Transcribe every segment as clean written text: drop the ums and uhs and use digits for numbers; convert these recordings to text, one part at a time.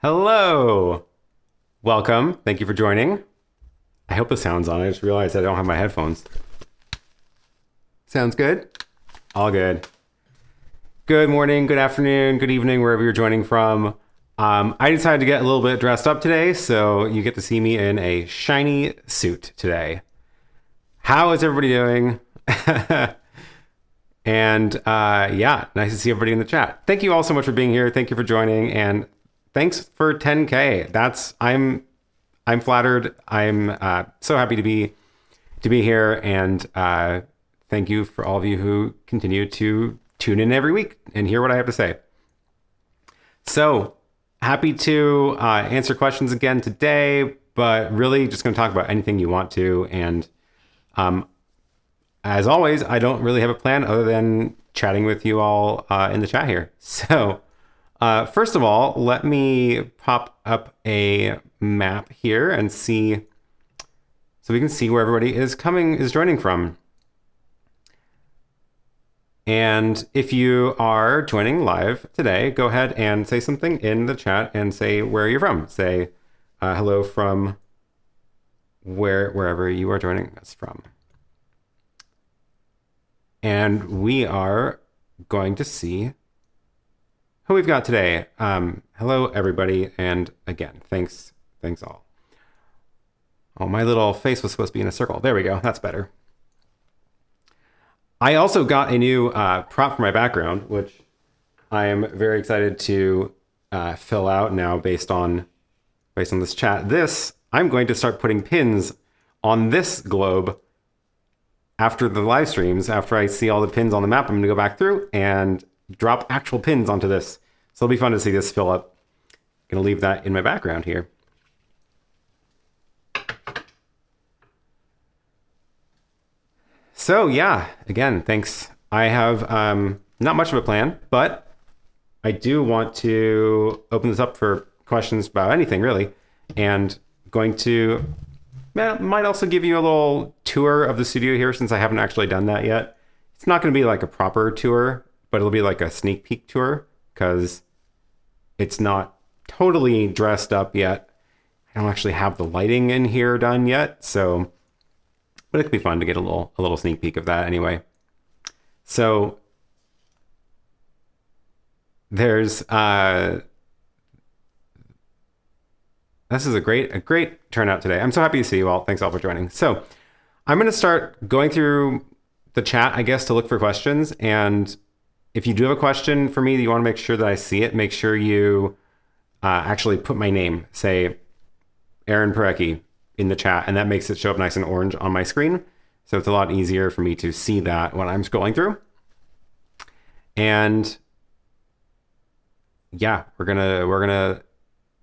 Hello, welcome. Thank you for joining. I hope the sound's on. I just realized I don't have my headphones. Sounds good? All good. Good morning, good afternoon, good evening, wherever you're joining from. I decided to get a little bit dressed up today, so you get to see me in a shiny suit today. How is everybody doing? And yeah, nice to see everybody in the chat. Thank you all so much for being here. Thank you for joining, and thanks for 10K. I'm flattered. I'm so happy to be here, and thank you for all of you who continue to tune in every week and hear what I have to say. So happy to answer questions again today, but really just going to talk about anything you want to. And as always, I don't really have a plan other than chatting with you all in the chat here. So first of all, let me pop up a map here and see, so we can see where everybody is joining from. And if you are joining live today, go ahead and say something in the chat and say where you're from. Say hello from wherever you are joining us from. And we are going to see who we've got today. Hello, everybody. And again, thanks all. Oh, my little face was supposed to be in a circle. There we go. That's better. I also got a new prop for my background, which I am very excited to fill out now based on this chat. I'm going to start putting pins on this globe after the live streams. After I see all the pins on the map, I'm going to go back through and drop actual pins onto this. So it'll be fun to see this fill up. I'm going to leave that in my background here. So yeah, again, thanks. I have not much of a plan, but I do want to open this up for questions about anything really. And going to, might also give you a little tour of the studio here since I haven't actually done that yet. It's not going to be like a proper tour, but it'll be like a sneak peek tour because it's not totally dressed up yet. I don't actually have the lighting in here done yet, so, but it could be fun to get a little sneak peek of that anyway. So there's this is a great turnout today. I'm so happy to see you all. Thanks all for joining. So I'm going to start going through the chat, I guess, to look for questions. And if you do have a question for me that you want to make sure that I see it, make sure you actually put my name, say Aaron Parecki, in the chat, and that makes it show up nice and orange on my screen. So it's a lot easier for me to see that when I'm scrolling through. And yeah, we're gonna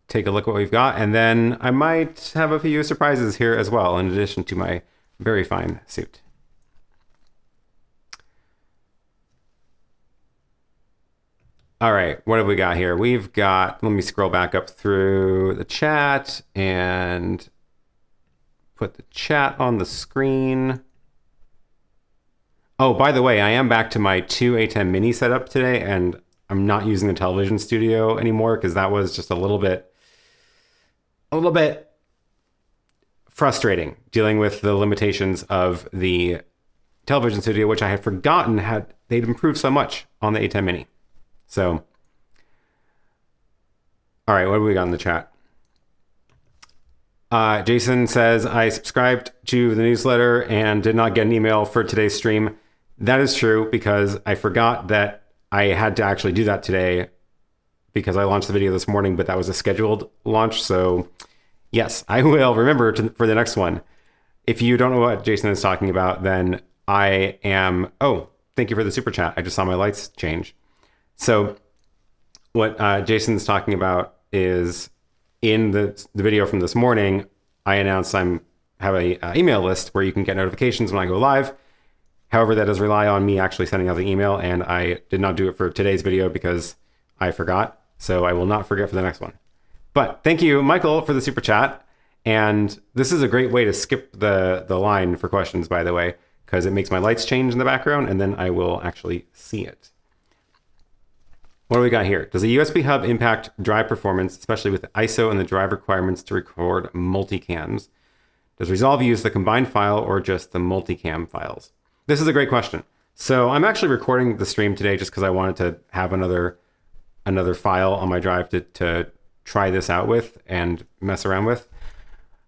take a look at what we've got, and then I might have a few surprises here as well, in addition to my very fine suit. All right, what have we got here? We've got, let me scroll back up through the chat and put the chat on the screen. Oh, by the way, I am back to my 2 ATEM Mini setup today, and I'm not using the television studio anymore because that was just a little bit frustrating dealing with the limitations of the television studio, which I had forgotten they'd improved so much on the ATEM Mini. So, all right, what have we got in the chat? Jason says, I subscribed to the newsletter and did not get an email for today's stream. That is true because I forgot that I had to actually do that today because I launched the video this morning, but that was a scheduled launch. So yes, I will remember for the next one. If you don't know what Jason is talking about, then I am, oh, thank you for the super chat. I just saw my lights change. So what Jason's talking about is in the video from this morning, I announced have a email list where you can get notifications when I go live. However, that does rely on me actually sending out the email, and I did not do it for today's video because I forgot. So I will not forget for the next one. But thank you, Michael, for the super chat. And this is a great way to skip the line for questions, by the way, because it makes my lights change in the background, and then I will actually see it. What do we got here? Does a USB hub impact drive performance, especially with the ISO and the drive requirements to record multicams? Does Resolve use the combined file or just the multicam files? This is a great question. So I'm actually recording the stream today just because I wanted to have another file on my drive to try this out with and mess around with.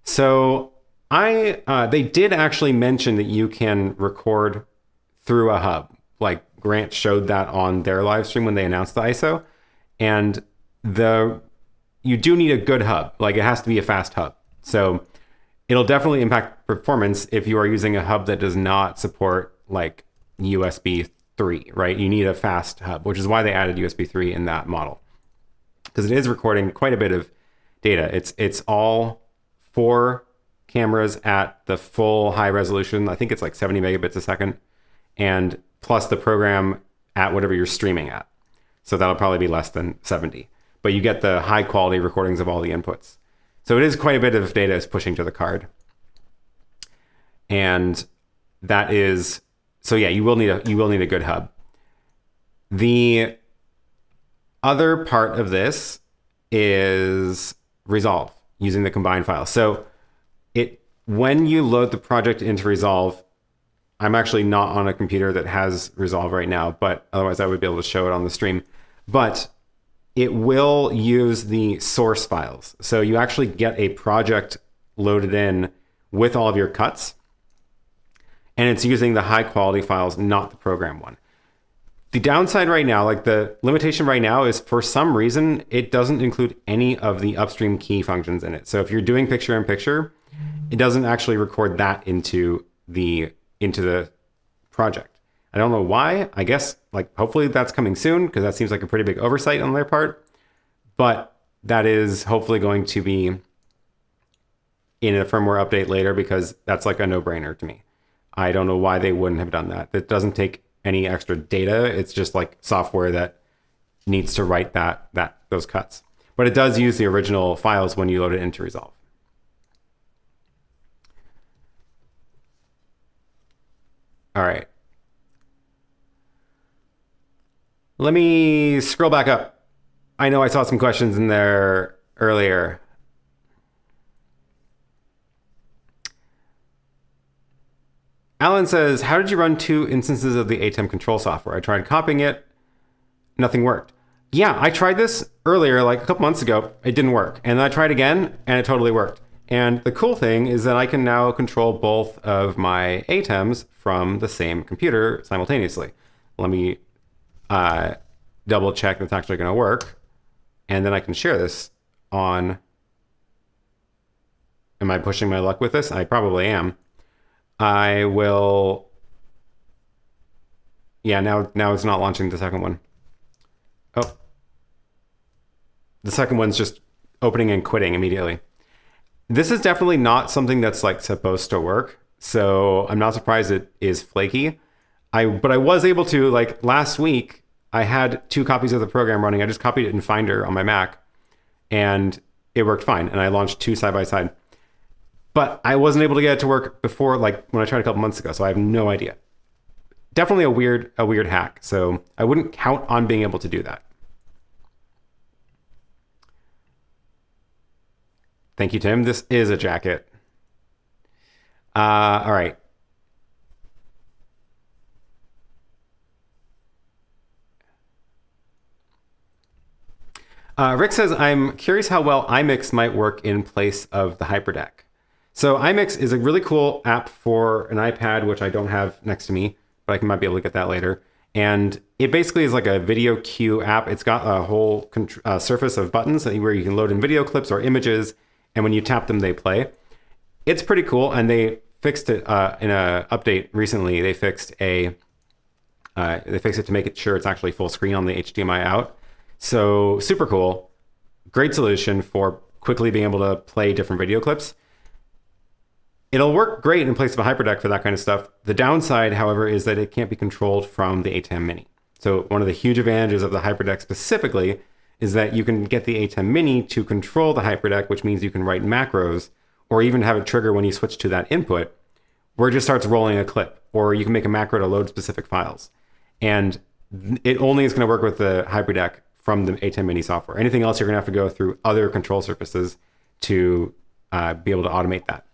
So they did actually mention that you can record through a hub. Like Grant showed that on their live stream when they announced the ISO. And you do need a good hub. Like it has to be a fast hub. So it'll definitely impact performance if you are using a hub that does not support like USB 3, right? You need a fast hub, which is why they added USB 3 in that model. Because it is recording quite a bit of data. It's all 4 cameras at the full high resolution. I think it's like 70 megabits a second. And plus the program at whatever you're streaming at. So that'll probably be less than 70. But you get the high quality recordings of all the inputs. So it is quite a bit of data is pushing to the card. And that is, so yeah, you will need a good hub. The other part of this is Resolve using the combined file. So when you load the project into Resolve, I'm actually not on a computer that has Resolve right now, but otherwise I would be able to show it on the stream. But it will use the source files. So you actually get a project loaded in with all of your cuts, and it's using the high quality files, not the program one. The downside right now, like the limitation right now, is for some reason, it doesn't include any of the upstream key functions in it. So if you're doing picture-in-picture, it doesn't actually record that into the project. I don't know why. I guess like hopefully that's coming soon because that seems like a pretty big oversight on their part. But that is hopefully going to be in a firmware update later because that's like a no-brainer to me. I don't know why they wouldn't have done that. It doesn't take any extra data. It's just like software that needs to write those cuts. But it does use the original files when you load it into Resolve. All right. Let me scroll back up. I know I saw some questions in there earlier. Alan says, how did you run 2 instances of the ATEM control software? I tried copying it. Nothing worked. Yeah, I tried this earlier, like a couple months ago. It didn't work. And then I tried again, and it totally worked. And the cool thing is that I can now control both of my ATEMs from the same computer simultaneously. Let me double check that's actually going to work. And then I can share this on... Am I pushing my luck with this? I probably am. I will... Yeah, now it's not launching the second one. Oh. The second one's just opening and quitting immediately. This is definitely not something that's like supposed to work. So I'm not surprised it is flaky. But I was able to, like last week, I had 2 copies of the program running. I just copied it in Finder on my Mac and it worked fine. And I launched 2 side by side. But I wasn't able to get it to work before, like when I tried a couple months ago. So I have no idea. Definitely a weird hack. So I wouldn't count on being able to do that. Thank you, Tim. This is a jacket. All right. Rick says, I'm curious how well iMix might work in place of the Hyperdeck. So iMix is a really cool app for an iPad, which I don't have next to me, but I might be able to get that later. And it basically is like a video queue app. It's got a whole surface of buttons where you can load in video clips or images. And when you tap them, they play. It's pretty cool. And they fixed it in an update recently. They fixed it to make it sure it's actually full screen on the HDMI out. So super cool. Great solution for quickly being able to play different video clips. It'll work great in place of a Hyperdeck for that kind of stuff. The downside, however, is that it can't be controlled from the ATEM Mini. So one of the huge advantages of the Hyperdeck specifically is that you can get the ATEM Mini to control the Hyperdeck, which means you can write macros or even have it trigger when you switch to that input where it just starts rolling a clip, or you can make a macro to load specific files. And it only is going to work with the Hyperdeck from the ATEM Mini software. Anything else, you're going to have to go through other control surfaces to be able to automate that.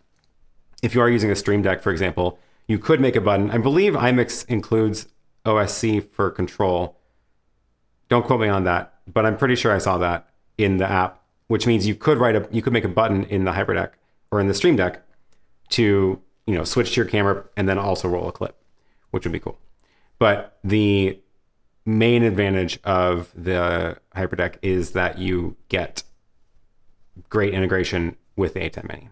If you are using a Stream Deck, for example, you could make a button. I believe iMix includes OSC for control. Don't quote me on that, but I'm pretty sure I saw that in the app, which means you could make a button in the Hyperdeck or in the Stream Deck to, switch to your camera and then also roll a clip, which would be cool. But the main advantage of the Hyperdeck is that you get great integration with the ATEM Mini.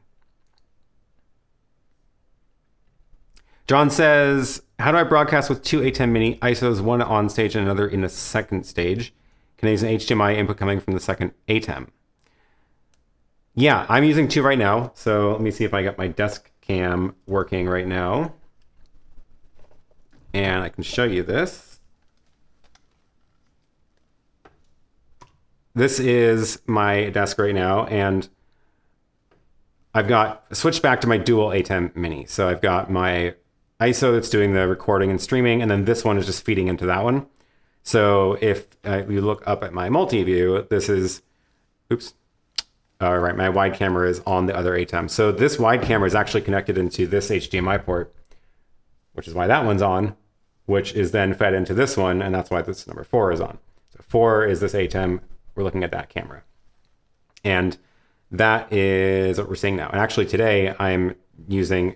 John says, how do I broadcast with two ATEM Mini ISOs, one on stage and another in the second stage? Can I use an HDMI input coming from the second ATEM? Yeah, I'm using two right now. So let me see if I got my desk cam working right now. And I can show you this. This is my desk right now, and I've got switched back to my dual ATEM Mini. So I've got my ISO that's doing the recording and streaming, and then this one is just feeding into that one. So if you look up at my multi-view, this is, oops. All right, my wide camera is on the other ATEM. So this wide camera is actually connected into this HDMI port, which is why that one's on, which is then fed into this one, and that's why this number 4 is on. So 4 is this ATEM. We're looking at that camera. And that is what we're seeing now. And actually today I'm using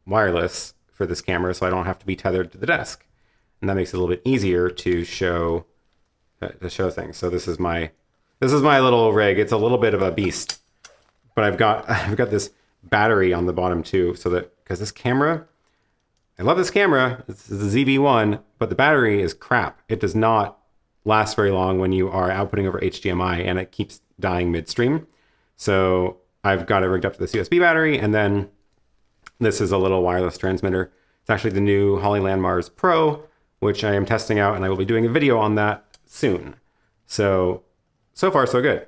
wireless for this camera, so I don't have to be tethered to the desk. And that makes it a little bit easier to show things. So this is my little rig. It's a little bit of a beast, but I've got this battery on the bottom too, so that, because this camera, I love this camera. It's the ZV-1, but the battery is crap. It does not last very long when you are outputting over HDMI, and it keeps dying midstream. So I've got it rigged up to this USB battery, and then this is a little wireless transmitter. It's actually the new Hollyland Mars Pro, which I am testing out, and I will be doing a video on that soon. So far, so good.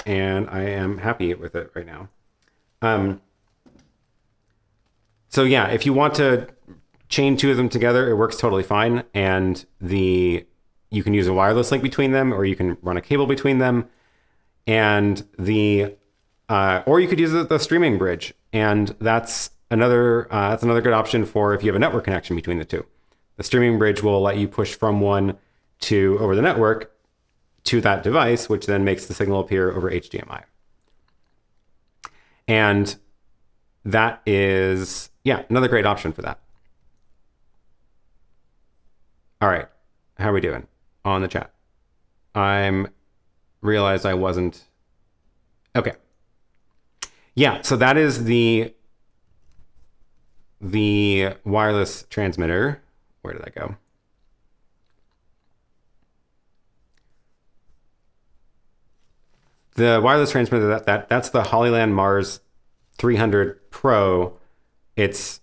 And I am happy with it right now. So yeah, if you want to chain two of them together, it works totally fine. And you can use a wireless link between them, or you can run a cable between them. And or you could use the streaming bridge. And that's another good option for if you have a network connection between the two. The streaming bridge will let you push from one to over the network to that device, which then makes the signal appear over HDMI. And that is, yeah, another great option for that. All right, how are we doing on the chat? I'm realized I wasn't, okay. Yeah, so that is the wireless transmitter. Where did that go? The wireless transmitter, that's the Hollyland Mars 300 Pro. It's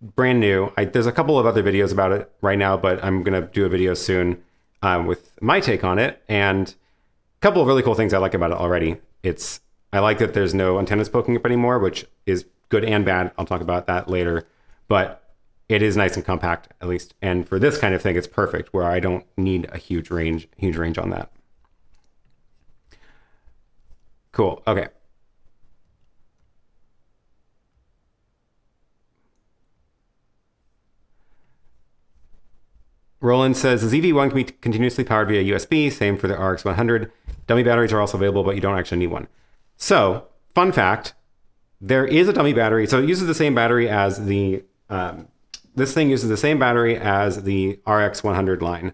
brand new. There's a couple of other videos about it right now, but I'm going to do a video soon with my take on it. And a couple of really cool things I like about it already. I like that there's no antennas poking up anymore, which is good and bad. I'll talk about that later. But it is nice and compact, at least. And for this kind of thing, it's perfect, where I don't need a huge range on that. Cool, okay. Roland says, the ZV-1 can be continuously powered via USB, same for the RX100. Dummy batteries are also available, but you don't actually need one. So, fun fact, there is a dummy battery. So it uses the same battery as the, this thing uses the same battery as the RX100 line.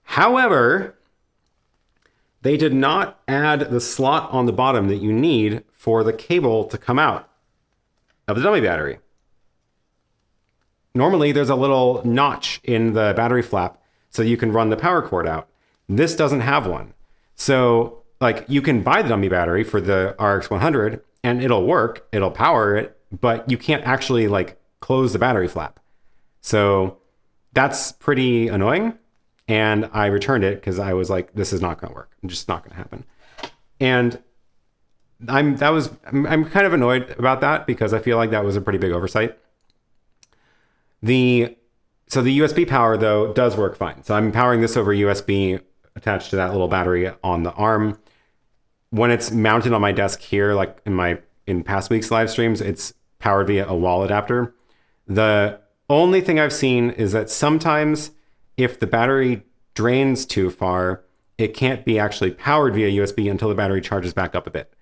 However, they did not add the slot on the bottom that you need for the cable to come out of the dummy battery. Normally, there's a little notch in the battery flap so you can run the power cord out. This doesn't have one. So, like, you can buy the dummy battery for the RX100, and it'll work, it'll power it, but you can't actually like close the battery flap. So that's pretty annoying. And I returned it because I was like, this is not going to work. It's just not going to happen. And I'm kind of annoyed about that because I feel like that was a pretty big oversight. So the USB power though does work fine. So I'm powering this over USB attached to that little battery on the arm. When it's mounted on my desk here, like in past weeks live streams, it's powered via a wall adapter. The only thing I've seen is that sometimes if the battery drains too far, it can't be actually powered via USB until the battery charges back up a bit,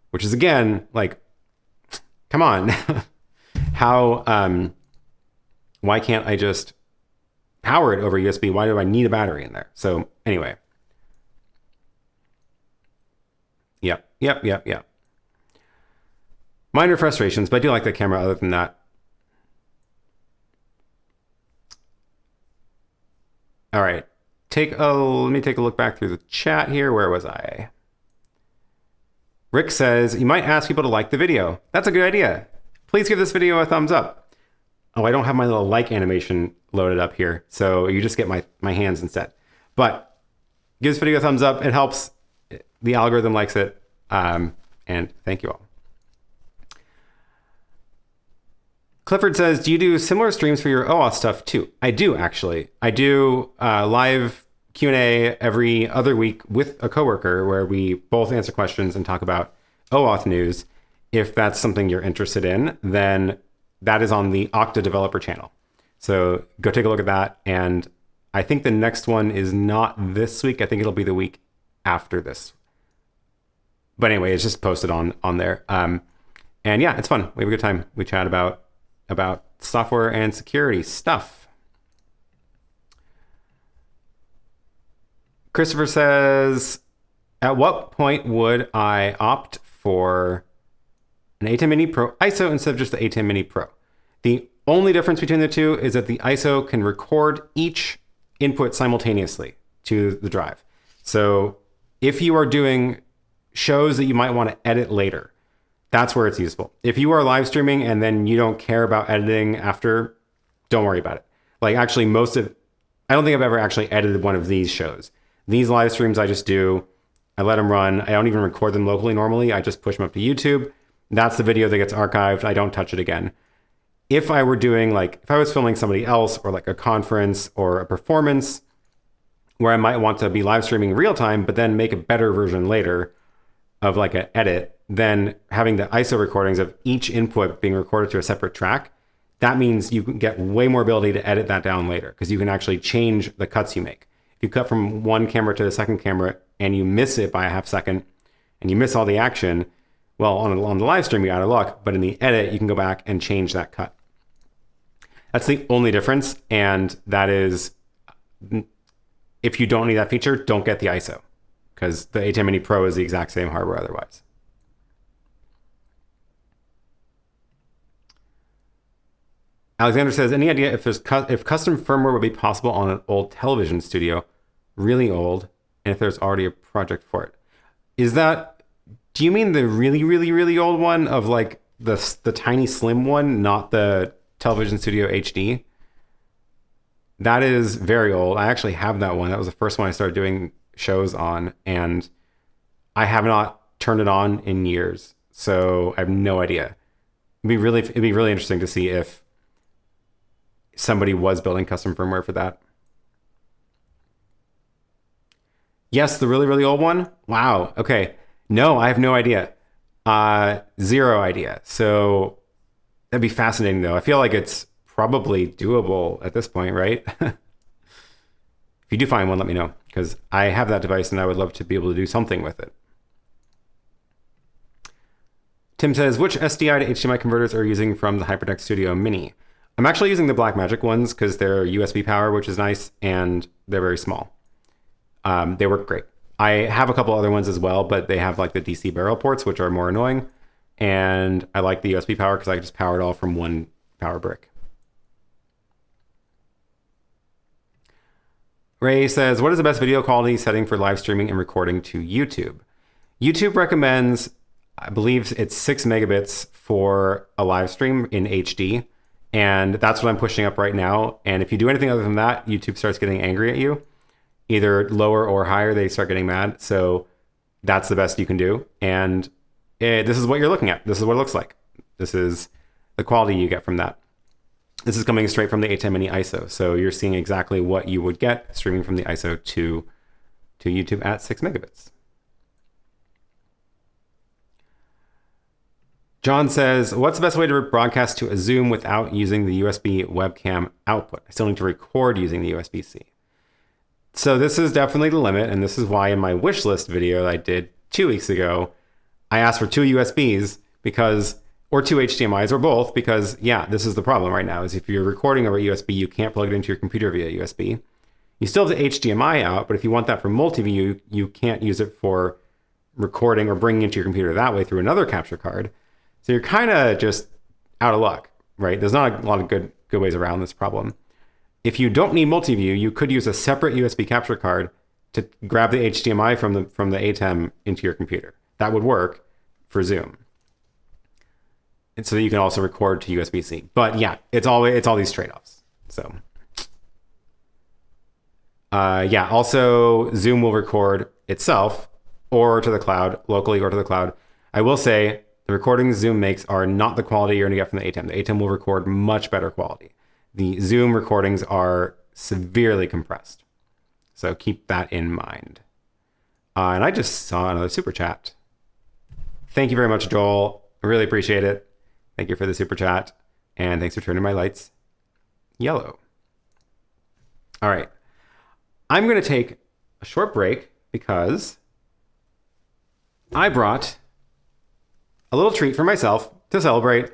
which is again, like, come on. Why can't I just power it over USB? Why do I need a battery in there? So anyway. Yep. Minor frustrations, but I do like the camera other than that. All right. Let me take a look back through the chat here. Where was I? Rick says, you might ask people to like the video. That's a good idea. Please give this video a thumbs up. Oh, I don't have my little like animation loaded up here, so you just get my hands instead. But give this video a thumbs up. It helps. The algorithm likes it. And thank you all. Clifford says, do you do similar streams for your OAuth stuff too? I do, actually. I do live Q&A every other week with a coworker where we both answer questions and talk about OAuth news. If that's something you're interested in, then that is on the Okta developer channel. So go take a look at that. And I think the next one is not this week. I think it'll be the week after this. But anyway, it's just posted on there. And yeah, it's fun. We have a good time. We chat about software and security stuff. Christopher says, at what point would I opt for an ATEM Mini Pro ISO instead of just the ATEM Mini Pro? The only difference between the two is that the ISO can record each input simultaneously to the drive. So if you are doing shows that you might want to edit later, that's where it's useful. If you are live streaming and then you don't care about editing after, don't worry about it. Like actually I don't think I've ever actually edited one of these shows. These live streams I just do, I let them run. I don't even record them locally normally. I just push them up to YouTube. That's the video that gets archived. I don't touch it again. If I were doing if I was filming somebody else or like a conference or a performance where I might want to be live streaming real time, but then make a better version later of like an edit, then having the ISO recordings of each input being recorded to a separate track, that means you can get way more ability to edit that down later because you can actually change the cuts you make. If you cut from one camera to the second camera and you miss it by a half second and you miss all the action, well, on the live stream, you're out of luck, but in the edit, you can go back and change that cut. That's the only difference. And that is, if you don't need that feature, don't get the ISO because the ATEM Mini Pro is the exact same hardware otherwise. Alexander says, any idea if custom firmware would be possible on an old television studio, really old, and if there's already a project for it? Do you mean the really, really, really old one of like the tiny slim one, not the Television Studio HD? That is very old. I actually have that one. That was the first one I started doing shows on, and I have not turned it on in years. So I have no idea. It'd be really interesting to see if somebody was building custom firmware for that. Yes, the really, really old one? Wow. Okay. No, I have no idea. Zero idea. So that'd be fascinating though. I feel like it's probably doable at this point, right? If you do find one, let me know because I have that device and I would love to be able to do something with it. Tim says, which SDI to HDMI converters are you using from the Hyperdeck Studio Mini? I'm actually using the Blackmagic ones because they're USB power, which is nice, and they're very small. They work great. I have a couple other ones as well, but they have like the DC barrel ports, which are more annoying. And I like the USB power because I can just power it all from one power brick. Ray says, what is the best video quality setting for live streaming and recording to YouTube? YouTube recommends I believe it's 6 megabits for a live stream in HD. And that's what I'm pushing up right now. And if you do anything other than that, YouTube starts getting angry at you. Either lower or higher, they start getting mad. So that's the best you can do. And this is what you're looking at. This is what it looks like. This is the quality you get from that. This is coming straight from the ATEM Mini ISO. So you're seeing exactly what you would get streaming from the ISO to YouTube at 6 megabits. John says, what's the best way to broadcast to a Zoom without using the USB webcam output? I still need to record using the USB-C. So this is definitely the limit, and this is why in my wish list video that I did 2 weeks ago, I asked for 2 USBs or 2 HDMIs or both, because yeah, this is the problem right now, is if you're recording over USB, you can't plug it into your computer via USB. You still have the HDMI out, but if you want that for multi-view, you can't use it for recording or bringing into your computer that way through another capture card. So you're kind of just out of luck, right? There's not a lot of good ways around this problem. If you don't need multi-view, you could use a separate USB capture card to grab the HDMI from the ATEM into your computer. That would work for Zoom. And so that you can also record to USB-C. But yeah, it's all these trade-offs. So yeah, also Zoom will record itself or to the cloud, locally or to the cloud. I will say the recordings Zoom makes are not the quality you're gonna get from the ATEM. The ATEM will record much better quality. The Zoom recordings are severely compressed. So keep that in mind. And I just saw another super chat. Thank you very much, Joel. I really appreciate it. Thank you for the super chat. And thanks for turning my lights yellow. All right. I'm going to take a short break because I brought a little treat for myself to celebrate. I'm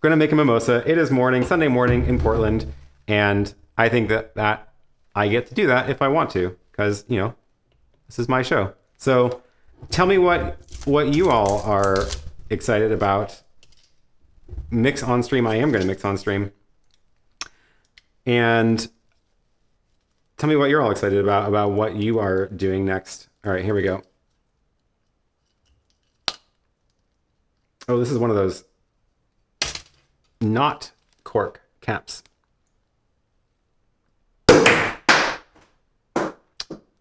going to make a mimosa. It is Sunday morning in Portland. And I think that I get to do that if I want to, because, you know, this is my show. So tell me what you all are excited about. Mix on stream. I am going to mix on stream. And tell me what you're all excited about what you are doing next. All right, here we go. Oh, this is one of those not cork caps.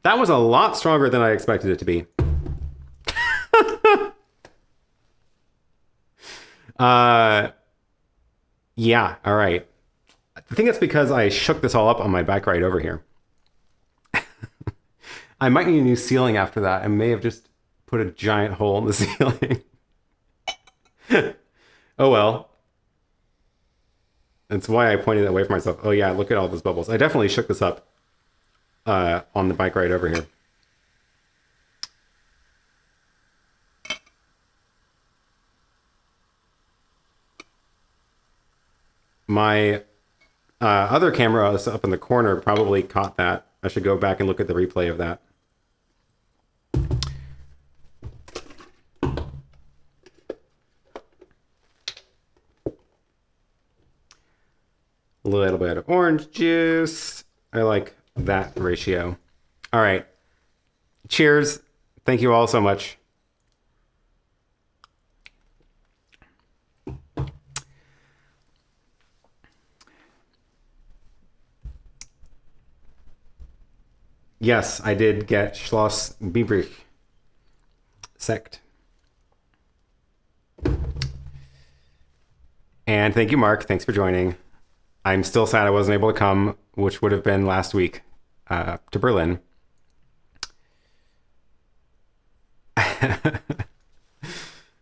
That was a lot stronger than I expected it to be. Yeah, all right. I think it's because I shook this all up on my bike ride over here. I might need a new ceiling after that. I may have just put a giant hole in the ceiling. Oh well. That's why I pointed that way for myself. Oh yeah, look at all those bubbles. I definitely shook this up on the bike ride over here. My other camera is up in the corner probably caught that. I should go back and look at the replay of that. A little bit of orange juice. I like that ratio. All right. Cheers. Thank you all so much. Yes, I did get Schloss Biebrich Sect. And thank you, Mark. Thanks for joining. I'm still sad I wasn't able to come, which would have been last week, to Berlin.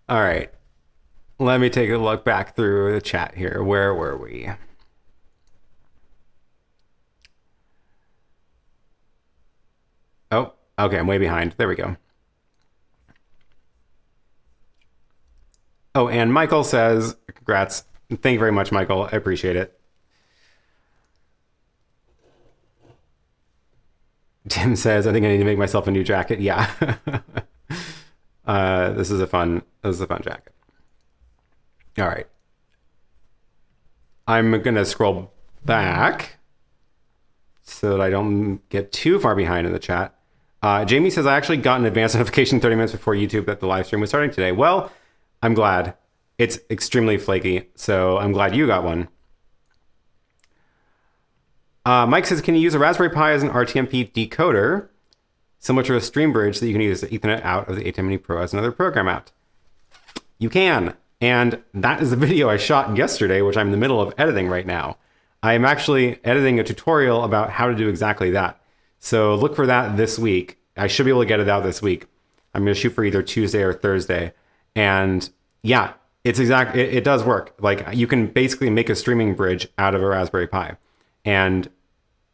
All right. Let me take a look back through the chat here. Where were we? Oh, okay, I'm way behind. There we go. Oh, and Michael says, congrats. Thank you very much, Michael. I appreciate it. Tim says, I think I need to make myself a new jacket. Yeah. This is a fun jacket. All right. I'm going to scroll back so that I don't get too far behind in the chat. Jamie says, I actually got an advance notification 30 minutes before YouTube that the live stream was starting today. Well, I'm glad. It's extremely flaky, so I'm glad you got one. Mike says, can you use a Raspberry Pi as an RTMP decoder, similar to a stream bridge, so that you can use the Ethernet out of the ATEM Mini Pro as another program out? You can. And that is the video I shot yesterday, which I'm in the middle of editing right now. I am actually editing a tutorial about how to do exactly that. So look for that this week. I should be able to get it out this week. I'm going to shoot for either Tuesday or Thursday. And yeah, it does work. Like, you can basically make a streaming bridge out of a Raspberry Pi. And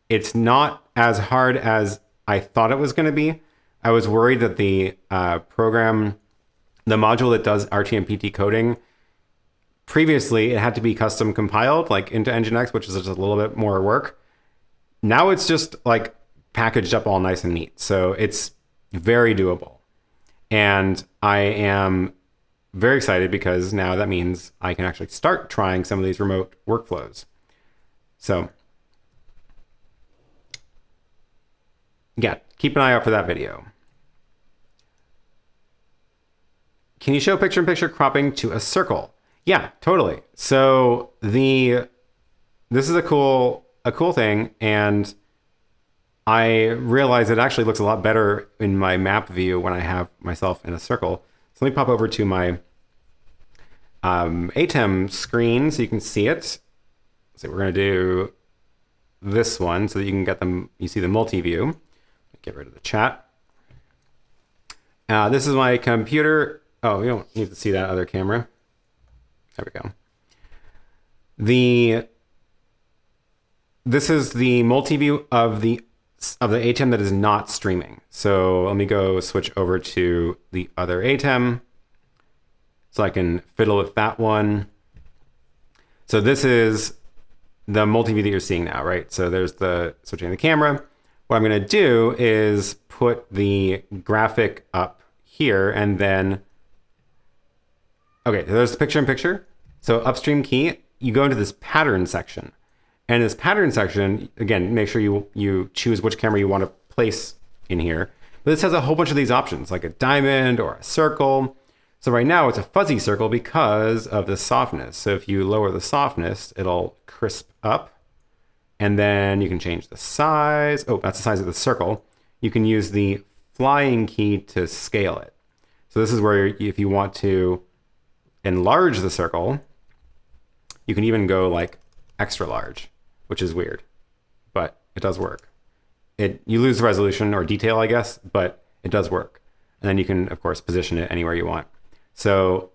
it's not as hard as I thought it was going to be. I was worried that the program, the module that does RTMP decoding, previously it had to be custom compiled like into Nginx, which is just a little bit more work. Now it's just like packaged up all nice and neat. So it's very doable. And I am very excited because now that means I can actually start trying some of these remote workflows. So yeah, keep an eye out for that video. Can you show picture-in-picture cropping to a circle? Yeah, totally. So this is a cool thing, and I realize it actually looks a lot better in my map view when I have myself in a circle. So let me pop over to my ATEM screen so you can see it. So we're going to do this one so that you can get them. You see the multi-view. Get rid of the chat. This is my computer. Oh, you don't need to see that other camera. There we go. This is the multi-view of the ATEM that is not streaming. So let me go switch over to the other ATEM so I can fiddle with that one. So this is the multi-view that you're seeing now, right? So there's the switching the camera. What I'm going to do is put the graphic up here and then, okay, so there's the picture-in-picture. So upstream key, you go into this pattern section. And this pattern section, again, make sure you choose which camera you want to place in here. But this has a whole bunch of these options, like a diamond or a circle. So right now it's a fuzzy circle because of the softness. So if you lower the softness, it'll crisp up. And then you can change the size. Oh, that's the size of the circle. You can use the flying key to scale it. So this is where if you want to enlarge the circle, you can even go like extra large, which is weird, but it does work. You lose resolution or detail, I guess, but it does work. And then you can, of course, position it anywhere you want. So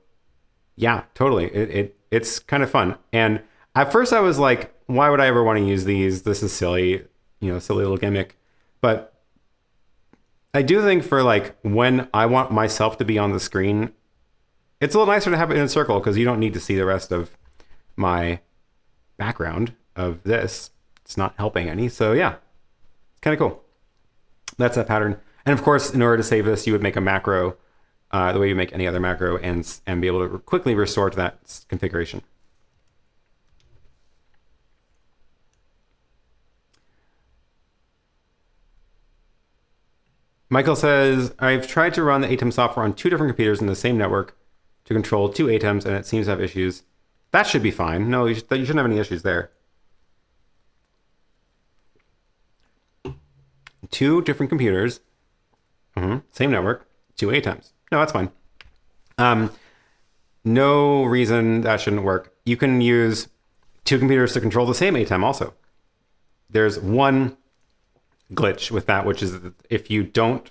yeah, totally. It's kind of fun. And at first I was like, why would I ever want to use these? This is silly, silly little gimmick. But I do think for like when I want myself to be on the screen, it's a little nicer to have it in a circle because you don't need to see the rest of my background of this. It's not helping any. So yeah, it's kind of cool. That's that pattern. And of course, in order to save this, you would make a macro the way you make any other macro and be able to quickly restore to that configuration. Michael says, I've tried to run the ATEM software on 2 different computers in the same network to control 2 ATEMs, and it seems to have issues. That should be fine. No, you shouldn't have any issues there. 2 different computers, same network, 2 ATEMs. No, that's fine. No reason that shouldn't work. You can use 2 computers to control the same ATEM also. There's one glitch with that, which is that if you don't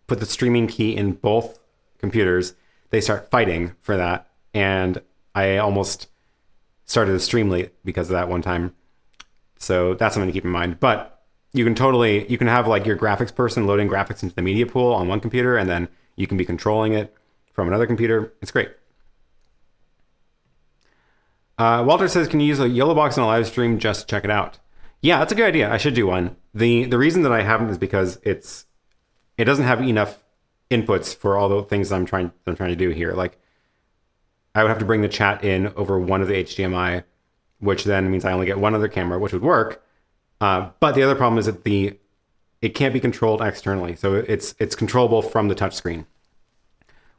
put the streaming key in both computers, they start fighting for that. And I almost started the stream late because of that one time. So that's something to keep in mind. But you can have like your graphics person loading graphics into the media pool on one computer, and then you can be controlling it from another computer. It's great. Walter says, can you use a yellow box in a live stream just to check it out? Yeah, that's a good idea. I should do one. The reason that I haven't is because it doesn't have enough inputs for all the things I'm trying to do here. Like, I would have to bring the chat in over one of the HDMI, which then means I only get one other camera, which would work. But the other problem is that it can't be controlled externally, so it's controllable from the touchscreen,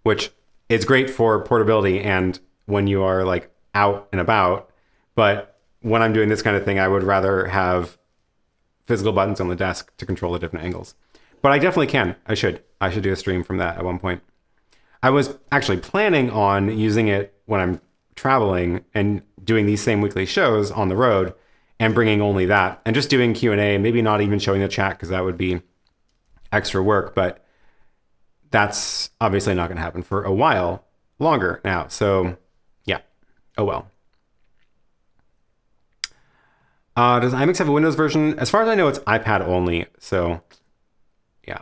which it's great for portability and when you are like out and about. But when I'm doing this kind of thing, I would rather have physical buttons on the desk to control the different angles. But I definitely can. I should do a stream from that at one point. I was actually planning on using it when I'm traveling and doing these same weekly shows on the road and bringing only that and just doing Q&A, maybe not even showing the chat because that would be extra work, but that's obviously not going to happen for a while longer now. So yeah, oh well. Does iMix have a Windows version? As far as I know, it's iPad only. So yeah.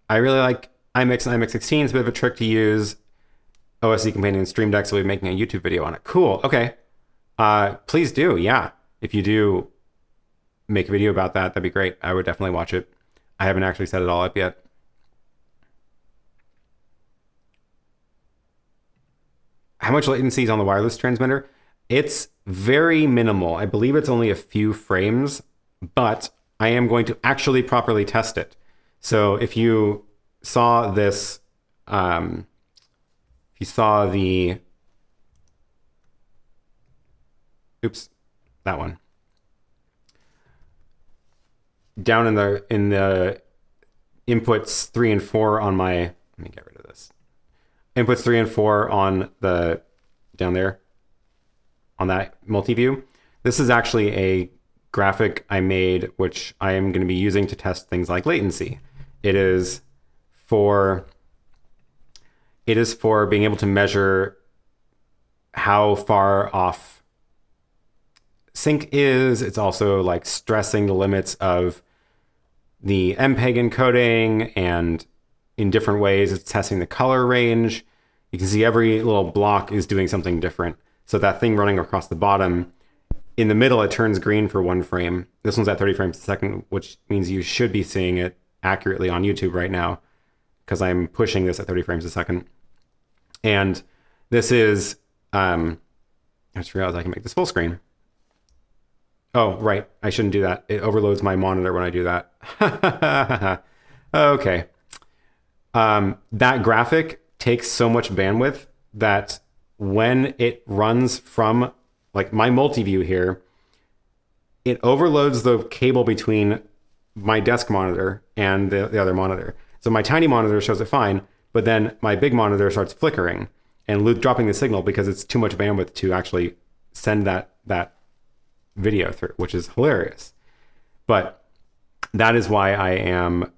I really like iMix and iMix 16. It's a bit of a trick to use. OSC Companion Stream Deck, so we'll be making a YouTube video on it. Cool. Okay. Please do. Yeah. If you do make a video about that, that'd be great. I would definitely watch it. I haven't actually set it all up yet. How much latency is on the wireless transmitter? It's very minimal. I believe it's only a few frames, but I am going to actually properly test it. So if you saw this, if you saw the, oops, that one. Down in the inputs 3 and 4 on my, let me get rid of this. Inputs 3 and 4 on the, down there, on that multi-view. This is actually a graphic I made, which I am going to be using to test things like latency. It is for being able to measure how far off sync is. It's also like stressing the limits of the MPEG encoding, and in different ways it's testing the color range. You can see every little block is doing something different. So that thing running across the bottom, in the middle it turns green for 1 frame. This one's at 30 frames a second, which means you should be seeing it accurately on YouTube right now because I'm pushing this at 30 frames a second. And this is, I just realized I can make this full screen. Oh, right. I shouldn't do that. It overloads my monitor when I do that. Okay. That graphic takes so much bandwidth that when it runs from like my multi-view here, it overloads the cable between my desk monitor and the other monitor. So my tiny monitor shows it fine, but then my big monitor starts flickering and dropping the signal because it's too much bandwidth to actually send that video through, which is hilarious. But that is why I am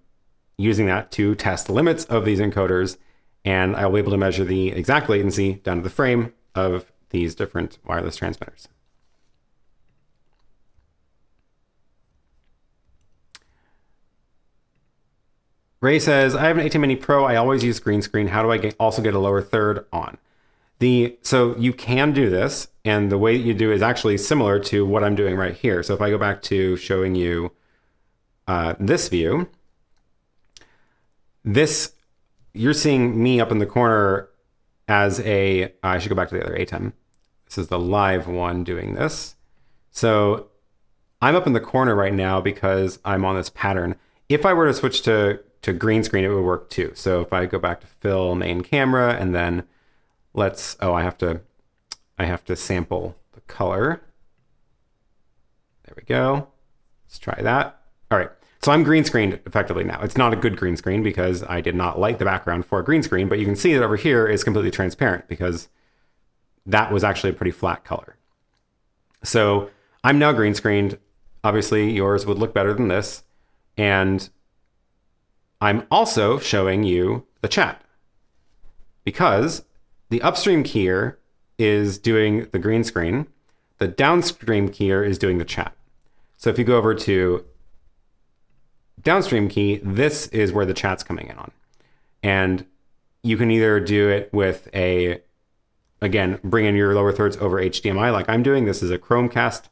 using that to test the limits of these encoders, and I'll be able to measure the exact latency down to the frame of these different wireless transmitters. Ray says, I have an ATEM Mini Pro. I always use green screen. How do I also get a lower third on? So you can do this, and the way that you do is actually similar to what I'm doing right here. So if I go back to showing you this view, you're seeing me up in the corner as I should go back to the other ATEM. This is the live one doing this. So I'm up in the corner right now because I'm on this pattern. If I were to switch to green screen, it would work too. So if I go back to fill main camera and then I have to sample the color. There we go. Let's try that. All right. So I'm green screened effectively now. It's not a good green screen because I did not light the background for a green screen, but you can see that over here is completely transparent because that was actually a pretty flat color. So I'm now green screened. Obviously yours would look better than this. And I'm also showing you the chat because the upstream keyer is doing the green screen. The downstream keyer is doing the chat. So if you go over to downstream key, this is where the chat's coming in on. And you can either do it with again, bring in your lower thirds over HDMI like I'm doing. This is a Chromecast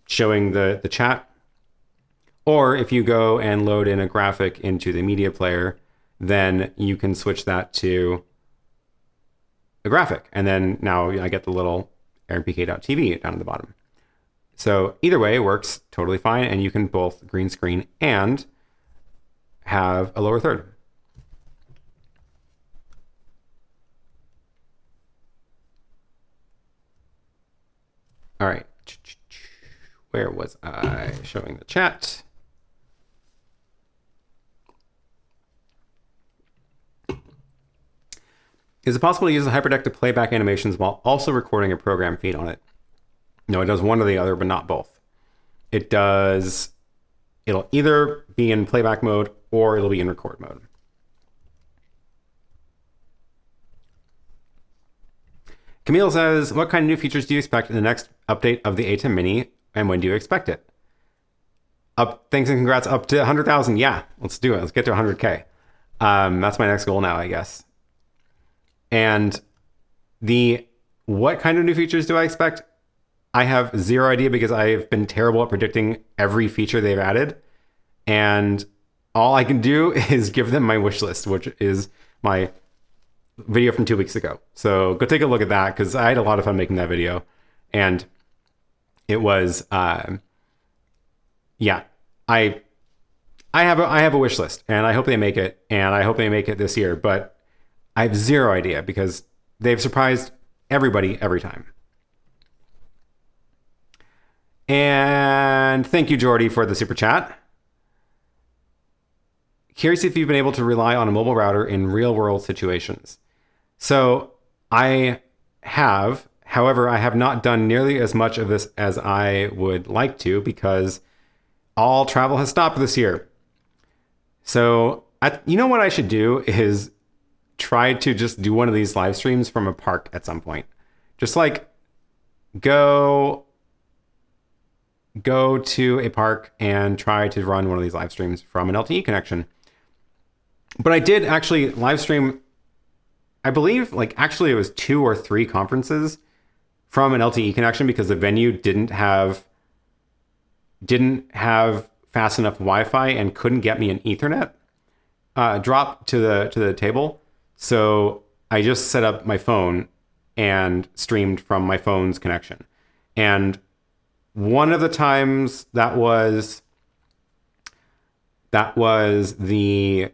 showing the chat. Or if you go and load in a graphic into the media player, then you can switch that to a graphic. And then now I get the little AirMPK.tv down at the bottom. So either way, it works totally fine. And you can both green screen and have a lower third. All right. Where was I showing the chat? Is it possible to use the Hyperdeck to play back animations while also recording a program feed on it? No, it does one or the other, but not both. It'll either be in playback mode or it'll be in record mode. Camille says, what kind of new features do you expect in the next update of the ATEM Mini, and when do you expect it? Thanks and congrats, up to 100,000. Yeah, let's do it. Let's get to 100K. That's my next goal now, I guess. And what kind of new features do I expect? I have zero idea because I've been terrible at predicting every feature they've added. And all I can do is give them my wish list, which is my video from 2 weeks ago. So go take a look at that because I had a lot of fun making that video. And it was, yeah, I have a wish list and I hope they make it, and I hope they make it this year, but I have zero idea because they've surprised everybody every time. And thank you, Jordy, for the super chat. Curious if you've been able to rely on a mobile router in real world situations. So I have, however, I have not done nearly as much of this as I would like to because all travel has stopped this year. So you know what I should do is try to just do one of these live streams from a park at some point. Just like go to a park and try to run one of these live streams from an LTE connection. But I did actually live stream, I believe, like actually it was 2 or 3 conferences from an LTE connection because the venue didn't have fast enough Wi-Fi and couldn't get me an Ethernet drop to the table. So I just set up my phone and streamed from my phone's connection. And one of the times that was the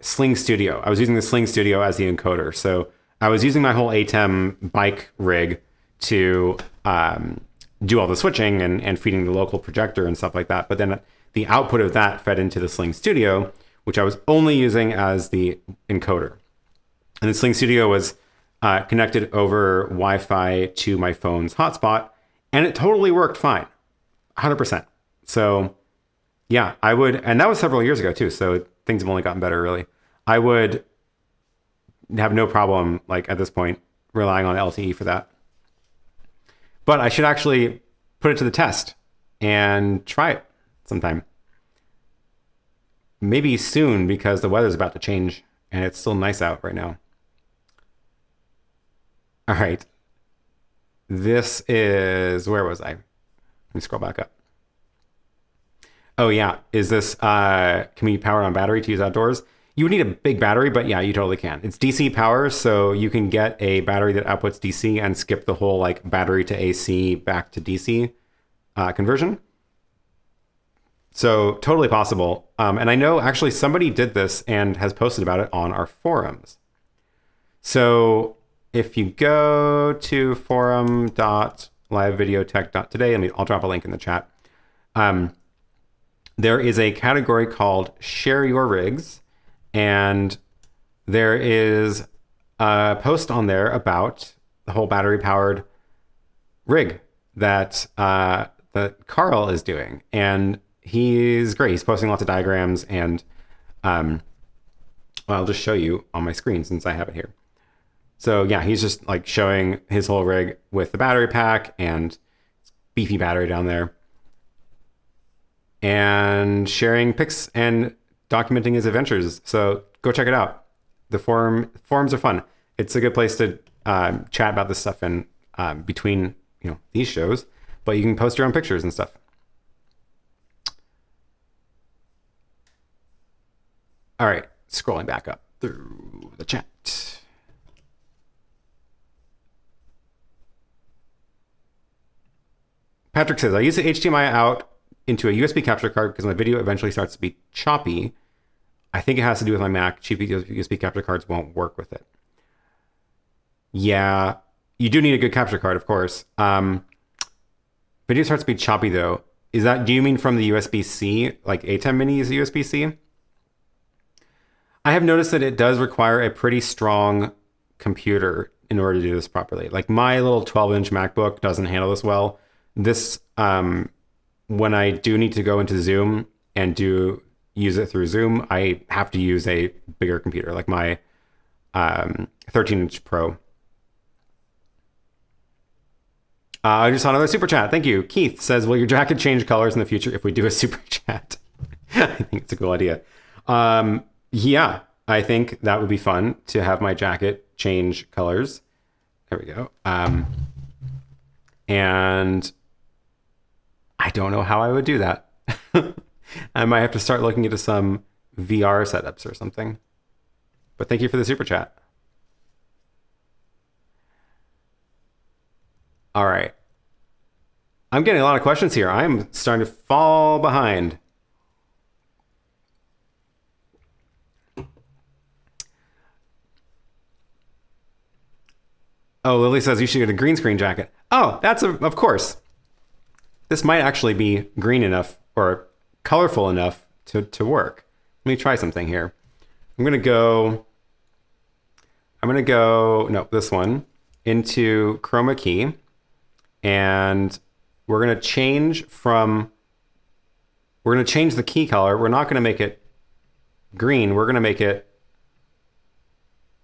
Sling Studio. I was using the Sling Studio as the encoder. So I was using my whole ATEM bike rig to do all the switching and feeding the local projector and stuff like that. But then the output of that fed into the Sling Studio, which I was only using as the encoder. And the Sling Studio was connected over Wi-Fi to my phone's hotspot, and it totally worked fine, 100%. So yeah, I would, and that was several years ago too, so things have only gotten better really. I would have no problem, like at this point, relying on LTE for that. But I should actually put it to the test and try it sometime. Maybe soon because the weather's about to change and it's still nice out right now. All right. This is, where was I? Let me scroll back up. Oh yeah, is this, can we power on battery to use outdoors? You would need a big battery, but yeah, you totally can. It's DC power, so you can get a battery that outputs DC and skip the whole like battery to AC back to DC conversion. So totally possible. And I know actually somebody did this and has posted about it on our forums. So if you go to forum.livevideotech.today, I'll drop a link in the chat. There is a category called Share Your Rigs, and there is a post on there about the whole battery-powered rig that that Carl is doing, and he's great. He's posting lots of diagrams, and well, I'll just show you on my screen since I have it here. So yeah, he's just like showing his whole rig with the battery pack and beefy battery down there, and sharing pics and documenting his adventures. So go check it out. The forums are fun. It's a good place to chat about this stuff in between these shows, but you can post your own pictures and stuff. All right, scrolling back up through the chat. Patrick says, I use the HDMI out into a USB capture card because my video eventually starts to be choppy. I think it has to do with my Mac. Cheap USB capture cards won't work with it. Yeah, you do need a good capture card, of course. Video starts to be choppy though. Is that, do you mean from the USB-C, like ATEM Minis USB-C? I have noticed that it does require a pretty strong computer in order to do this properly. Like my little 12-inch MacBook doesn't handle this well. This, when I do need to go into Zoom and use it through Zoom, I have to use a bigger computer, like my 13-inch Pro. I just saw another super chat. Thank you. Keith says, will your jacket change colors in the future if we do a super chat? I think it's a cool idea. Yeah, I think that would be fun to have my jacket change colors. There we go. And I don't know how I would do that. I might have to start looking into some VR setups or something. But thank you for the super chat. All right. I'm getting a lot of questions here. I'm starting to fall behind. Oh, Lily says you should get a green screen jacket. Oh, of course. This might actually be green enough or colorful enough to work. Let me try something here. I'm going to go, no, this one, into chroma key. And we're going to change the key color. We're not going to make it green. We're going to make it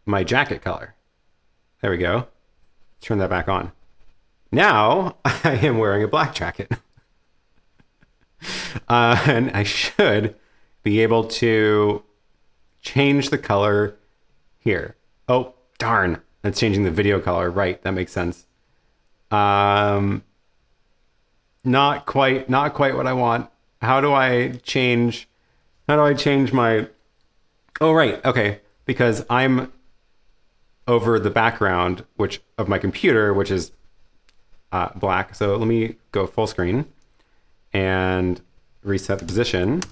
my jacket color. There we go. Turn that back on. Now I am wearing a black jacket. And I should be able to change the color here. Oh, darn. That's changing the video color. Right. That makes sense. Not quite what I want. How do I change my, oh, right. Okay. Because I'm over the background, of my computer, which is black. So let me go full screen and reset the position.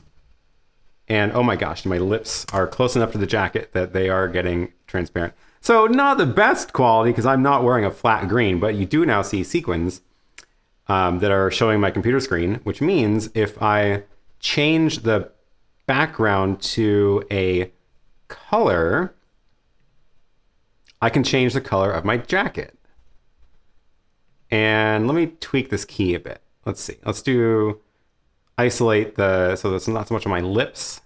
And oh my gosh, my lips are close enough to the jacket that they are getting transparent. So not the best quality because I'm not wearing a flat green, but you do now see sequins that are showing my computer screen, which means if I change the background to a color, I can change the color of my jacket. And let me tweak this key a bit. Let's see. Let's isolate so that's not so much on my lips,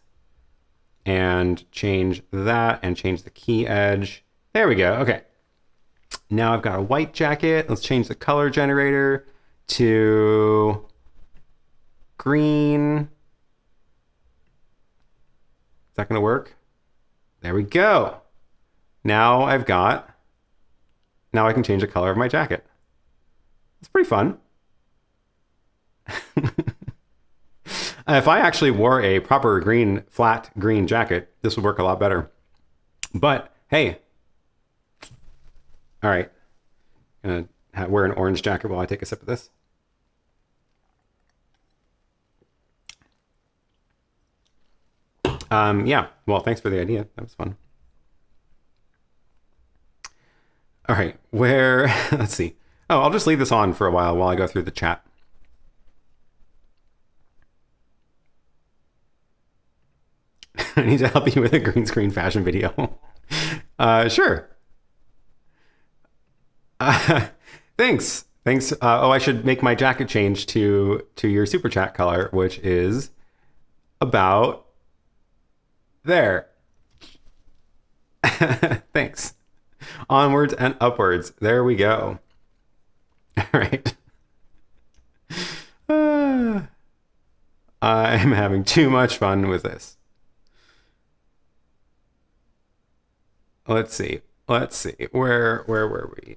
and change that and change the key edge. There we go. Okay. Now I've got a white jacket. Let's change the color generator to green. Is that going to work? There we go. Now I can change the color of my jacket. It's pretty fun. If I actually wore a proper flat green jacket, this would work a lot better. But hey, all right, I'm gonna wear an orange jacket while I take a sip of this. Yeah, well, thanks for the idea. That was fun. All right, let's see. Oh, I'll just leave this on for a while I go through the chat. I need to help you with a green screen fashion video. Sure. Thanks. Oh, I should make my jacket change to your super chat color, which is about there. Thanks. Onwards and upwards. There we go. All right. I'm having too much fun with this. Let's see. Where were we?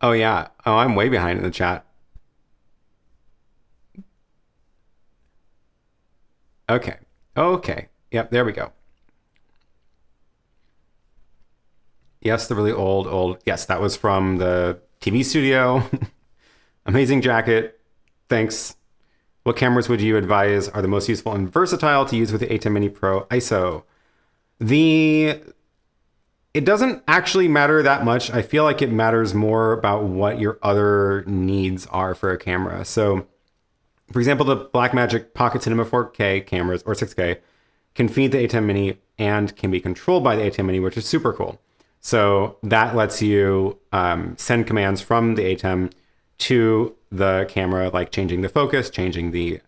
Oh, yeah. Oh, I'm way behind in the chat. Okay. Yep, there we go. Yes, the really old. Yes, that was from the TV studio. Amazing jacket. Thanks. What cameras would you advise are the most useful and versatile to use with the ATEM Mini Pro ISO? The it doesn't actually matter that much. I feel like it matters more about what your other needs are for a camera. So, for example, the Blackmagic Pocket Cinema 4K cameras, or 6K, can feed the ATEM Mini and can be controlled by the ATEM Mini, which is super cool. So that lets you send commands from the ATEM to the camera, like changing the focus, changing the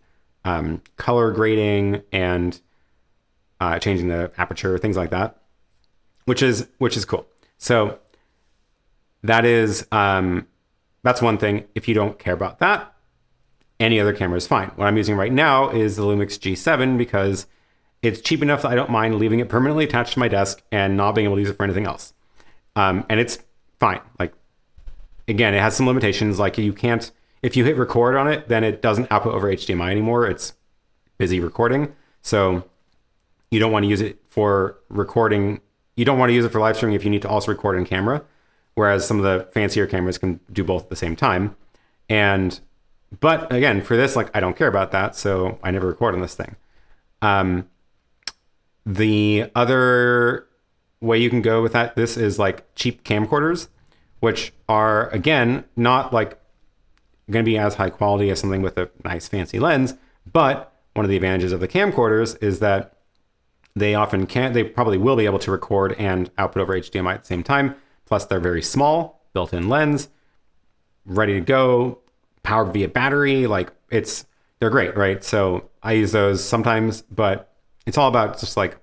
color grading, and changing the aperture, things like that, which is cool. So that is that's one thing. If you don't care about that, any other camera is fine. What I'm using right now is the Lumix G7 because it's cheap enough that I don't mind leaving it permanently attached to my desk and not being able to use it for anything else. And it's fine. Like, again, it has some limitations. Like, you can't, if you hit record on it, then it doesn't output over HDMI anymore. It's busy recording. So you don't want to use it for recording. You don't want to use it for live streaming if you need to also record in camera. Whereas some of the fancier cameras can do both at the same time. But again, for this, like, I don't care about that. So I never record on this thing. The other way you can go with this is like cheap camcorders, which are, again, not like going to be as high quality as something with a nice fancy lens. But one of the advantages of the camcorders is that they probably will be able to record and output over HDMI at the same time. Plus they're very small, built-in lens, ready to go, powered via battery. Like, they're great, right? So I use those sometimes, but it's all about just like,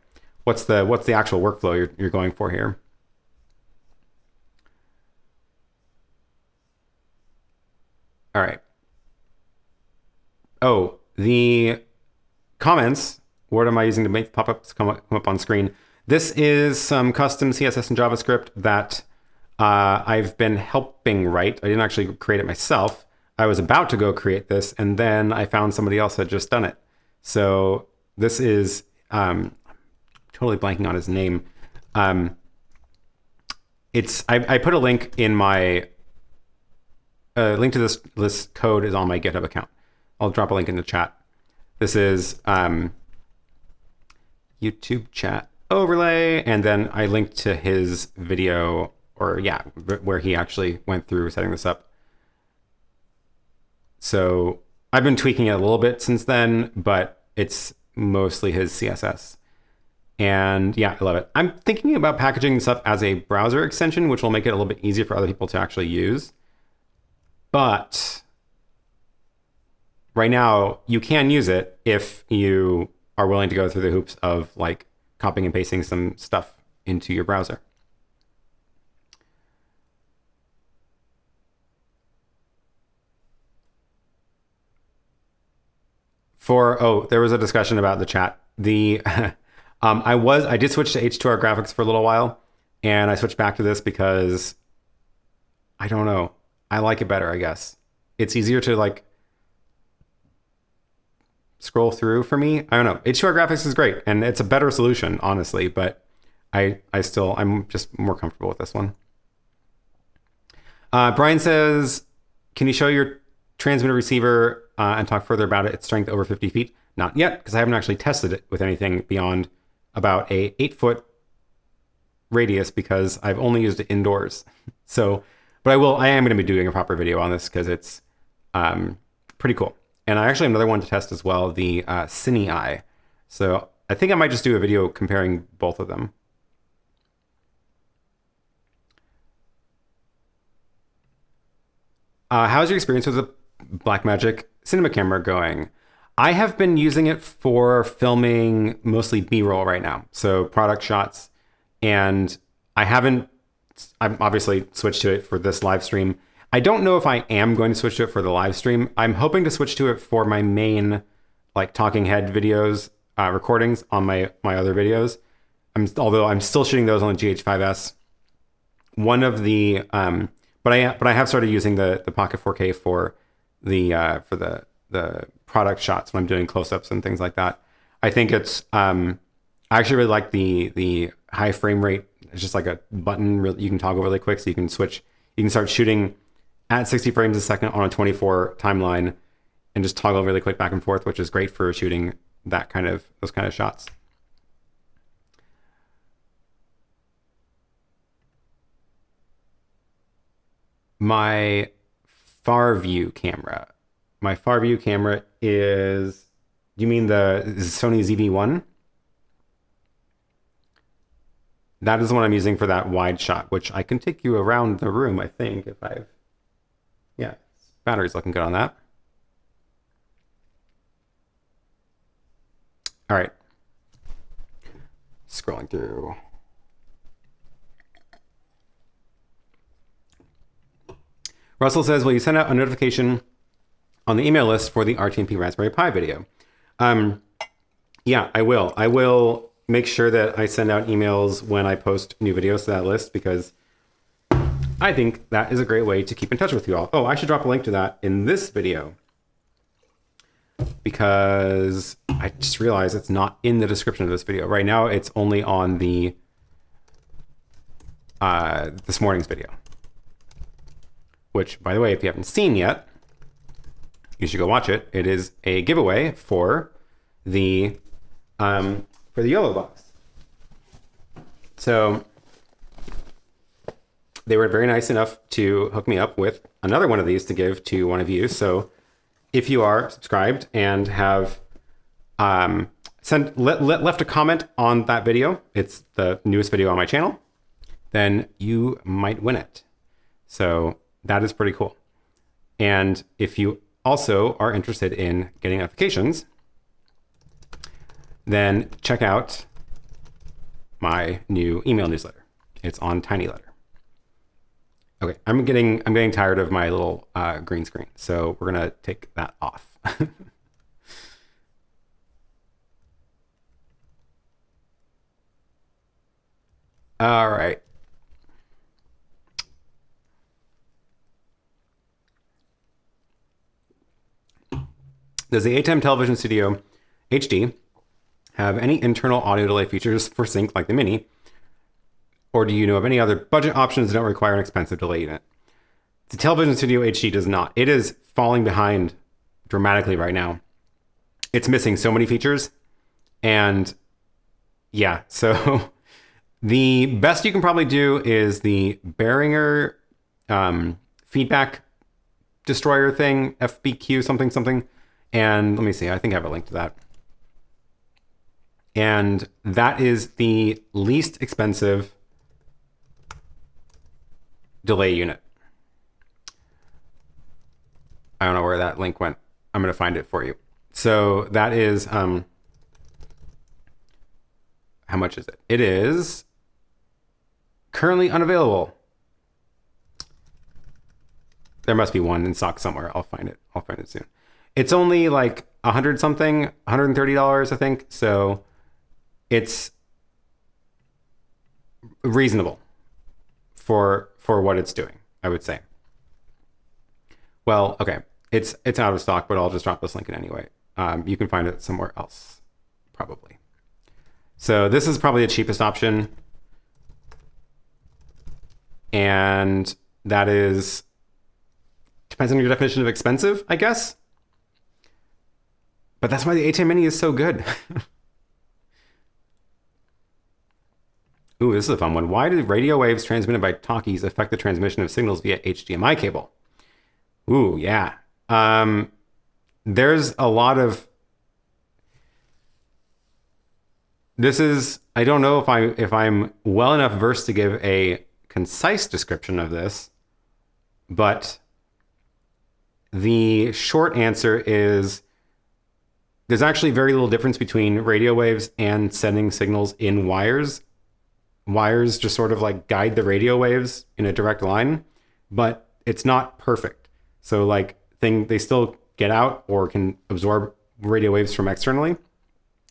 what's the actual workflow you're going for here. All right. Oh, the comments. What am I using to make pop-ups come up on screen? This is some custom CSS and JavaScript that I've been helping write. I didn't actually create it myself. I was about to go create this, and then I found somebody else had just done it. So this is totally blanking on his name. I put a link in my link to this code is on my GitHub account. I'll drop a link in the chat. This is YouTube chat overlay, and then I linked to his video, or yeah, where he actually went through setting this up. So I've been tweaking it a little bit since then, but it's mostly his CSS. And yeah, I love it. I'm thinking about packaging this up as a browser extension, which will make it a little bit easier for other people to actually use. But right now, you can use it if you are willing to go through the hoops of like copying and pasting some stuff into your browser. There was a discussion about the chat. I did switch to H2R graphics for a little while, and I switched back to this because I don't know. I like it better, I guess. It's easier to like scroll through for me. I don't know. H2R graphics is great, and it's a better solution, honestly, but I'm just more comfortable with this one. Brian says, can you show your transmitter receiver and talk further about its strength over 50 feet? Not yet, because I haven't actually tested it with anything beyond about a 8-foot radius, because I've only used it indoors. So, but I am going to be doing a proper video on this because it's pretty cool. And I actually have another one to test as well, the Cine Eye. So I think I might just do a video comparing both of them. How's your experience with the Blackmagic cinema camera going? I have been using it for filming mostly B-roll right now, so product shots, and I've obviously switched to it for this live stream. I don't know if I am going to switch to it for the live stream. I'm hoping to switch to it for my main like talking head videos, recordings on my other videos. Although I'm still shooting those on the GH5S. One of the but I have started using the Pocket 4K for the product shots when I'm doing close-ups and things like that. I think it's I actually really like the high frame rate. It's just like a button you can toggle really quick, so you can start shooting at 60 frames a second on a 24 timeline and just toggle really quick back and forth, which is great for shooting those kind of shots. my far view camera. My far view camera is, you mean the Sony ZV-1? That is the one I'm using for that wide shot, which I can take you around the room, I think, if I've, yeah, battery's looking good on that. All right. Scrolling through. Russell says, will you send out a notification on the email list for the RTMP Raspberry Pi video? Yeah, I will. I will make sure that I send out emails when I post new videos to that list, because I think that is a great way to keep in touch with you all. Oh, I should drop a link to that in this video, because I just realized it's not in the description of this video. Right now, it's only on the this morning's video. Which, by the way, if you haven't seen yet, you should go watch it. It is a giveaway for the YOLO box. So they were very nice enough to hook me up with another one of these to give to one of you. So if you are subscribed and have left a comment on that video, it's the newest video on my channel, then you might win it. So that is pretty cool. And if you also are interested in getting notifications, then check out my new email newsletter. It's on TinyLetter. Okay, I'm getting tired of my little green screen, so we're gonna take that off. All right. Does the ATEM Television Studio HD have any internal audio delay features for sync like the Mini? Or do you know of any other budget options that don't require an expensive delay unit? The Television Studio HD does not. It is falling behind dramatically right now. It's missing so many features. And yeah, so the best you can probably do is the Behringer feedback destroyer thing, FBQ something. And let me see, I think I have a link to that. And that is the least expensive delay unit. I don't know where that link went. I'm going to find it for you. So that is, how much is it? It is currently unavailable. There must be one in stock somewhere. I'll find it. I'll find it soon. It's only like $100 $130, I think. So it's reasonable for what it's doing, I would say. Well, okay, it's out of stock, but I'll just drop this link in anyway. You can find it somewhere else, probably. So this is probably the cheapest option. And that is, depends on your definition of expensive, I guess. But that's why the ATEM Mini is so good. Ooh, this is a fun one. Why do radio waves transmitted by talkies affect the transmission of signals via HDMI cable? Ooh, yeah. There's a lot of... This is... I don't know if I'm well enough versed to give a concise description of this, but the short answer is there's actually very little difference between radio waves and sending signals in wires. Wires just sort of like guide the radio waves in a direct line, but it's not perfect. So like they still get out or can absorb radio waves from externally.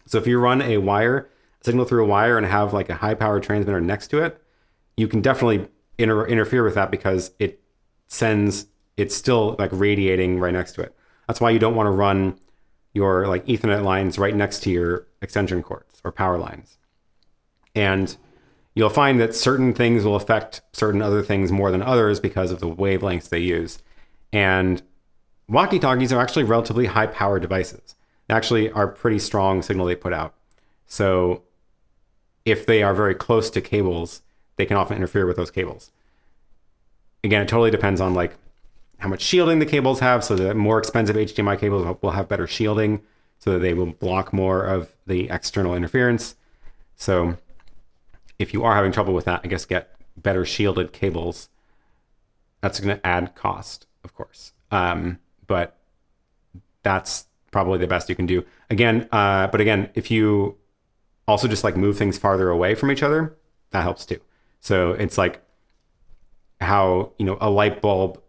So if you run a signal through a wire and have like a high power transmitter next to it, you can definitely interfere with that because it's still like radiating right next to it. That's why you don't want to run your like Ethernet lines right next to your extension cords or power lines. And you'll find that certain things will affect certain other things more than others because of the wavelengths they use. And walkie-talkies are actually relatively high-powered devices. They actually are pretty strong signal they put out. So if they are very close to cables, they can often interfere with those cables. again, it totally depends on like how much shielding the cables have. So the more expensive HDMI cables will have better shielding so that they will block more of the external interference. So if you are having trouble with that, I guess get better shielded cables. That's going to add cost, of course. But that's probably the best you can do. Again, but again, if you also just like move things farther away from each other, that helps too. So it's like how, you know, a light bulb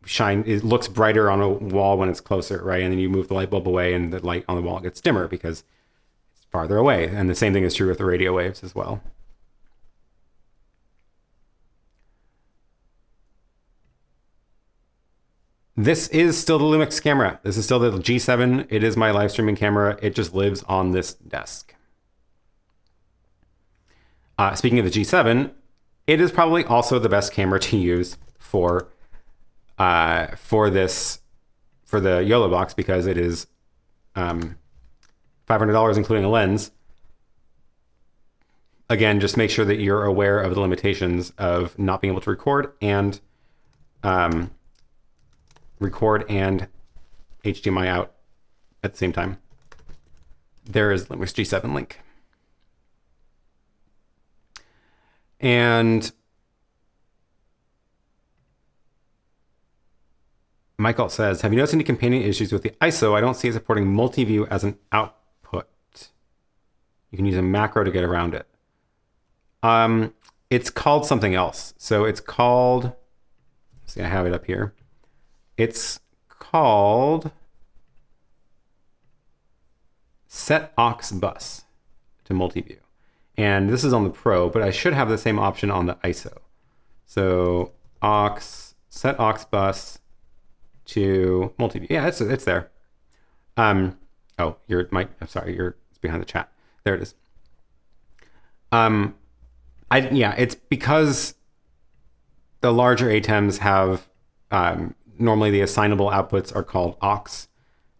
it looks brighter on a wall when it's closer, right? And then you move the light bulb away and the light on the wall gets dimmer because it's farther away. And the same thing is true with the radio waves as well. This is still the Lumix camera. This is still the G7. It is my live streaming camera. It just lives on this desk. Speaking of the G7, it is probably also the best camera to use for the YOLO box because it is $500 including a lens. Again, just make sure that you're aware of the limitations of not being able to record and HDMI out at the same time. There is Lumix G7 link. And Michael says, have you noticed any companion issues with the ISO? I don't see it supporting multi-view as an output. You can use a macro to get around it. It's called something else. So it's called, see, I have it up here. It's called Set Aux Bus to multi-view. And this is on the Pro, but I should have the same option on the ISO. So set aux bus to multi-view. Yeah, it's there. Oh, I'm sorry, it's behind the chat. There it is. Yeah, it's because the larger ATEMs have normally the assignable outputs are called aux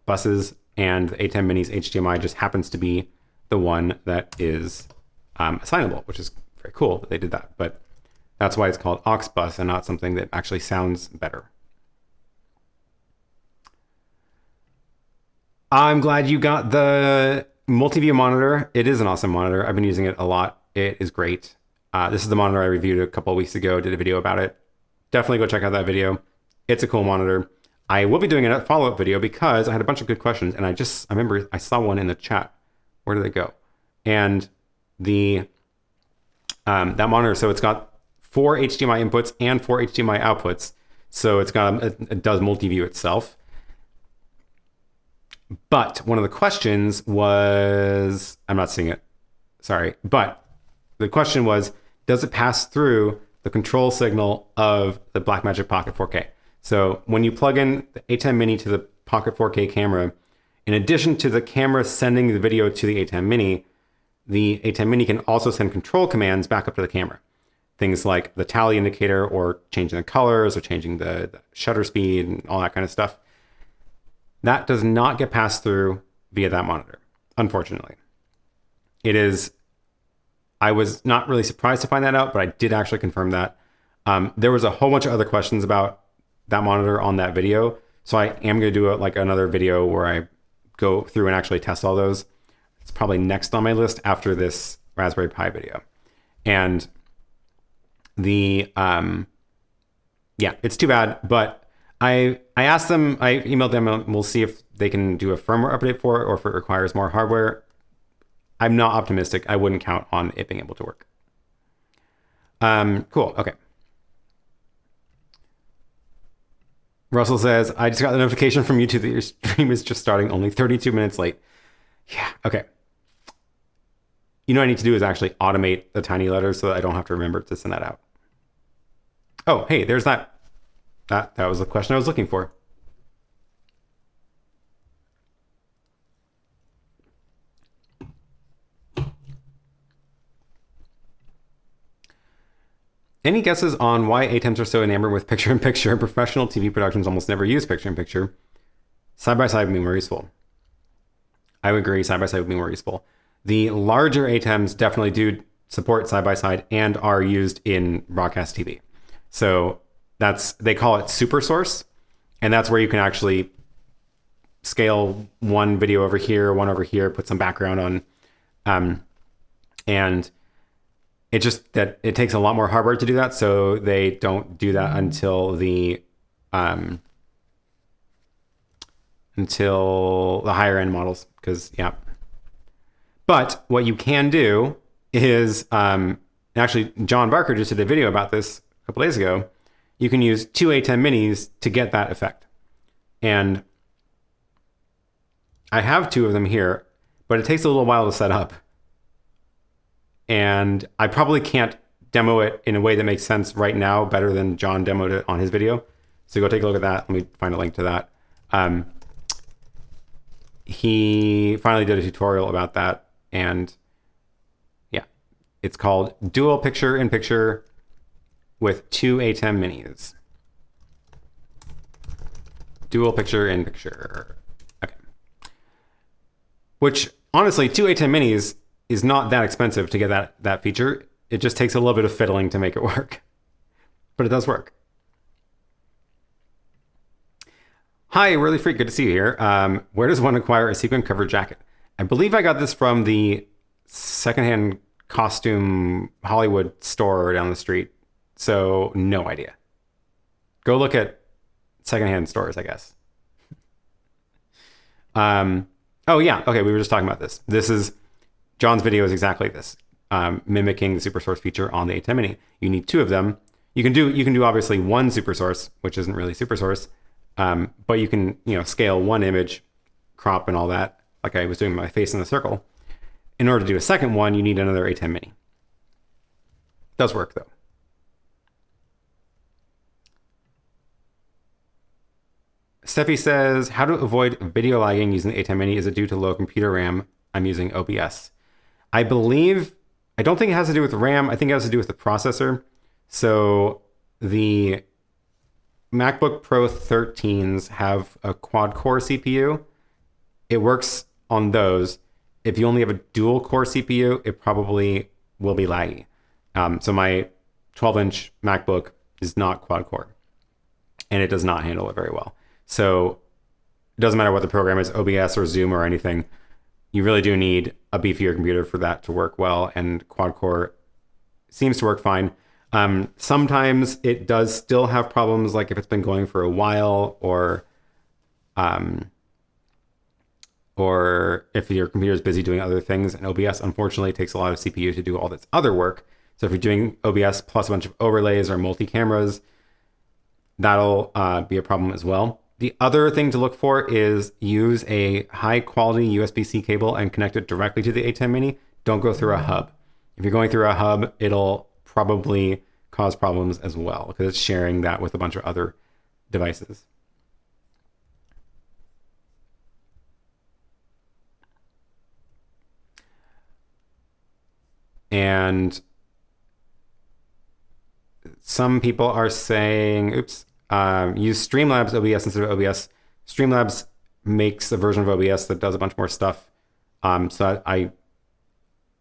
buses, and the ATEM Minis HDMI just happens to be the one that is assignable, which is very cool that they did that. But that's why it's called aux bus and not something that actually sounds better. I'm glad you got the multi-view monitor. It is an awesome monitor. I've been using it a lot. It is great. This is the monitor I reviewed a couple of weeks ago, did a video about it. Definitely go check out that video. It's a cool monitor. I will be doing a follow-up video because I had a bunch of good questions, and I remember I saw one in the chat. Where did they go? And the that monitor, so it's got 4 HDMI inputs and 4 HDMI outputs. So it does multi-view itself. But one of the questions was, I'm not seeing it, sorry. But the question was, does it pass through the control signal of the Blackmagic Pocket 4K? So when you plug in the ATEM Mini to the Pocket 4K camera, in addition to the camera sending the video to the ATEM Mini, the ATEM Mini can also send control commands back up to the camera. Things like the tally indicator or changing the colors or changing the shutter speed and all that kind of stuff. That does not get passed through via that monitor, unfortunately. I was not really surprised to find that out, but I did actually confirm that. There was a whole bunch of other questions about that monitor on that video. So I am going to do another video where I go through and actually test all those. It's probably next on my list after this Raspberry Pi video. And yeah, it's too bad, but I asked them, I emailed them, and we'll see if they can do a firmware update for it or if it requires more hardware. I'm not optimistic. I wouldn't count on it being able to work. Cool. Okay. Russell says, I just got the notification from YouTube that your stream is just starting, only 32 minutes late. Yeah. Okay. You know what I need to do is actually automate the tiny letters so that I don't have to remember to send that out. Oh, hey, there's that. That was the question I was looking for. Any guesses on why ATEMs are so enamored with picture-in-picture? Professional TV productions almost never use picture-in-picture. Side-by-side would be more useful. I would agree, side-by-side would be more useful. The larger ATEMs definitely do support side-by-side and are used in broadcast TV. So they call it super source. And that's where you can actually scale one video over here, one over here, put some background on. And it just that it takes a lot more hardware to do that. So they don't do that until the higher end models. Because yeah. But what you can do is actually John Barker just did a video about this a couple days ago. You can use 2 ATEM Minis to get that effect. And I have 2 of them here, but it takes a little while to set up. And I probably can't demo it in a way that makes sense right now better than John demoed it on his video. So go take a look at that. Let me find a link to that. He finally did a tutorial about that. And yeah, it's called Dual Picture in Picture with 2 ATEM Minis. Dual Picture in Picture. Okay. Which, honestly, 2 ATEM Minis is not that expensive to get that feature. It just takes a little bit of fiddling to make it work. But it does work. Hi, Whirly Freak. Good to see you here. Where does one acquire a sequin covered jacket? I believe I got this from the secondhand costume Hollywood store down the street. So no idea. Go look at secondhand stores, I guess. Oh yeah, okay, we were just talking about this. This is, John's video is exactly this, mimicking the super source feature on the ATEM Mini. You need 2 of them. You can do obviously 1 super source, which isn't really super source, but you can, scale 1 image, crop and all that, like I was doing my face in the circle. In order to do a second one, you need another ATEM Mini. Does work though. Steffi says, how to avoid video lagging using the ATEM Mini? Is it due to low computer RAM? I'm using OBS. I don't think it has to do with RAM. I think it has to do with the processor. So the MacBook Pro 13s have a quad-core CPU. It works on those. If you only have a dual-core CPU, it probably will be laggy. So my 12-inch MacBook is not quad-core, and it does not handle it very well. So it doesn't matter what the program is, OBS or Zoom or anything. You really do need a beefier computer for that to work well, and quad-core seems to work fine. Sometimes it does still have problems, like if it's been going for a while, or if your computer is busy doing other things. And OBS, unfortunately, takes a lot of CPU to do all this other work. So if you're doing OBS plus a bunch of overlays or multi-cameras, that'll be a problem as well. The other thing to look for is use a high-quality USB-C cable and connect it directly to the ATEM Mini. Don't go through a hub. If you're going through a hub, it'll probably cause problems as well because it's sharing that with a bunch of other devices. And some people are saying, oops, use Streamlabs OBS instead of OBS. Streamlabs makes a version of OBS that does a bunch more stuff. So I'd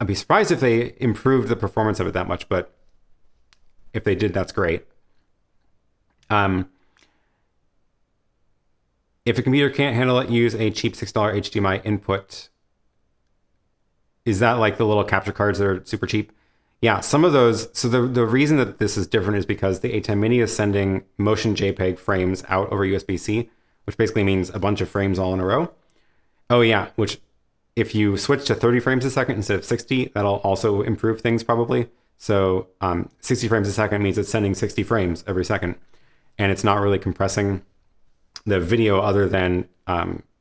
be surprised if they improved the performance of it that much, but if they did, that's great. If a computer can't handle it, use a cheap $6 HDMI input. Is that like the little capture cards that are super cheap? Yeah, some of those. So the reason that this is different is because the ATEM Mini is sending motion JPEG frames out over USB-C, which basically means a bunch of frames all in a row. Oh yeah, which if you switch to 30 frames a second instead of 60, that'll also improve things probably. So 60 frames a second means it's sending 60 frames every second. And it's not really compressing the video other than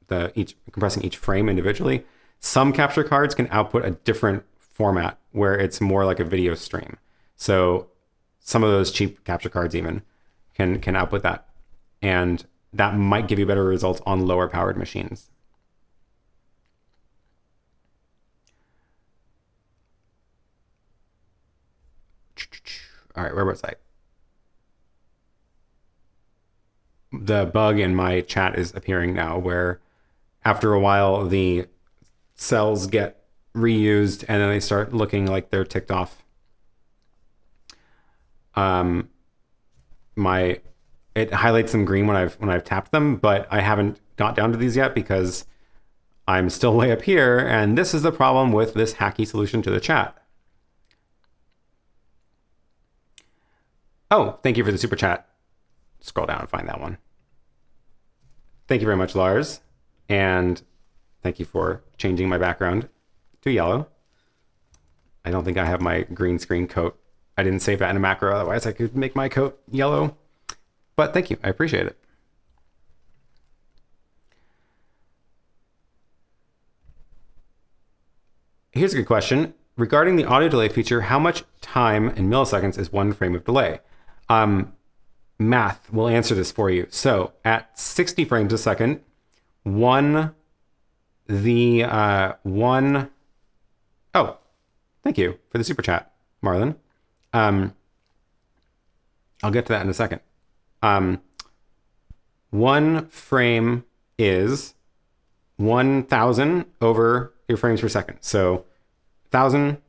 compressing each frame individually. Some capture cards can output a different format where it's more like a video stream. So some of those cheap capture cards even can output that. And that might give you better results on lower powered machines. All right, where was I? The bug in my chat is appearing now where after a while the cells get reused and then they start looking like they're ticked off. My it highlights them green when I've tapped them, but I haven't got down to these yet because I'm still way up here, and this is the problem with this hacky solution to the chat. Oh, thank you for the super chat. Scroll down and find that one. Thank you very much, Lars. And thank you for changing my background to yellow. I don't think I have my green screen coat. I didn't save that in a macro, otherwise I could make my coat yellow. But thank you, I appreciate it. Here's a good question. Regarding the audio delay feature, how much time in milliseconds is one frame of delay? Math will answer this for you. So at 60 frames a second, oh, thank you for the super chat, Marlon. I'll get to that in a second. One frame is 1,000 over your frames per second. So 1,000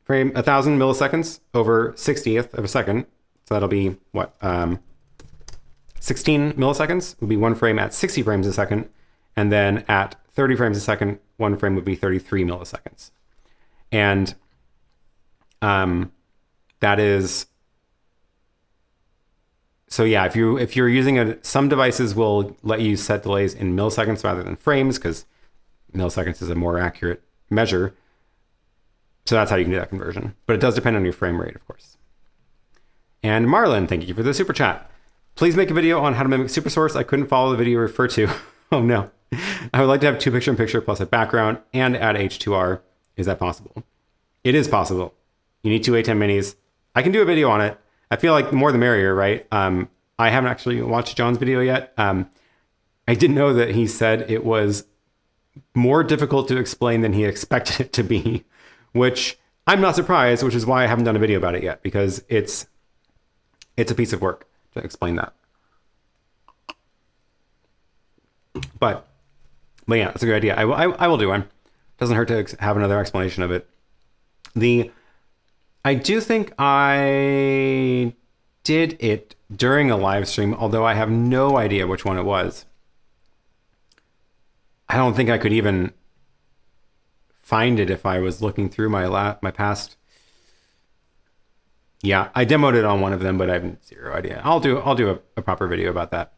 milliseconds over 60th of a second. So that'll be what? 16 milliseconds would be one frame at 60 frames a second. And then at 30 frames a second, one frame would be 33 milliseconds. And that is, so yeah, if you're using some devices will let you set delays in milliseconds rather than frames, because milliseconds is a more accurate measure. So that's how you can do that conversion. But it does depend on your frame rate, of course. And Marlon, thank you for the super chat. Please make a video on how to mimic SuperSource. I couldn't follow the video you referred to. Oh no. I would like to have 2 picture-in-picture plus a background and add H2R. Is that possible? It is possible. You need 2 ATEM Minis. I can do a video on it. I feel like the more the merrier, right? I haven't actually watched John's video yet. I didn't know that he said it was more difficult to explain than he expected it to be, which I'm not surprised, which is why I haven't done a video about it yet, because it's a piece of work to explain that. But yeah, that's a good idea. I will do one. Doesn't hurt to have another explanation of it. I do think I did it during a live stream, although I have no idea which one it was. I don't think I could even find it if I was looking through my past. Yeah, I demoed it on one of them, but I have zero idea. I'll do a proper video about that.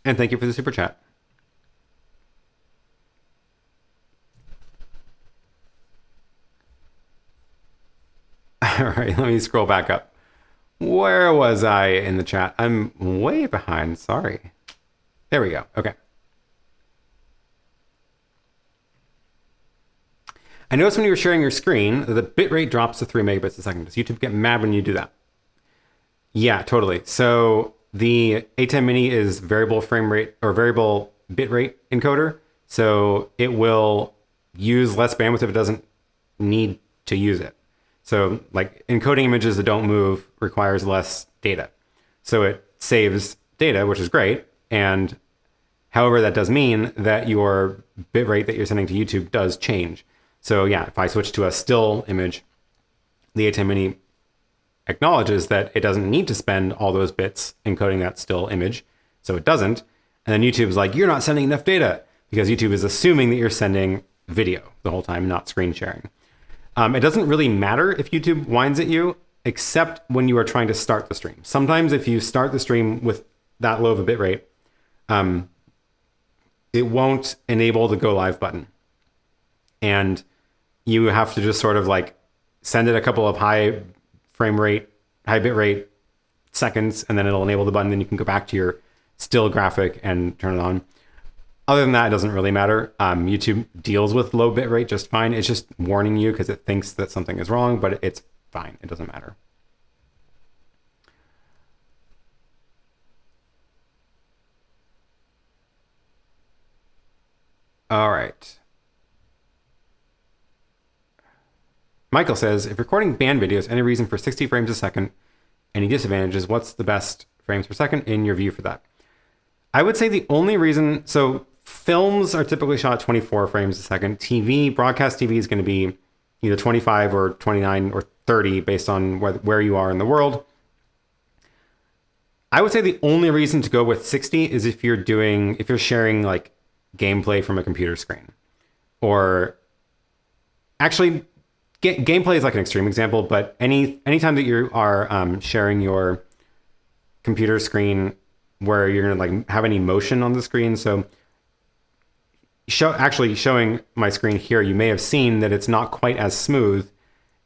And thank you for the super chat. All right, let me scroll back up. Where was I in the chat? I'm way behind, sorry. There we go, okay. I noticed when you were sharing your screen, the bitrate drops to 3 megabits a second. Does YouTube get mad when you do that? Yeah, totally. So the ATEM Mini is variable frame rate or variable bitrate encoder. So it will use less bandwidth if it doesn't need to use it. So like encoding images that don't move requires less data. So it saves data, which is great. And however, that does mean that your bitrate that you're sending to YouTube does change. So yeah, if I switch to a still image, the ATEM Mini acknowledges that it doesn't need to spend all those bits encoding that still image. So it doesn't. And then YouTube's like, you're not sending enough data, because YouTube is assuming that you're sending video the whole time, not screen sharing. It doesn't really matter if YouTube whines at you, except when you are trying to start the stream. Sometimes if you start the stream with that low of a bit rate, it won't enable the go live button. And you have to just sort of like send it a couple of high bit rate seconds, and then it'll enable the button. Then you can go back to your still graphic and turn it on. Other than that, it doesn't really matter. YouTube deals with low bit rate just fine. It's just warning you because it thinks that something is wrong, but it's fine. It doesn't matter. All right. Michael says, if recording band videos, any reason for 60 frames a second, any disadvantages, what's the best frames per second in your view for that? I would say the only reason, so films are typically shot at 24 frames a second. Broadcast TV is going to be either 25 or 29 or 30 based on where you are in the world. I would say the only reason to go with 60 is if you're sharing like gameplay from a computer screen, or actually gameplay is like an extreme example, but anytime that you are sharing your computer screen where you're gonna like have any motion on the screen. So actually showing my screen here, you may have seen that it's not quite as smooth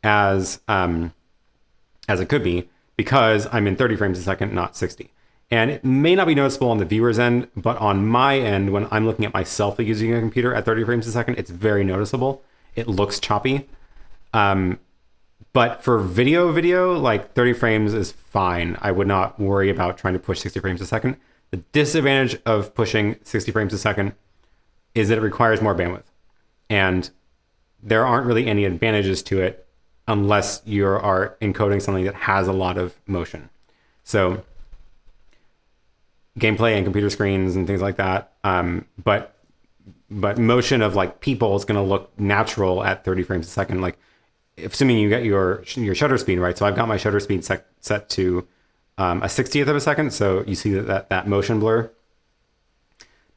as it could be, because I'm in 30 frames a second, not 60. And it may not be noticeable on the viewer's end, but on my end, when I'm looking at myself using a computer at 30 frames a second, it's very noticeable. It looks choppy. But for video, like 30 frames is fine. I would not worry about trying to push 60 frames a second. The disadvantage of pushing 60 frames a second is that it requires more bandwidth. And there aren't really any advantages to it unless you are encoding something that has a lot of motion. So gameplay and computer screens and things like that. But motion of like people is going to look natural at 30 frames a second. Like, assuming you get your shutter speed right. So I've got my shutter speed set to a 60th of a second. So you see that motion blur,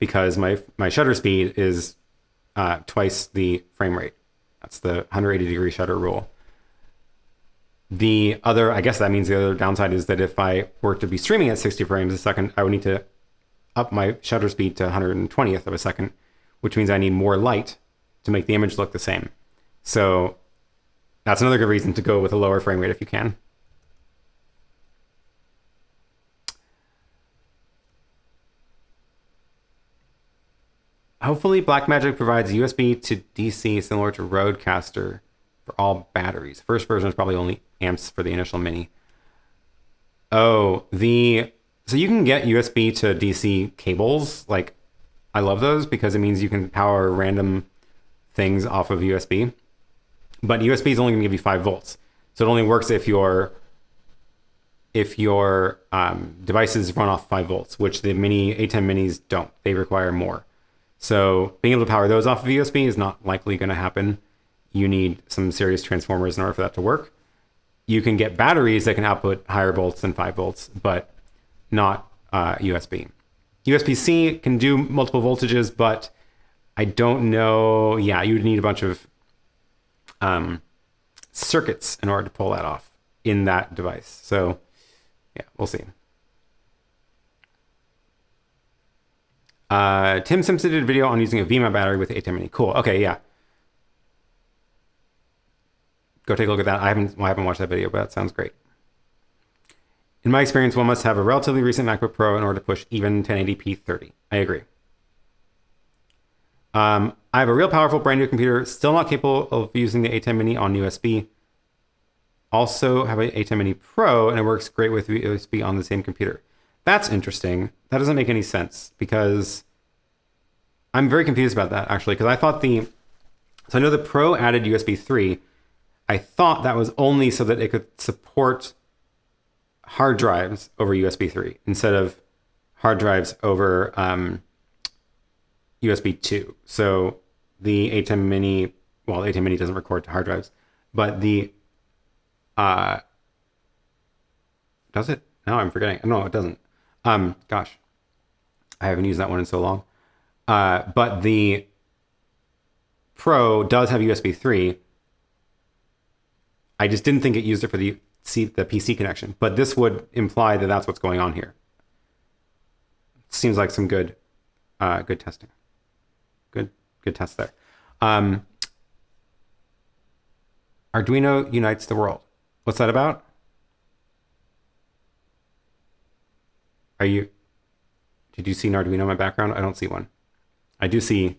because my shutter speed is twice the frame rate. That's the 180 degree shutter rule. I guess that means the other downside is that if I were to be streaming at 60 frames a second, I would need to up my shutter speed to 120th of a second, which means I need more light to make the image look the same. So that's another good reason to go with a lower frame rate if you can. Hopefully Blackmagic provides USB to DC similar to Rodecaster for all batteries. First version is probably only amps for the initial Mini. Oh, so you can get USB to DC cables. Like, I love those because it means you can power random things off of USB. But USB is only going to give you 5 volts. So it only works if your devices run off 5 volts, which the ATEM Minis don't. They require more. So being able to power those off of USB is not likely going to happen. You need some serious transformers in order for that to work. You can get batteries that can output higher volts than 5 volts, but not USB. USB-C can do multiple voltages, but I don't know. Yeah, you would need a bunch of circuits in order to pull that off in that device. So yeah, we'll see. Tim Simpson did a video on using a VMAT battery with ATEM Mini. Cool. Okay, yeah. Go take a look at that. I haven't watched that video, but that sounds great. In my experience, one must have a relatively recent MacBook Pro in order to push even 1080p 30. I agree. I have a real powerful brand new computer, still not capable of using the ATEM Mini on USB. Also have an ATEM Mini Pro, and it works great with USB on the same computer. That's interesting. That doesn't make any sense, because I'm very confused about that, actually, because I thought so I know the Pro added USB 3. I thought that was only so that it could support hard drives over USB 3 instead of hard drives over USB 2. So the ATEM Mini, well, the ATEM Mini doesn't record to hard drives, but the does it? No, I'm forgetting. No, it doesn't. Gosh, I haven't used that one in so long. But the Pro does have USB 3. I just didn't think it used it for the PC connection, but this would imply that that's what's going on here. Seems like some good testing. Good tests there. Arduino unites the world. What's that about? Did you see an Arduino in my background? I don't see one. I do see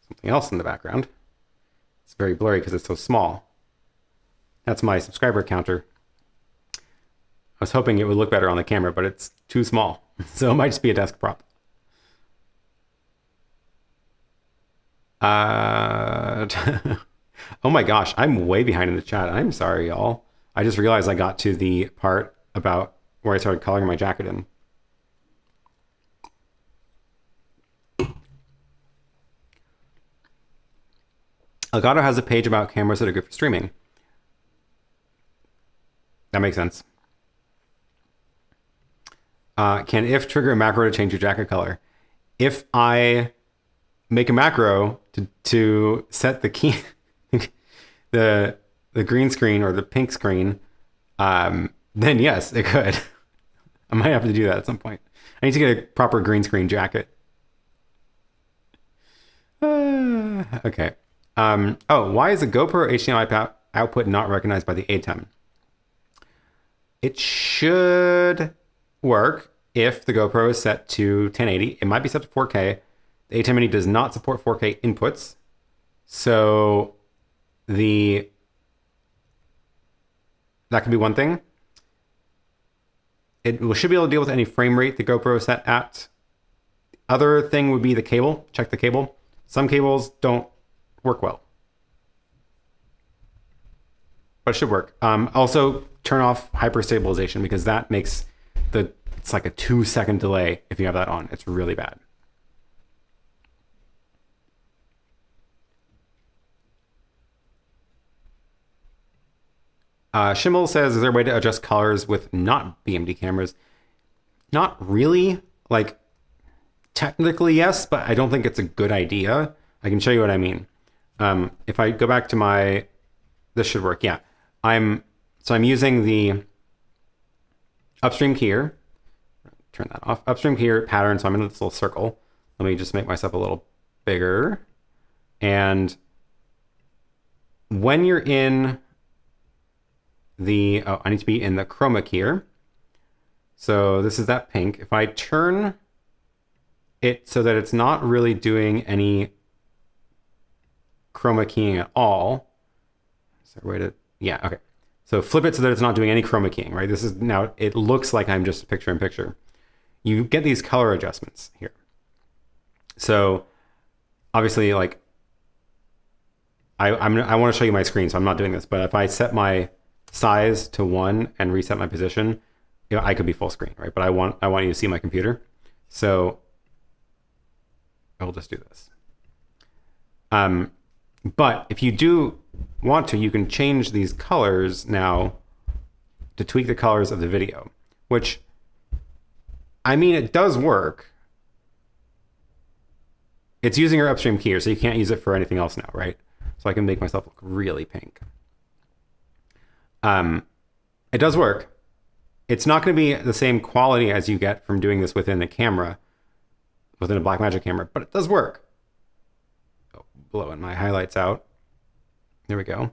something else in the background. It's very blurry because it's so small. That's my subscriber counter. I was hoping it would look better on the camera, but it's too small. So it might just be a desk prop. Oh my gosh, I'm way behind in the chat. I'm sorry, y'all. I just realized I got to the part about where I started coloring my jacket in. Elgato has a page about cameras that are good for streaming. That makes sense. Can if trigger a macro to change your jacket color? If I make a macro to set the key, the green screen or the pink screen, then yes, it could. I might have to do that at some point. I need to get a proper green screen jacket. Okay. Oh, why is the GoPro HDMI output not recognized by the ATEM? It should work if the GoPro is set to 1080. It might be set to 4K. The ATEM Mini does not support 4K inputs. So that could be one thing. It should be able to deal with any frame rate the GoPro is set at. Other thing would be the cable. Check the cable. Some cables don't work well, but it should work. Also, turn off hyper stabilization because that makes it's like a 2-second delay if you have that on. It's really bad. Shimmel says, is there a way to adjust colors with not BMD cameras? Not really. Like, technically, yes, but I don't think it's a good idea. I can show you what I mean. If I go back to this should work. Yeah. I'm using the upstream keyer. Turn that off. Upstream keyer pattern. So I'm in this little circle. Let me just make myself a little bigger. And when you're in I need to be in the chroma keyer. So this is that pink. If I turn it so that it's not really doing any chroma keying at all. Is there a way to, yeah, okay. So flip it so that it's not doing any chroma keying, right? This is now, it looks like I'm just picture in picture. You get these color adjustments here. So obviously, like, I want to show you my screen, so I'm not doing this, but if I set my size to 1 and reset my position, you know, I could be full screen, right? But I want you to see my computer. So I'll just do this. But if you do want to, you can change these colors now to tweak the colors of the video, which, I mean, it does work. It's using your upstream keyer, so you can't use it for anything else now, right? So I can make myself look really pink. It does work. It's not going to be the same quality as you get from doing this within a camera, within a Blackmagic camera, but it does work. Oh, blowing my highlights out. There we go.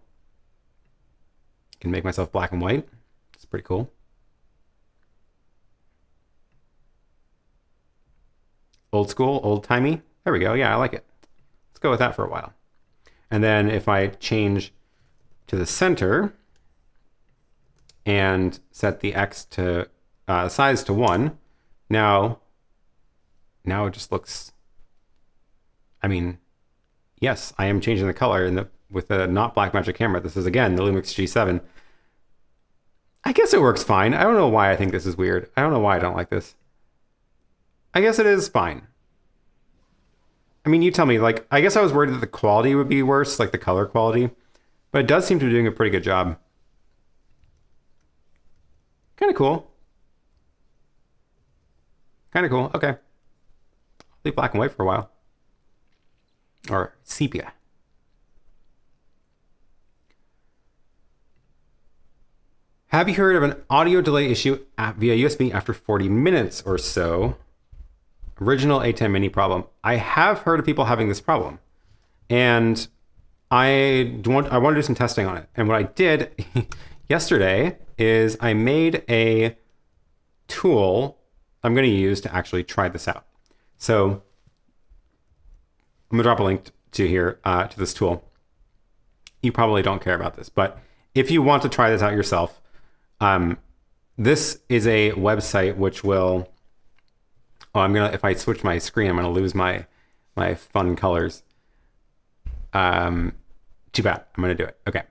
Can make myself black and white. It's pretty cool. Old school, old timey. There we go. Yeah, I like it. Let's go with that for a while. And then if I change to the center and set the X to size to 1, now it just looks, I mean, yes, I am changing the color with a not Blackmagic camera. This is, again, the Lumix G7. I guess it works fine. I don't know why I think this is weird. I don't know why I don't like this. I guess it is fine. I mean, you tell me. Like, I guess I was worried that the quality would be worse, like the color quality, but it does seem to be doing a pretty good job. Kind of cool. Kind of cool. Okay. I'll leave black and white for a while. Or sepia. Have you heard of an audio delay issue via USB after 40 minutes or so? Original ATEM Mini problem. I have heard of people having this problem, and I want to do some testing on it. And what I did yesterday is I made a tool I'm going to use to actually try this out. So I'm going to drop a link to here to this tool. You probably don't care about this, but if you want to try this out yourself, this is a website which will. Oh, if I switch my screen, I'm gonna lose my fun colors. Too bad. I'm gonna do it. Okay.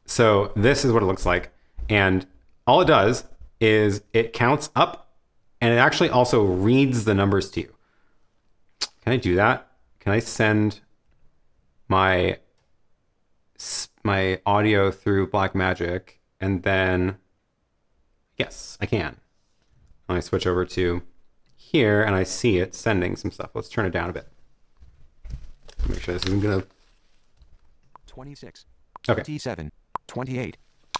So this is what it looks like, and all it does is it counts up, and it actually also reads the numbers to you. Can I do that? Can I send my audio through Blackmagic, and then yes, I can. And I switch over to here and I see it sending some stuff. Let's turn it down a bit. Make sure this isn't gonna... 26. Okay. 27. 28.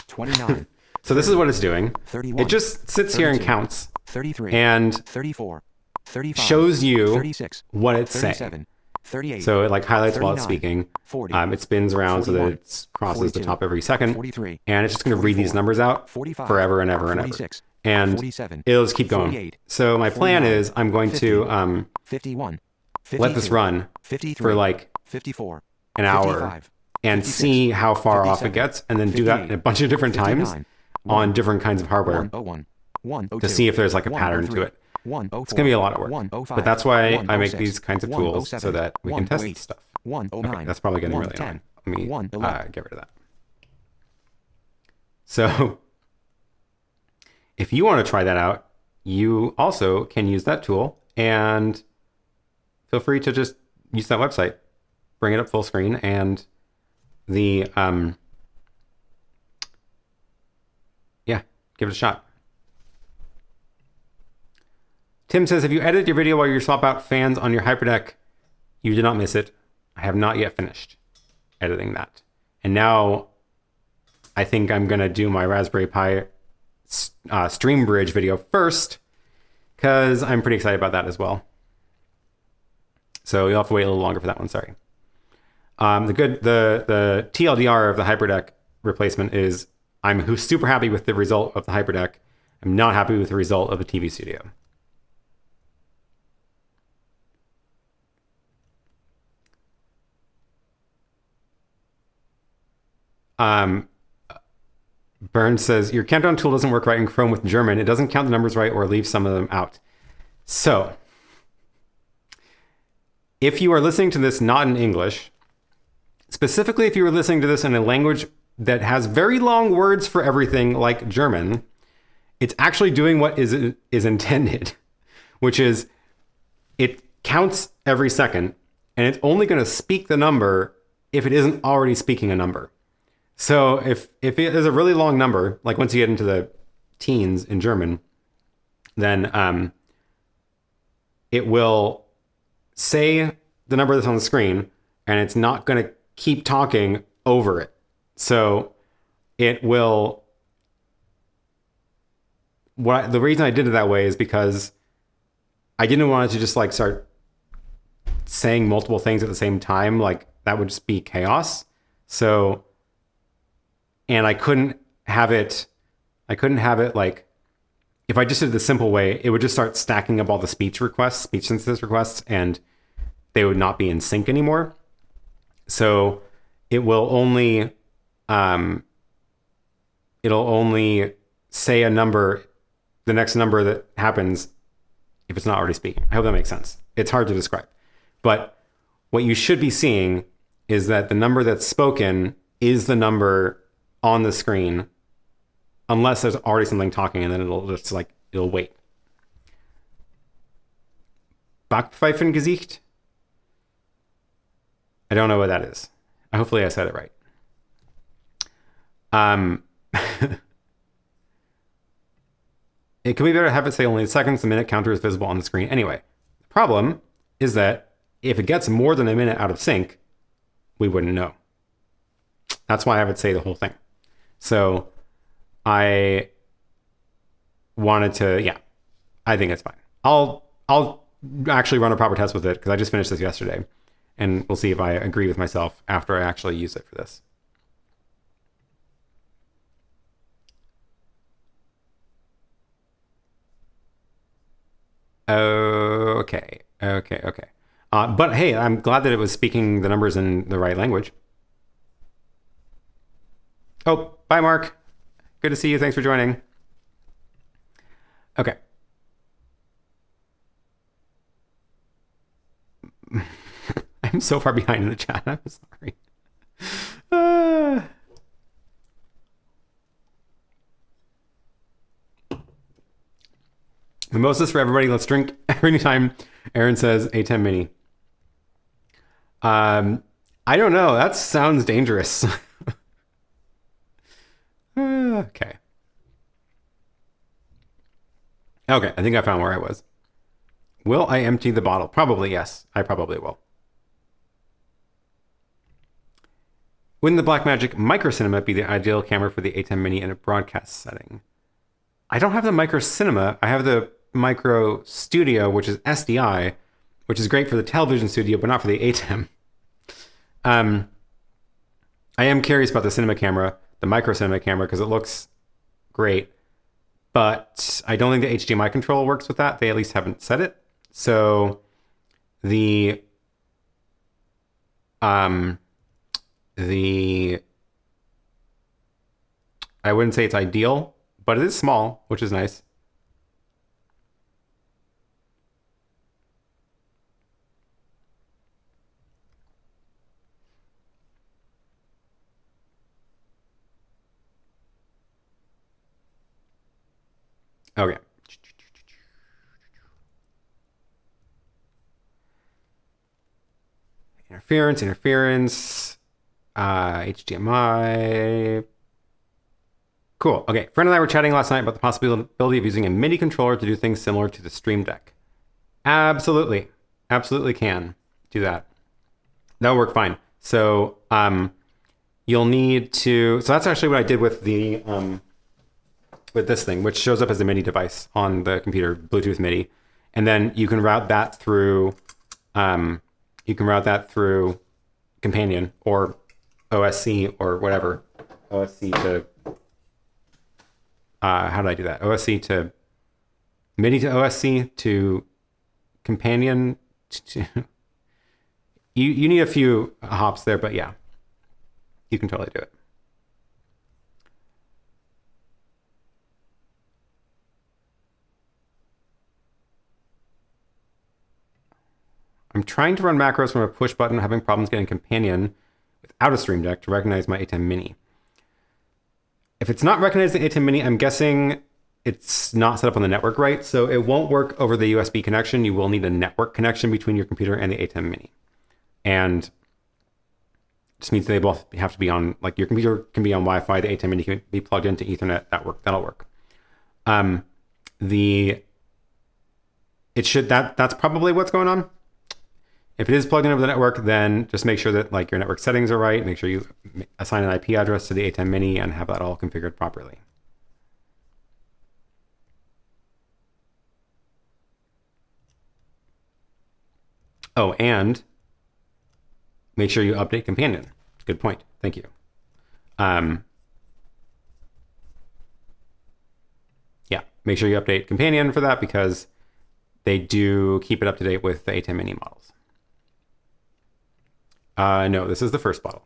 29. So this is what it's doing. 31. It just sits here and counts 33. and 34. 35. shows you 36. what it's 37. saying. 38. So it like highlights while it's 39, speaking. 40. It spins around 41, so that it crosses 42, the top every second. 43. And it's just going to read these numbers out 45, forever and ever and 46, ever. And 47, it'll just keep going. 48, So my plan 49, is I'm going 50, to 51. 52, let this run 53, for like 54, an hour 55, and 56, see how far off 57, it gets, and then do that 58, a bunch of different times 59, on different kinds of hardware 101, 102, to see if there's like a pattern to it. 104, It's going to be a lot of work. 105, But that's why I make 106, these kinds of tools so that we can test 108, stuff. 109, Okay, that's probably getting really 110, annoying. Let me 111. get rid of that. So if you want to try that out, you also can use that tool, and feel free to just use that website, bring it up full screen, and the yeah, give it a shot. Tim says, if you edit your video while you swap out fans on your Hyperdeck, you did not miss it. I have not yet finished editing that. And now I think I'm going to do my Raspberry Pi Stream Bridge video first, because I'm pretty excited about that as well. So you'll have to wait a little longer for that one, sorry. The TLDR of the Hyperdeck replacement is I'm super happy with the result of the Hyperdeck. I'm not happy with the result of the TV Studio. Burns says, your countdown tool doesn't work right in Chrome with German. It doesn't count the numbers right or leave some of them out. So, if you are listening to this not in English, specifically if you are listening to this in a language that has very long words for everything like German, it's actually doing what is intended, which is it counts every second, and it's only going to speak the number if it isn't already speaking a number. So if it is a really long number, like once you get into the teens in German, then it will say the number that's on the screen, and it's not going to keep talking over it. So it will... the reason I did it that way is because I didn't want it to just like start saying multiple things at the same time. Like that would just be chaos. So... And I couldn't have it like, if I just did it the simple way, it would just start stacking up all the speech synthesis requests, and they would not be in sync anymore. So it will only, it'll only say a number, the next number that happens if it's not already speaking. I hope that makes sense. It's hard to describe. But what you should be seeing is that the number that's spoken is the number on the screen, unless there's already something talking, and then it'll wait. Backpfeifengesicht? I don't know what that is. Hopefully I said it right. It could be better to have it say only seconds. The minute counter is visible on the screen. Anyway, the problem is that if it gets more than a minute out of sync, we wouldn't know. That's why I would say the whole thing. So I wanted to, yeah, I think it's fine. I'll actually run a proper test with it because I just finished this yesterday, and we'll see if I agree with myself after I actually use it for this. Okay. But hey, I'm glad that it was speaking the numbers in the right language. Oh, bye, Mark. Good to see you. Thanks for joining. Okay. I'm so far behind in the chat. I'm sorry. Mimosas for everybody. Let's drink every time Aaron says ATEM Mini. I don't know. That sounds dangerous. Okay. Okay, I think I found where I was. Will I empty the bottle? Probably yes. I probably will. Wouldn't the Blackmagic Micro Cinema be the ideal camera for the ATEM Mini in a broadcast setting? I don't have the Micro Cinema. I have the Micro Studio, which is SDI, which is great for the television studio, but not for the ATEM. I am curious about the cinema camera, the Micro Cinema camera, because it looks great. But I don't think the HDMI control works with that. They at least haven't said it. So the I wouldn't say it's ideal, but it is small, which is nice. Okay. Interference, HDMI. Cool. Okay. Friend and I were chatting last night about the possibility of using a MIDI controller to do things similar to the Stream Deck. Absolutely. Absolutely can do that. That'll work fine. So you'll need to, so that's actually what I did with the, with this thing, which shows up as a MIDI device on the computer, Bluetooth MIDI. And then you can route that through, Companion or OSC or whatever. OSC to, how did I do that? OSC to MIDI to OSC to Companion to, you need a few hops there, but yeah, you can totally do it. I'm trying to run macros from a push button, having problems getting Companion without a Stream Deck to recognize my ATEM Mini. If it's not recognizing ATEM Mini, I'm guessing it's not set up on the network right, so it won't work over the USB connection. You will need a network connection between your computer and the ATEM Mini. And just means they both have to be on, like your computer can be on Wi-Fi, the ATEM Mini can be plugged into Ethernet, that'll work. That's probably what's going on. If it is plugged in over the network, then just make sure that like your network settings are right. Make sure you assign an IP address to the ATEM Mini and have that all configured properly. Oh, and make sure you update Companion. Good point. Thank you. Yeah, make sure you update Companion for that because they do keep it up to date with the ATEM Mini models. No, this is the first bottle.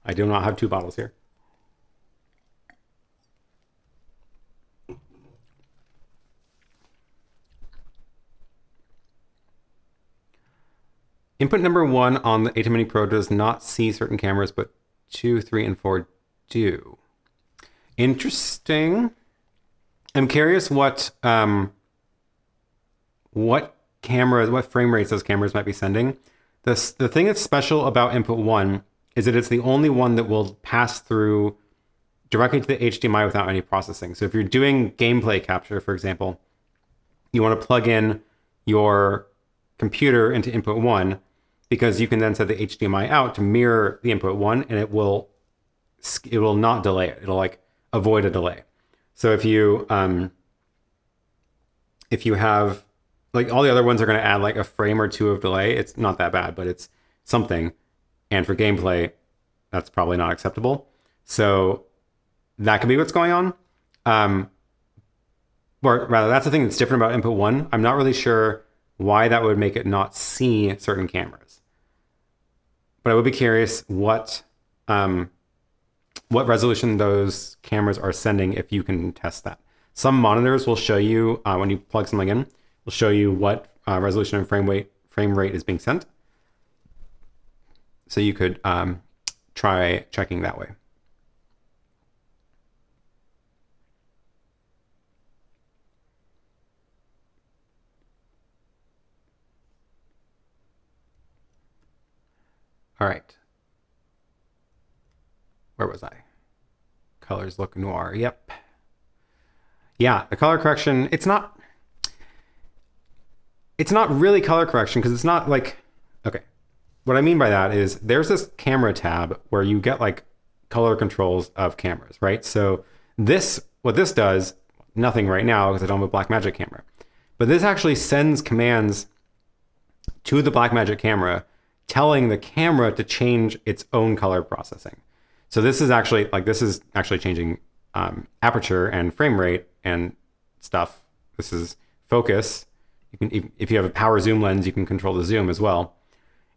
I do not have two bottles here. Input number 1 on the ATEM Mini Pro does not see certain cameras, but 2, 3, and 4 do. Interesting. I'm curious what cameras, what frame rates those cameras might be sending. The thing that's special about input 1 is that it's the only one that will pass through directly to the HDMI without any processing. So if you're doing gameplay capture, for example, you want to plug in your computer into input 1 because you can then set the HDMI out to mirror the input 1 and it will not delay it. It'll like avoid a delay. So if you have, like all the other ones are going to add like a frame or two of delay. It's not that bad, but it's something. And for gameplay, that's probably not acceptable. So that could be what's going on. Or rather, that's the thing that's different about input 1. I'm not really sure why that would make it not see certain cameras. But I would be curious what resolution those cameras are sending if you can test that. Some monitors will show you, when you plug something in, will show you what resolution and frame rate is being sent. So you could try checking that way. All right. Where was I? Colors look noir. Yep. Yeah, the color correction, it's not it's not really color correction because it's not like, okay. What I mean by that is there's this camera tab where you get like color controls of cameras, right? So what this does, nothing right now because I don't have a Blackmagic camera, but this actually sends commands to the Blackmagic camera telling the camera to change its own color processing. So this is actually changing aperture and frame rate and stuff. This is focus. You can, if you have a power zoom lens, you can control the zoom as well.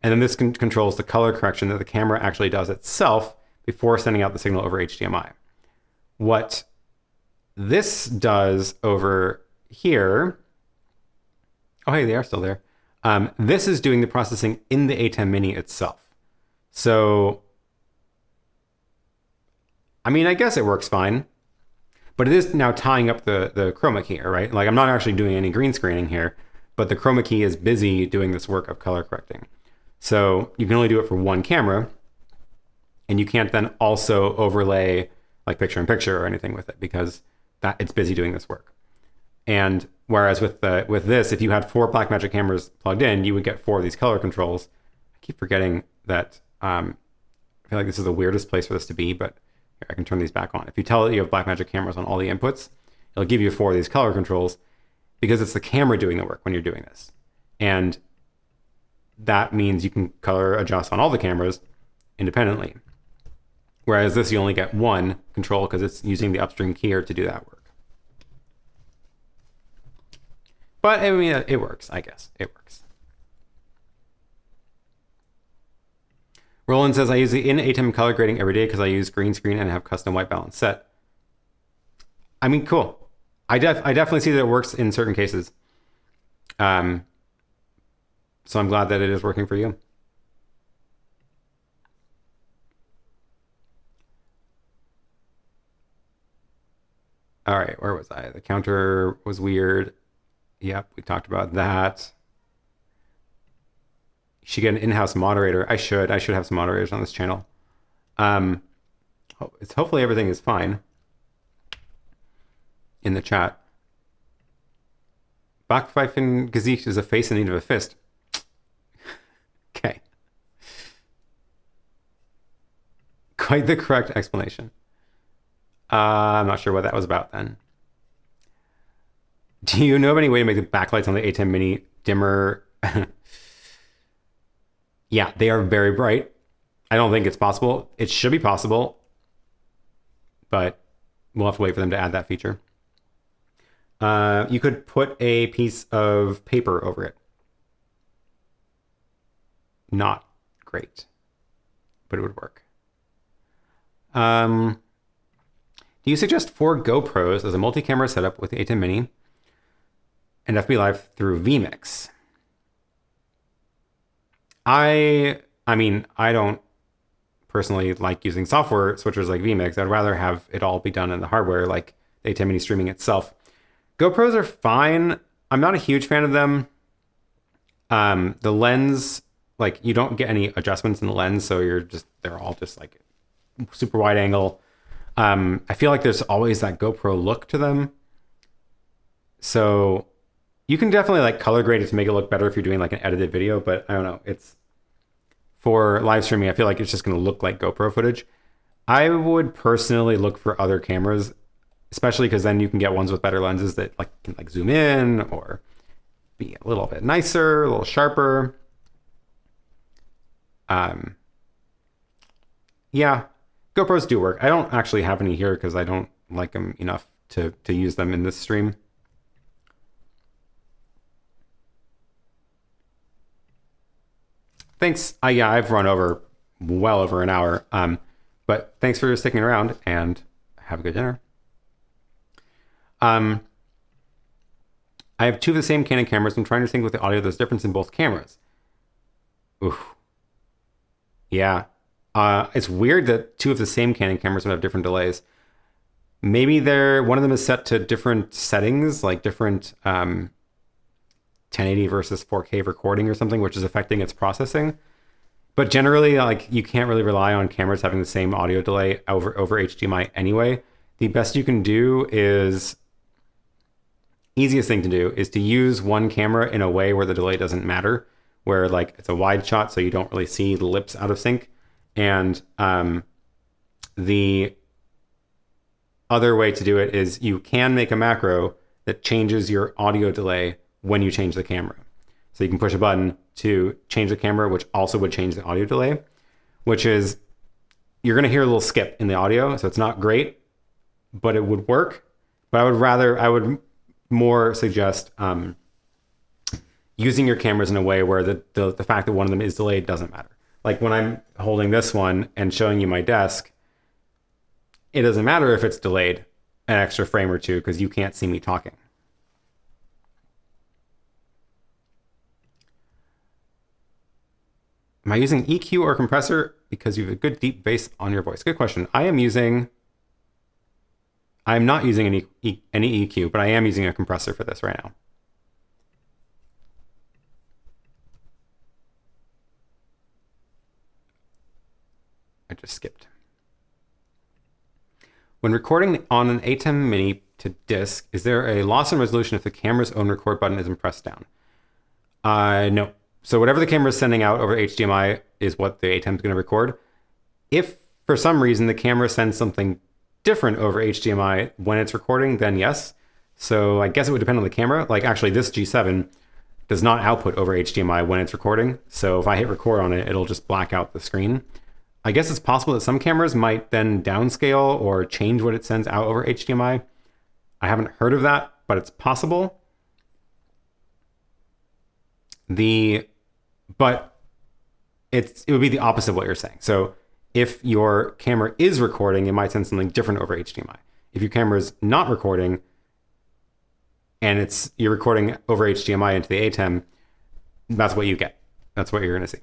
And then this controls the color correction that the camera actually does itself before sending out the signal over HDMI. What this does over here, oh, hey, they are still there. This is doing the processing in the ATEM Mini itself. So, I mean, I guess it works fine, but it is now tying up the chroma key here, right? Like I'm not actually doing any green screening here, but the chroma key is busy doing this work of color correcting. So you can only do it for one camera, and you can't then also overlay like picture in picture or anything with it because it's busy doing this work. And whereas with this, if you had 4 Blackmagic cameras plugged in, you would get 4 of these color controls. I keep forgetting that. I feel like this is the weirdest place for this to be, but here, I can turn these back on. If you tell it you have Blackmagic cameras on all the inputs, it'll give you 4 of these color controls because it's the camera doing the work when you're doing this. And that means you can color adjust on all the cameras independently. Whereas this, you only get 1 control because it's using the upstream keyer to do that work. But I mean, it works, I guess. It works. Roland says, I use the in-ATEM color grading every day because I use green screen and have custom white balance set. I mean, cool. I definitely see that it works in certain cases. So I'm glad that it is working for you. All right, where was I? The counter was weird. Yep, we talked about that. You should get an in-house moderator. I should have some moderators on this channel. Hopefully everything is fine in the chat. Backpfeifen Gesicht is a face in need of a fist. Okay. Quite the correct explanation. I'm not sure what that was about then. Do you know of any way to make the backlights on the ATEM Mini dimmer? Yeah, they are very bright. I don't think it's possible. It should be possible, but we'll have to wait for them to add that feature. You could put a piece of paper over it. Not great, but it would work. Do you suggest 4 GoPros as a multi-camera setup with the ATEM Mini and FB Live through vMix? I mean, I don't personally like using software switchers like vMix. I'd rather have it all be done in the hardware like the ATEM Mini streaming itself. GoPros are fine. I'm not a huge fan of them. The lens, like you don't get any adjustments in the lens, so they're all just like super wide angle. I feel like there's always that GoPro look to them. So you can definitely like color grade it to make it look better if you're doing like an edited video, but I don't know. It's for live streaming, I feel like it's just going to look like GoPro footage. I would personally look for other cameras, especially because then you can get ones with better lenses that like can like zoom in or be a little bit nicer, a little sharper. Yeah, GoPros do work. I don't actually have any here because I don't like them enough to use them in this stream. Thanks. Yeah, I've run over well over an hour. But thanks for sticking around and have a good dinner. I have 2 of the same Canon cameras. I'm trying to think with the audio there's difference in both cameras. Oof. Yeah. It's weird that 2 of the same Canon cameras would have different delays. Maybe one of them is set to different settings, like different 1080 versus 4K recording or something, which is affecting its processing. But generally, like you can't really rely on cameras having the same audio delay over HDMI anyway. The best you can do is easiest thing to do is to use one camera in a way where the delay doesn't matter, where like it's a wide shot so you don't really see the lips out of sync. And the other way to do it is you can make a macro that changes your audio delay when you change the camera. So you can push a button to change the camera, which also would change the audio delay, which is, you're going to hear a little skip in the audio. So it's not great, but it would work. But I would more suggest using your cameras in a way where the fact that one of them is delayed doesn't matter. Like when I'm holding this one and showing you my desk, it doesn't matter if it's delayed an extra frame or two because you can't see me talking. Am I using EQ or compressor because you have a good deep bass on your voice? Good question. I'm not using any EQ, but I am using a compressor for this right now. I just skipped. When recording on an ATEM Mini to disk, is there a loss in resolution if the camera's own record button isn't pressed down? No. So whatever the camera is sending out over HDMI is what the ATEM is going to record. If for some reason the camera sends something different over HDMI when it's recording, then yes. So I guess it would depend on the camera. Like actually this G7 does not output over HDMI when it's recording. So if I hit record on it, it'll just black out the screen. I guess it's possible that some cameras might then downscale or change what it sends out over HDMI. I haven't heard of that, but it's possible. But it would be the opposite of what you're saying. So if your camera is recording, it might send something different over HDMI. If your camera is not recording and you're recording over HDMI into the ATEM, that's what you get. That's what you're going to see.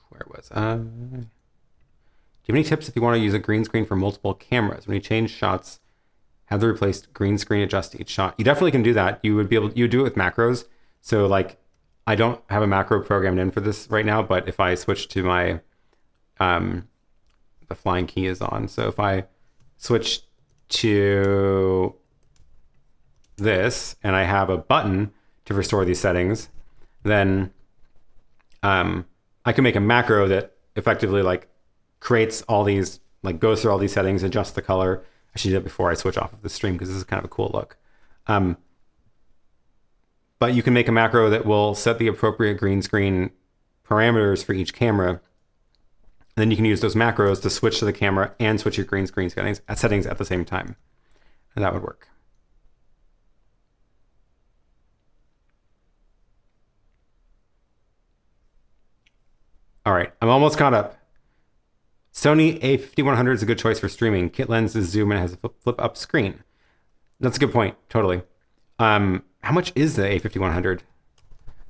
Where was I? Do you have any tips if you want to use a green screen for multiple cameras? When you change shots, have the replaced green screen adjust each shot? You definitely can do that. You do it with macros. So like, I don't have a macro programmed in for this right now, but if I switch to my, the flying key is on. So if I switch to this and I have a button to restore these settings, then I can make a macro that effectively like creates all these, like goes through all these settings, adjusts the color. I should do that before I switch off of the stream because this is kind of a cool look. But you can make a macro that will set the appropriate green screen parameters for each camera. And then you can use those macros to switch to the camera and switch your green screen settings at the same time. And that would work. All right, I'm almost caught up. Sony a5100 is a good choice for streaming. Kit lenses zoom and has a flip up screen. That's a good point, totally. How much is the a5100?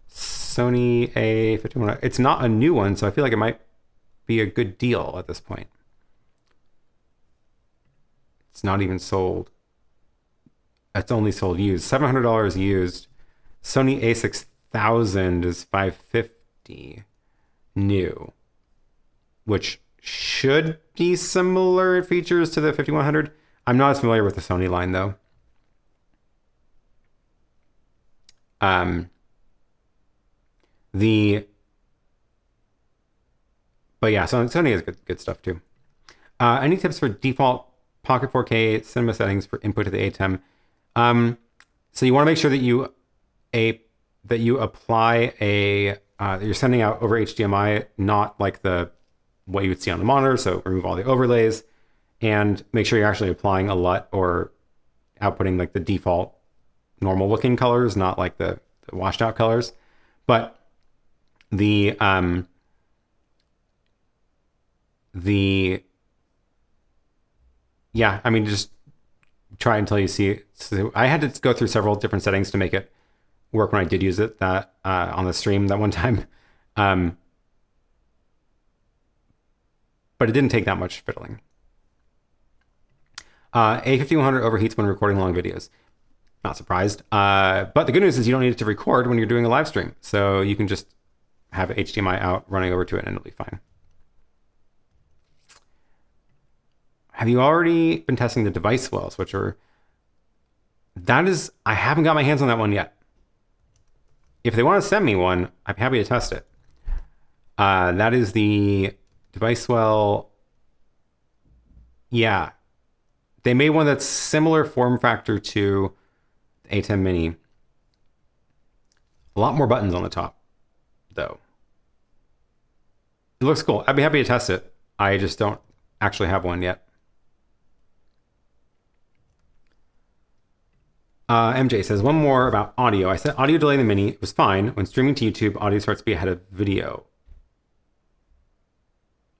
Sony a5100. It's not a new one, so I feel like it might be a good deal at this point. It's not even sold. It's only sold used. $700 used. Sony a6000 is $550 new, which should be similar features to the 5100. I'm not as familiar with the Sony line though. But yeah, so Sony has good stuff too. Any tips for default Pocket 4K cinema settings for input to the ATEM? So you want to make sure that you apply you're sending out over HDMI, not like what you would see on the monitor. So remove all the overlays and make sure you're actually applying a LUT or outputting like the default normal looking colors, not like the washed out colors. But yeah, I mean, just try until you see it. So I had to go through several different settings to make it work when I did use it on the stream that one time. But it didn't take that much fiddling. A5100 overheats when recording long videos. Not surprised. But the good news is you don't need it to record when you're doing a live stream. So you can just have HDMI out running over to it and it'll be fine. Have you already been testing the device well switcher? I haven't got my hands on that one yet. If they want to send me one, I'm happy to test it. That is the device well. Yeah. They made one that's similar form factor to the ATEM Mini. A lot more buttons on the top, though. It looks cool. I'd be happy to test it. I just don't actually have one yet. MJ says, one more about audio. I set audio delay in the Mini. It was fine. When streaming to YouTube, audio starts to be ahead of video.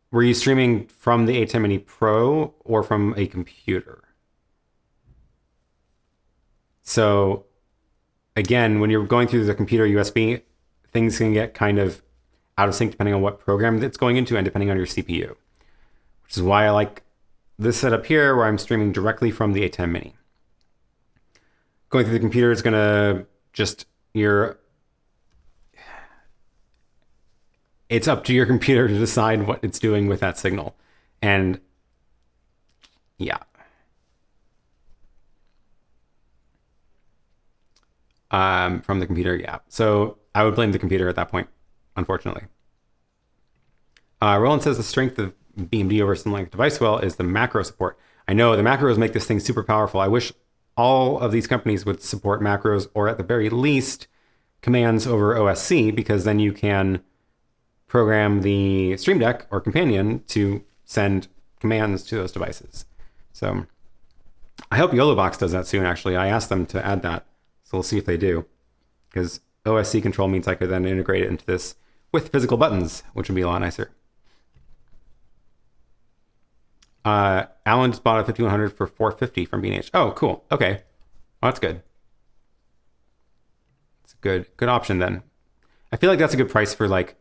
Were you streaming from the ATEM Mini Pro or from a computer? So again, when you're going through the computer USB, things can get kind of out of sync depending on what program it's going into and depending on your CPU, which is why I like this setup here where I'm streaming directly from the ATEM Mini. Going through the computer is going to just it's up to your computer to decide what it's doing with that signal. And yeah. From the computer, yeah. So I would blame the computer at that point, unfortunately. Roland says the strength of BMD over something like DeviceWell is the macro support. I know the macros make this thing super powerful. I wish all of these companies would support macros, or at the very least commands over OSC, because then you can program the Stream Deck or Companion to send commands to those devices. So I hope YOLObox does that soon, actually. I asked them to add that, so we'll see if they do, because OSC control means I could then integrate it into this with physical buttons, which would be a lot nicer. Alan just bought a 5100 for $450 from B&H. Oh, cool. Okay. Well, that's good. It's a good option then. I feel like that's a good price for like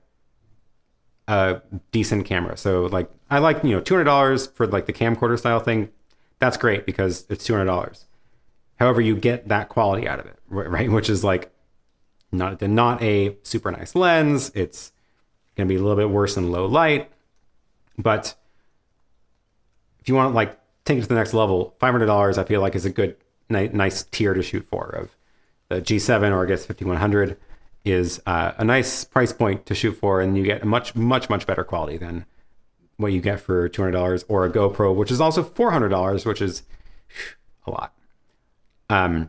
a decent camera. So like, I like, $200 for like the camcorder style thing. That's great because it's $200. However, you get that quality out of it, right? Which is like not a super nice lens. It's going to be a little bit worse in low light, but if you want to like take it to the next level, $500 I feel like is a good, nice tier to shoot for. Of the G7 or I guess 5100 is a nice price point to shoot for, and you get a much better quality than what you get for $200, or a GoPro, which is also $400, which is a lot. And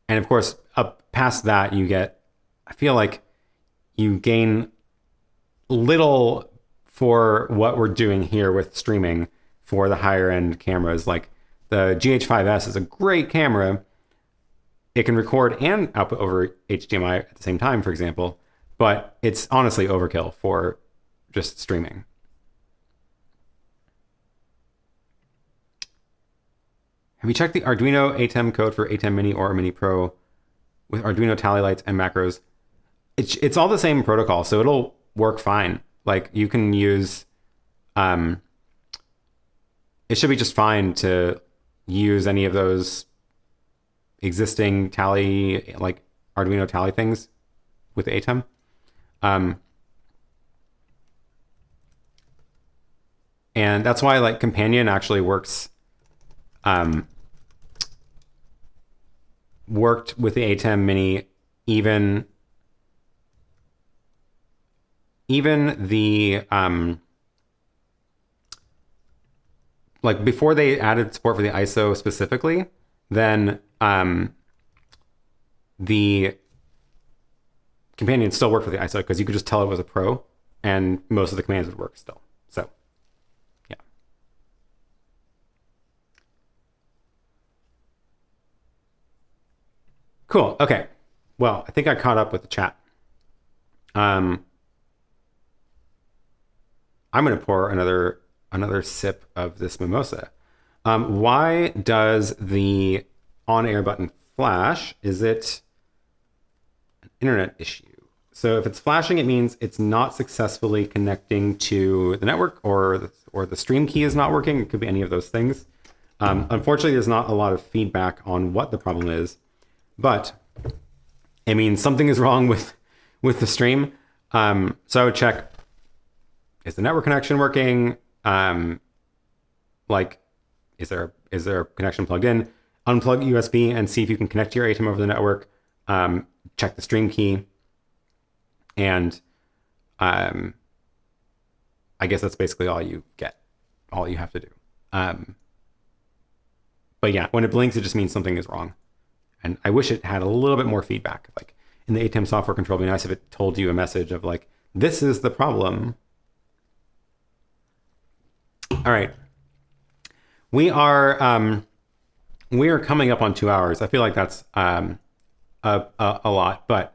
of course, up past that, I feel like you gain little for what we're doing here with streaming for the higher end cameras. Like the GH5S is a great camera. It can record and output over HDMI at the same time, for example, but it's honestly overkill for just streaming. Have you checked the Arduino ATEM code for ATEM Mini or Mini Pro with Arduino tally lights and macros? It's all the same protocol, so it'll work fine. Like you can use, it should be just fine to use any of those existing tally, like Arduino tally things with ATEM. And that's why like Companion actually worked with the ATEM Mini, even the like before they added support for the ISO specifically, then the Companion still worked with the ISO because you could just tell it was a Pro and most of the commands would work still. So yeah. Cool. Okay. Well, I think I caught up with the chat. I'm going to pour another sip of this mimosa. Why does the on-air button flash? Is it an internet issue? So if it's flashing, it means it's not successfully connecting to the network, or the stream key is not working. It could be any of those things. Unfortunately, there's not a lot of feedback on what the problem is, but it means something is wrong with the stream. So I would check, is the network connection working? Like, is there a connection plugged in? Unplug USB and see if you can connect to your ATEM over the network. Check the stream key. And I guess that's basically all you get, all you have to do. But yeah, when it blinks, it just means something is wrong. And I wish it had a little bit more feedback. Like in the ATEM software control, it'd be nice if it told you a message of like, this is the problem. All right. We are coming up on 2 hours. I feel like that's a lot, but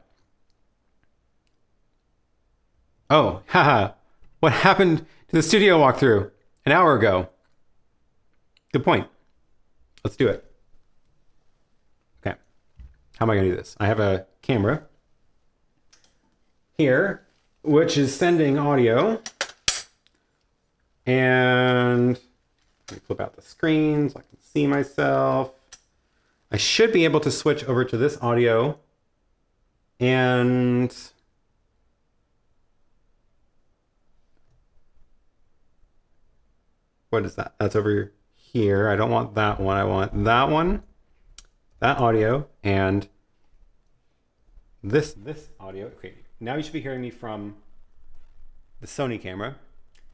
oh, haha. What happened to the studio walkthrough an hour ago? Good point. Let's do it. Okay. How am I going to do this? I have a camera here, which is sending audio. And let me flip out the screen so I can see myself. I should be able to switch over to this audio. And what is that? That's over here. I don't want that one. I want that one, that audio, and this audio. Okay, now you should be hearing me from the Sony camera.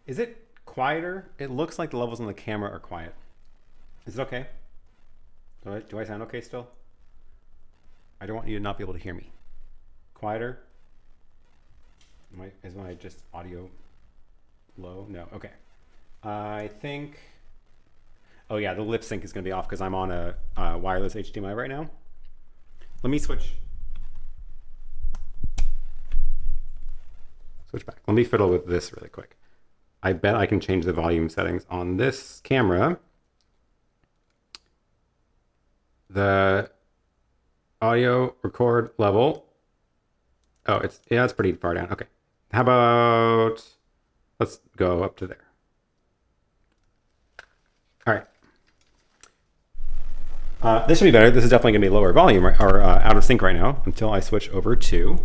Is it quieter? It looks like the levels on the camera are quiet. Is it okay? Do I sound okay still? I don't want you to not be able to hear me. Quieter? Is my just audio low? No, okay. I think, oh yeah, the lip sync is gonna be off because I'm on a wireless HDMI right now. Let me switch back. Let me fiddle with this really quick. I bet I can change the volume settings on this camera. The audio record level. Oh, it's pretty far down. Okay. How about, let's go up to there. All right. This should be better. This is definitely going to be lower volume or out of sync right now until I switch over to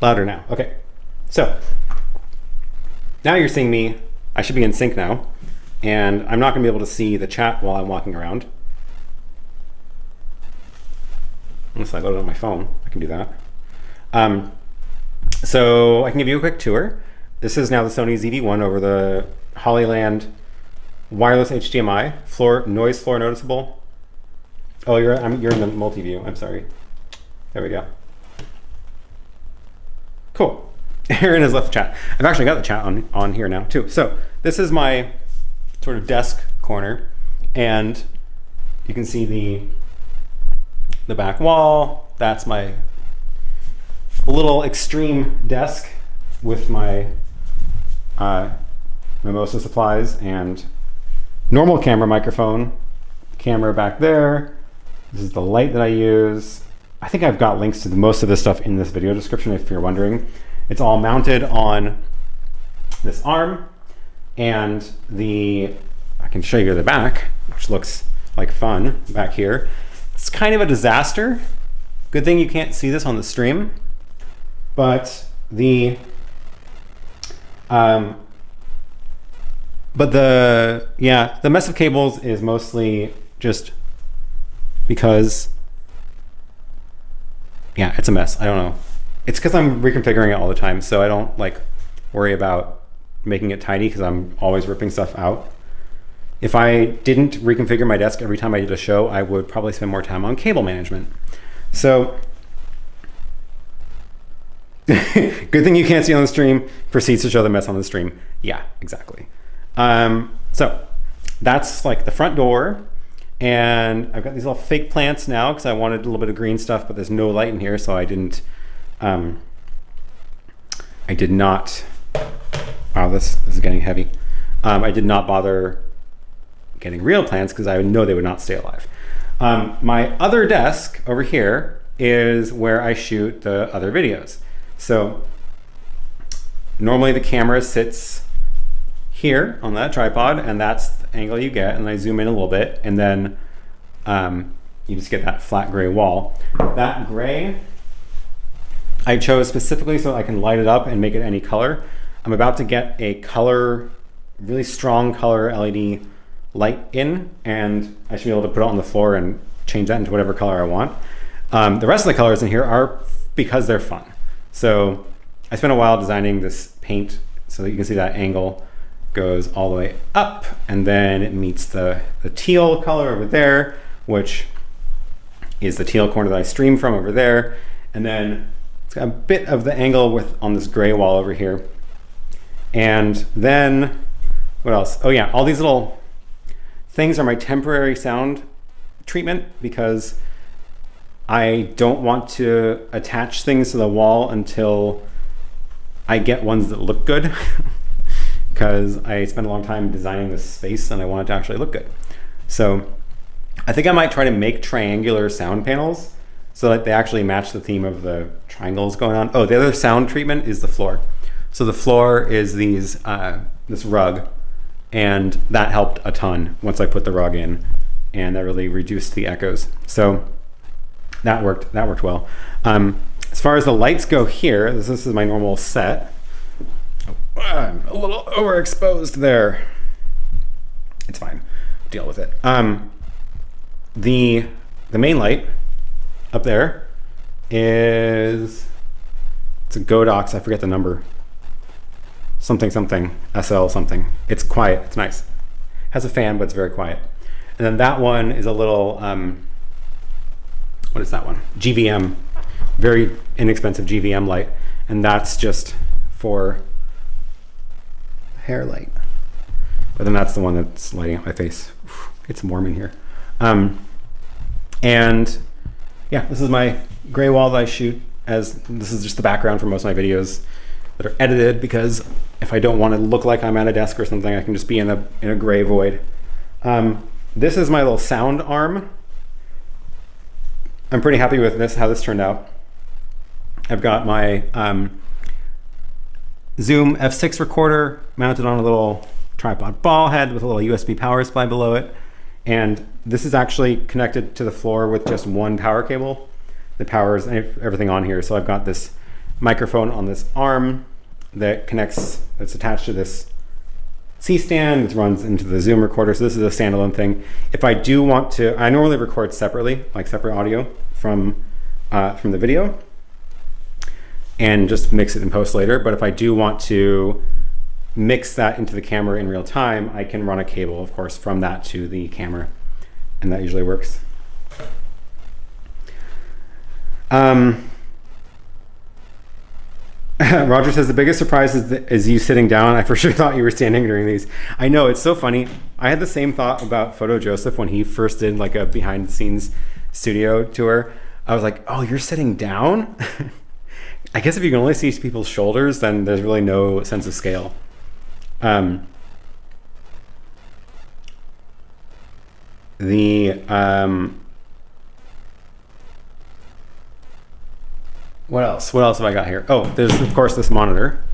louder now. Okay. So now you're seeing me. I should be in sync now. And I'm not going to be able to see the chat while I'm walking around. Unless I load it on my phone. I can do that. So I can give you a quick tour. This is now the Sony ZV-1 over the Hollyland wireless HDMI. Noise floor noticeable. Oh, you're in the multi-view. I'm sorry. There we go. Cool. Aaron has left the chat. I've actually got the chat on here now too. So this is my sort of desk corner, and you can see the back wall. That's my little extreme desk with my Mimosa supplies and normal camera microphone. Camera back there. This is the light that I use. I think I've got links to most of this stuff in this video description if you're wondering. It's all mounted on this arm, and I can show you the back, which looks like fun back here. It's kind of a disaster. Good thing you can't see this on the stream, but the mess of cables is mostly just because, yeah, it's a mess. I don't know. It's because I'm reconfiguring it all the time, so I don't like worry about making it tidy because I'm always ripping stuff out. If I didn't reconfigure my desk every time I did a show, I would probably spend more time on cable management. So good thing you can't see on the stream. Proceeds to show the mess on the stream. Yeah, exactly. So that's like the front door. And I've got these little fake plants now because I wanted a little bit of green stuff, but there's no light in here, so I did not, wow, this is getting heavy. I did not bother getting real plants because I know they would not stay alive. My other desk over here is where I shoot the other videos. So normally the camera sits here on that tripod, and that's the angle you get. And I zoom in a little bit, and then you just get that flat gray wall. That gray I chose specifically so I can light it up and make it any color. I'm about to get a color, really strong color LED light in, and I should be able to put it on the floor and change that into whatever color I want. The rest of the colors in here are because they're fun. So I spent a while designing this paint so that you can see that angle goes all the way up, and then it meets the teal color over there, which is the teal corner that I stream from over there. And then it's got a bit of the angle on this gray wall over here. And then what else? Oh yeah, all these little things are my temporary sound treatment because I don't want to attach things to the wall until I get ones that look good because I spent a long time designing this space and I want it to actually look good. So I think I might try to make triangular sound panels so that they actually match the theme of the triangles going on. Oh, the other sound treatment is the floor. So the floor is this rug, and that helped a ton once I put the rug in, and that really reduced the echoes. So that worked well. As far as the lights go here, this is my normal set. Oh, I'm a little overexposed there. It's fine, deal with it. The main light up there it's a Godox, I forget the number. Something SL something. It's quiet, it's nice. Has a fan, but it's very quiet. And then that one is a little, what is that one? GVM, very inexpensive GVM light. And that's just for hair light. But then that's the one that's lighting up my face. It's warm in here. And yeah, this is my gray wall that I shoot this is just the background for most of my videos that are edited, because if I don't want to look like I'm at a desk or something, I can just be in a gray void. This is my little sound arm. I'm pretty happy with how this turned out. I've got my Zoom F6 recorder mounted on a little tripod ball head with a little USB power supply below it. And this is actually connected to the floor with just one power cable that powers everything on here. So I've got this microphone on this arm that connects, that's attached to this C-stand, it runs into the Zoom recorder. So this is a standalone thing. If I do want to, I normally record separately, like separate audio from the video and just mix it in post later. But if I do want to mix that into the camera in real time, I can run a cable, of course, from that to the camera, and that usually works. Roger says the biggest surprise is you sitting down. I for sure thought you were standing during these. I know, it's so funny. I had the same thought about Photo Joseph when he first did like a behind the scenes studio tour. I was like, oh, you're sitting down? I guess if you can only see people's shoulders, then there's really no sense of scale. What else? What else have I got here? Oh, there's of course this monitor,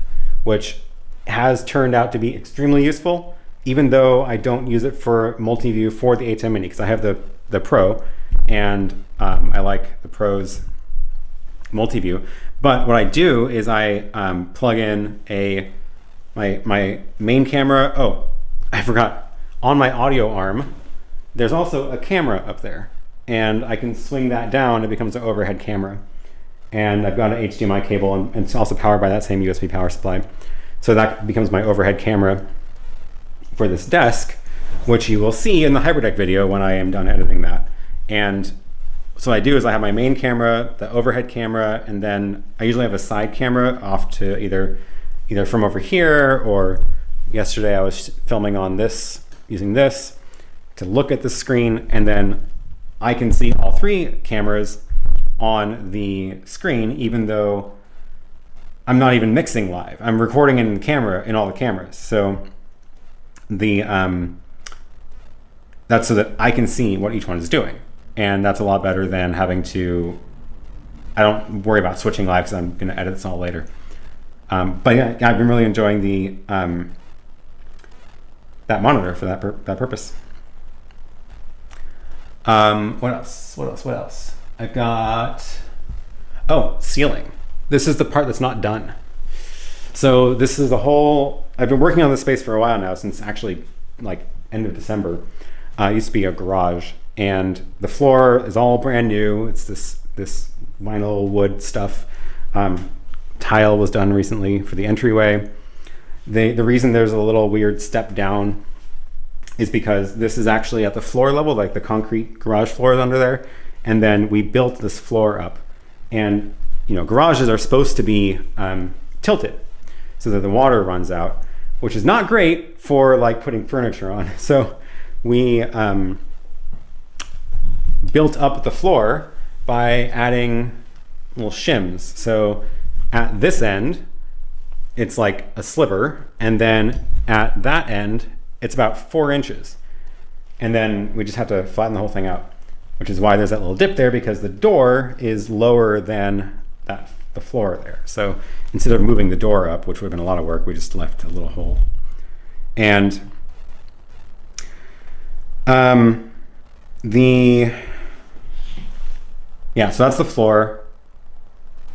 which has turned out to be extremely useful, even though I don't use it for multi-view for the ATEM Mini, because I have the Pro, and I like the Pro's multi-view. But what I do is I plug in my main camera. Oh, I forgot. On my audio arm, there's also a camera up there, and I can swing that down. It becomes an overhead camera. And I've got an HDMI cable, and it's also powered by that same USB power supply. So that becomes my overhead camera for this desk, which you will see in the Hyperdeck video when I am done editing that. And so what I do is I have my main camera, the overhead camera, and then I usually have a side camera off to either from over here, or yesterday I was filming on this, using this to look at the screen, and then I can see all three cameras on the screen, even though I'm not even mixing live. I'm recording in camera in all the cameras. So that's so that I can see what each one is doing. And that's a lot better than having to, I don't worry about switching live because I'm gonna edit this all later. But yeah, I've been really enjoying the that monitor for that purpose. What else? I've got, oh, ceiling. This is the part that's not done. So this is the whole, I've been working on this space for a while now, since actually like end of December. It used to be a garage, and the floor is all brand new. It's this vinyl wood stuff. Tile was done recently for the entryway. The reason there's a little weird step down is because this is actually at the floor level, like the concrete garage floor is under there. And then we built this floor up. And you know, garages are supposed to be tilted so that the water runs out, which is not great for like putting furniture on. So we built up the floor by adding little shims. So at this end, it's like a sliver, and then at that end, it's about 4 inches. And then we just have to flatten the whole thing out, which is why there's that little dip there, because the door is lower than the floor there. So instead of moving the door up, which would have been a lot of work, we just left a little hole. And so that's the floor.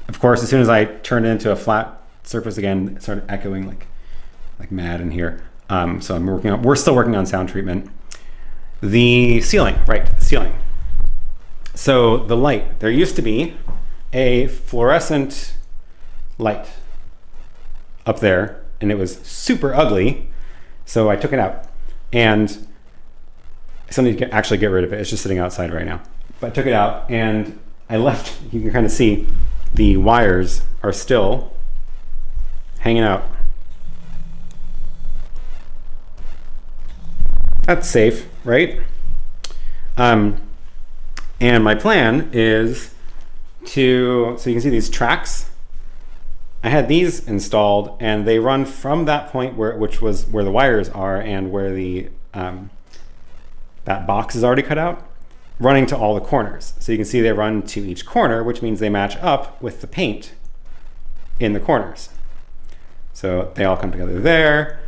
Of course, as soon as I turned it into a flat surface again, it started echoing like mad in here. So we're still working on sound treatment. The ceiling, right, ceiling. So the light, there used to be a fluorescent light up there, and it was super ugly. So I took it out, and somebody can actually get rid of it. It's just sitting outside right now. But I took it out and I left, you can kind of see the wires are still hanging out. That's safe, right? And my plan is so you can see these tracks. I had these installed, and they run from that point which was where the wires are and where the that box is already cut out, running to all the corners. So you can see they run to each corner, which means they match up with the paint in the corners. So they all come together there,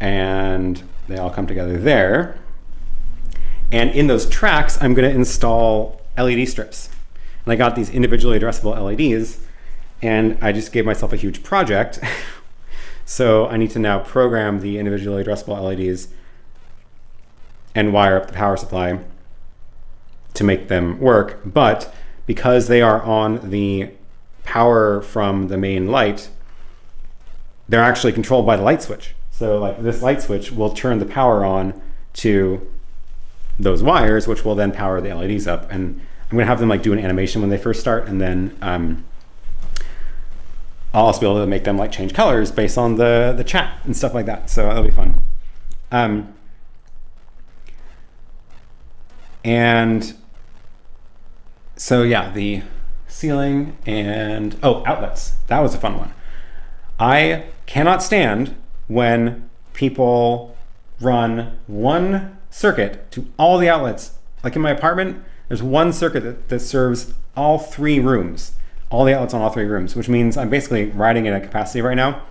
and they all come together there. And in those tracks, I'm going to install LED strips. And I got these individually addressable LEDs, and I just gave myself a huge project. So I need to now program the individually addressable LEDs and wire up the power supply to make them work. But because they are on the power from the main light, they're actually controlled by the light switch. So like this light switch will turn the power on to those wires, which will then power the LEDs up. And I'm gonna have them like do an animation when they first start, and then I'll also be able to make them like change colors based on the chat and stuff like that. So that'll be fun. And so yeah, the ceiling and, oh, outlets. That was a fun one. I cannot stand when people run one circuit to all the outlets. Like in my apartment, there's one circuit that serves all 3 rooms, all the outlets on all 3 rooms, which means I'm basically riding at a capacity right now,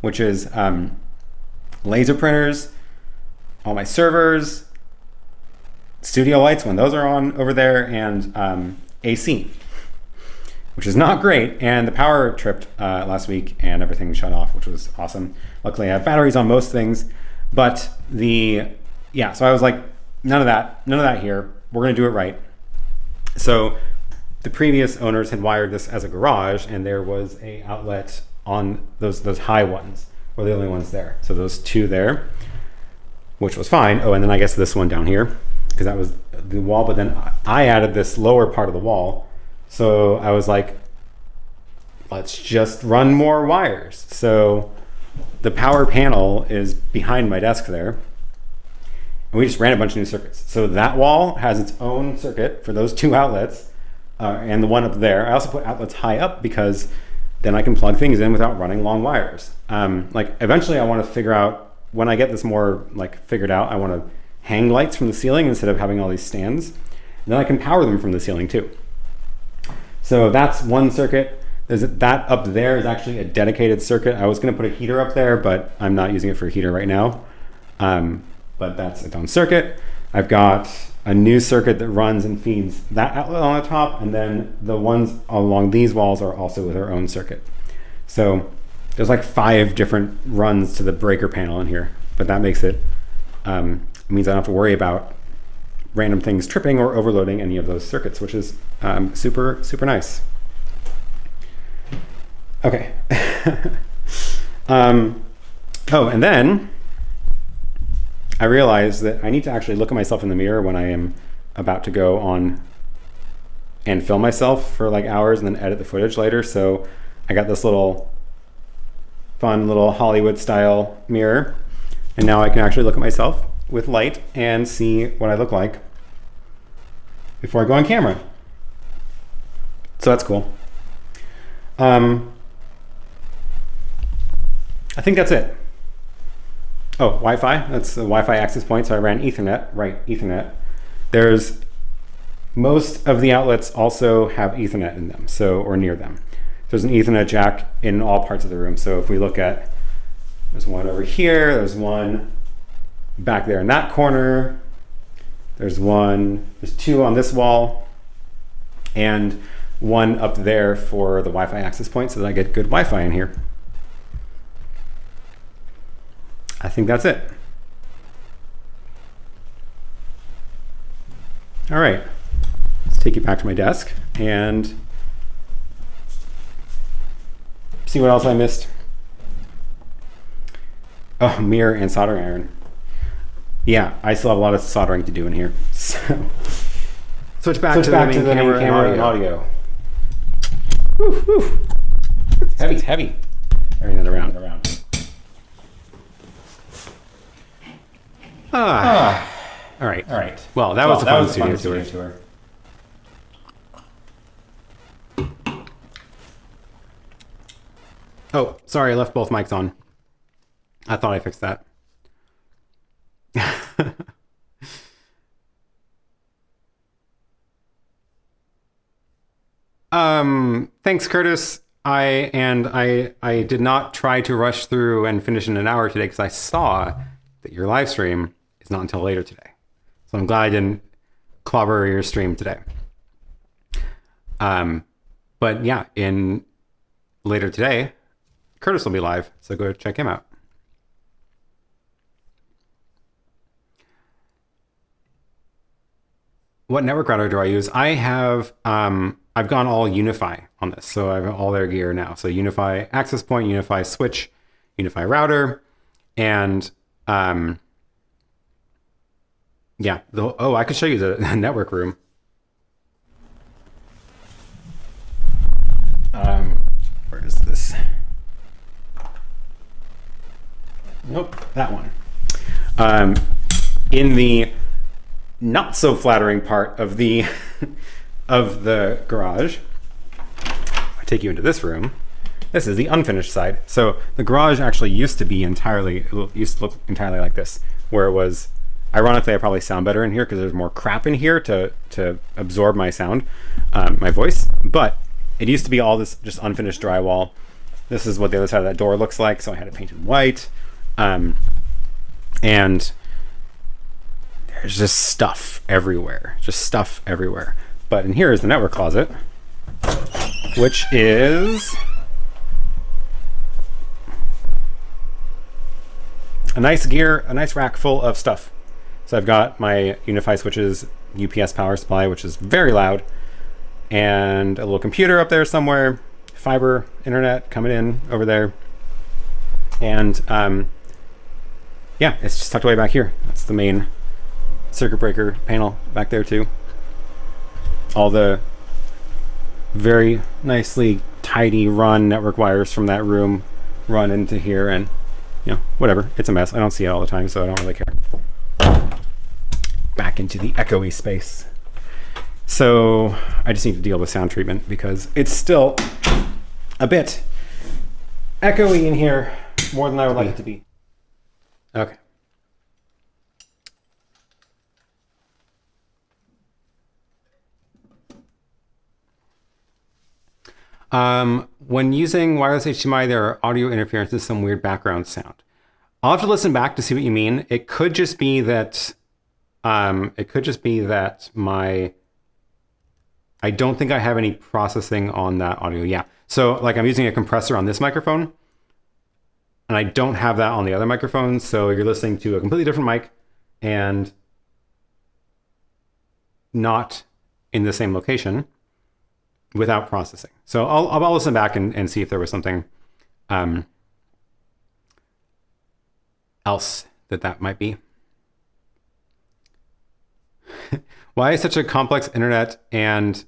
which is laser printers, all my servers, studio lights when those are on over there, and AC, which is not great. And the power tripped last week and everything shut off, which was awesome. Luckily I have batteries on most things, but so I was like, none of that here. We're gonna do it right. So the previous owners had wired this as a garage, and there was a outlet on those high ones, were the only ones there. So those 2 there, which was fine. Oh, and then I guess this one down here, because that was the wall, but then I added this lower part of the wall. So I was like, let's just run more wires. So the power panel is behind my desk there. And we just ran a bunch of new circuits. So that wall has its own circuit for those 2 outlets, and the one up there. I also put outlets high up because then I can plug things in without running long wires. Like eventually I want to figure out, when I get this more like figured out, I want to hang lights from the ceiling instead of having all these stands. And then I can power them from the ceiling too. So that's one circuit. That up there is actually a dedicated circuit. I was going to put a heater up there, but I'm not using it for a heater right now. But that's its own circuit. I've got a new circuit that runs and feeds that outlet on the top, and then the ones along these walls are also with their own circuit. So there's like 5 different runs to the breaker panel in here, but that makes it, means I don't have to worry about random things tripping or overloading any of those circuits, which is super, super nice. Okay. Oh, and then I realized that I need to actually look at myself in the mirror when I am about to go on and film myself for like hours and then edit the footage later. So I got this little fun little Hollywood style mirror, and now I can actually look at myself with light and see what I look like before I go on camera. So that's cool. I think that's it. Oh, Wi-Fi, that's the Wi-Fi access point. So I ran Ethernet, right, Ethernet. There's, most of the outlets also have Ethernet in them, so, or near them. There's an Ethernet jack in all parts of the room. So if we look at, there's one over here, there's one back there in that corner, there's 2 on this wall, and 1 up there for the Wi-Fi access point so that I get good Wi-Fi in here. I think that's it. All right, let's take you back to my desk and see what else I missed. Oh, mirror and soldering iron. Yeah, I still have a lot of soldering to do in here. So switch back to the main camera and audio. Whew, whew. It's heavy. Carrying it around. All right. Well, that was a fun studio tour. Oh, sorry, I left both mics on. I thought I fixed that. Thanks, Curtis. I did not try to rush through and finish in an hour today because I saw that your live stream is not until later today. So I'm glad I didn't clobber your stream today. But yeah, in later today, Curtis will be live, so go check him out. What network router do I use? I have, I've gone all Unify on this, so I have all their gear now. So Unify access point, Unify switch, Unify router, and yeah. Oh, I could show you the network room. Where is this? Nope, that one. In the not so flattering part of the of the garage, if I take you into this room, this is the unfinished side. So the garage actually used to be used to look entirely like this, where it was, ironically, I probably sound better in here because there's more crap in here to absorb my sound, my voice. But it used to be all this just unfinished drywall. This is what the other side of that door looks like, so I had it painted white. And there's just stuff everywhere, But in here is the network closet, which is a nice rack full of stuff. So I've got my Unify switches, UPS power supply, which is very loud, and a little computer up there somewhere, fiber internet coming in over there. And yeah, it's just tucked away back here. That's the main circuit breaker panel back there too. All the very nicely tidy run network wires from that room run into here, and you know, whatever, it's a mess. I don't see it all the time, so I don't really care. Back into the echoey space. So I just need to deal with sound treatment because it's still a bit echoey in here, more than I would like it to be. Okay. When using wireless HDMI, there are audio interferences, some weird background sound. I'll have to listen back to see what you mean. It could just be that I don't think I have any processing on that audio. Yeah. So like I'm using a compressor on this microphone and I don't have that on the other microphone. So you're listening to a completely different mic and not in the same location without processing. So I'll listen back and see if there was something else that might be. Why is such a complex internet and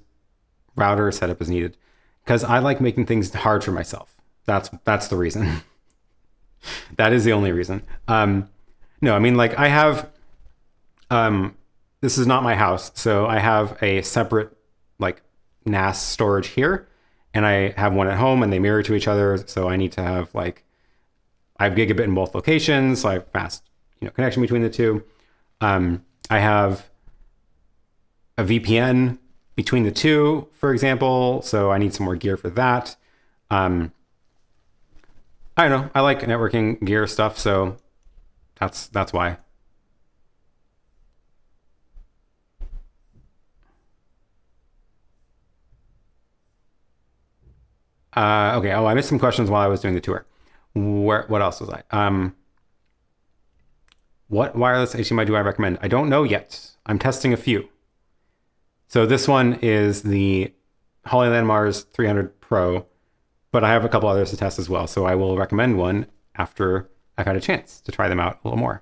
router setup is needed? Because I like making things hard for myself. That's the reason. That is the only reason. No, I mean, like I have, this is not my house. So I have a separate like NAS storage here and I have one at home and they mirror to each other. So I need to have like, I have gigabit in both locations. So I have fast, connection between the two. I have a VPN between the two, for example. So I need some more gear for that. I don't know. I like networking gear stuff. So that's why. Okay. Oh, I missed some questions while I was doing the tour. What else was I? What wireless HDMI do I recommend? I don't know yet. I'm testing a few. So this one is the Hollyland Mars 300 Pro, but I have a couple others to test as well. So I will recommend one after I've had a chance to try them out a little more.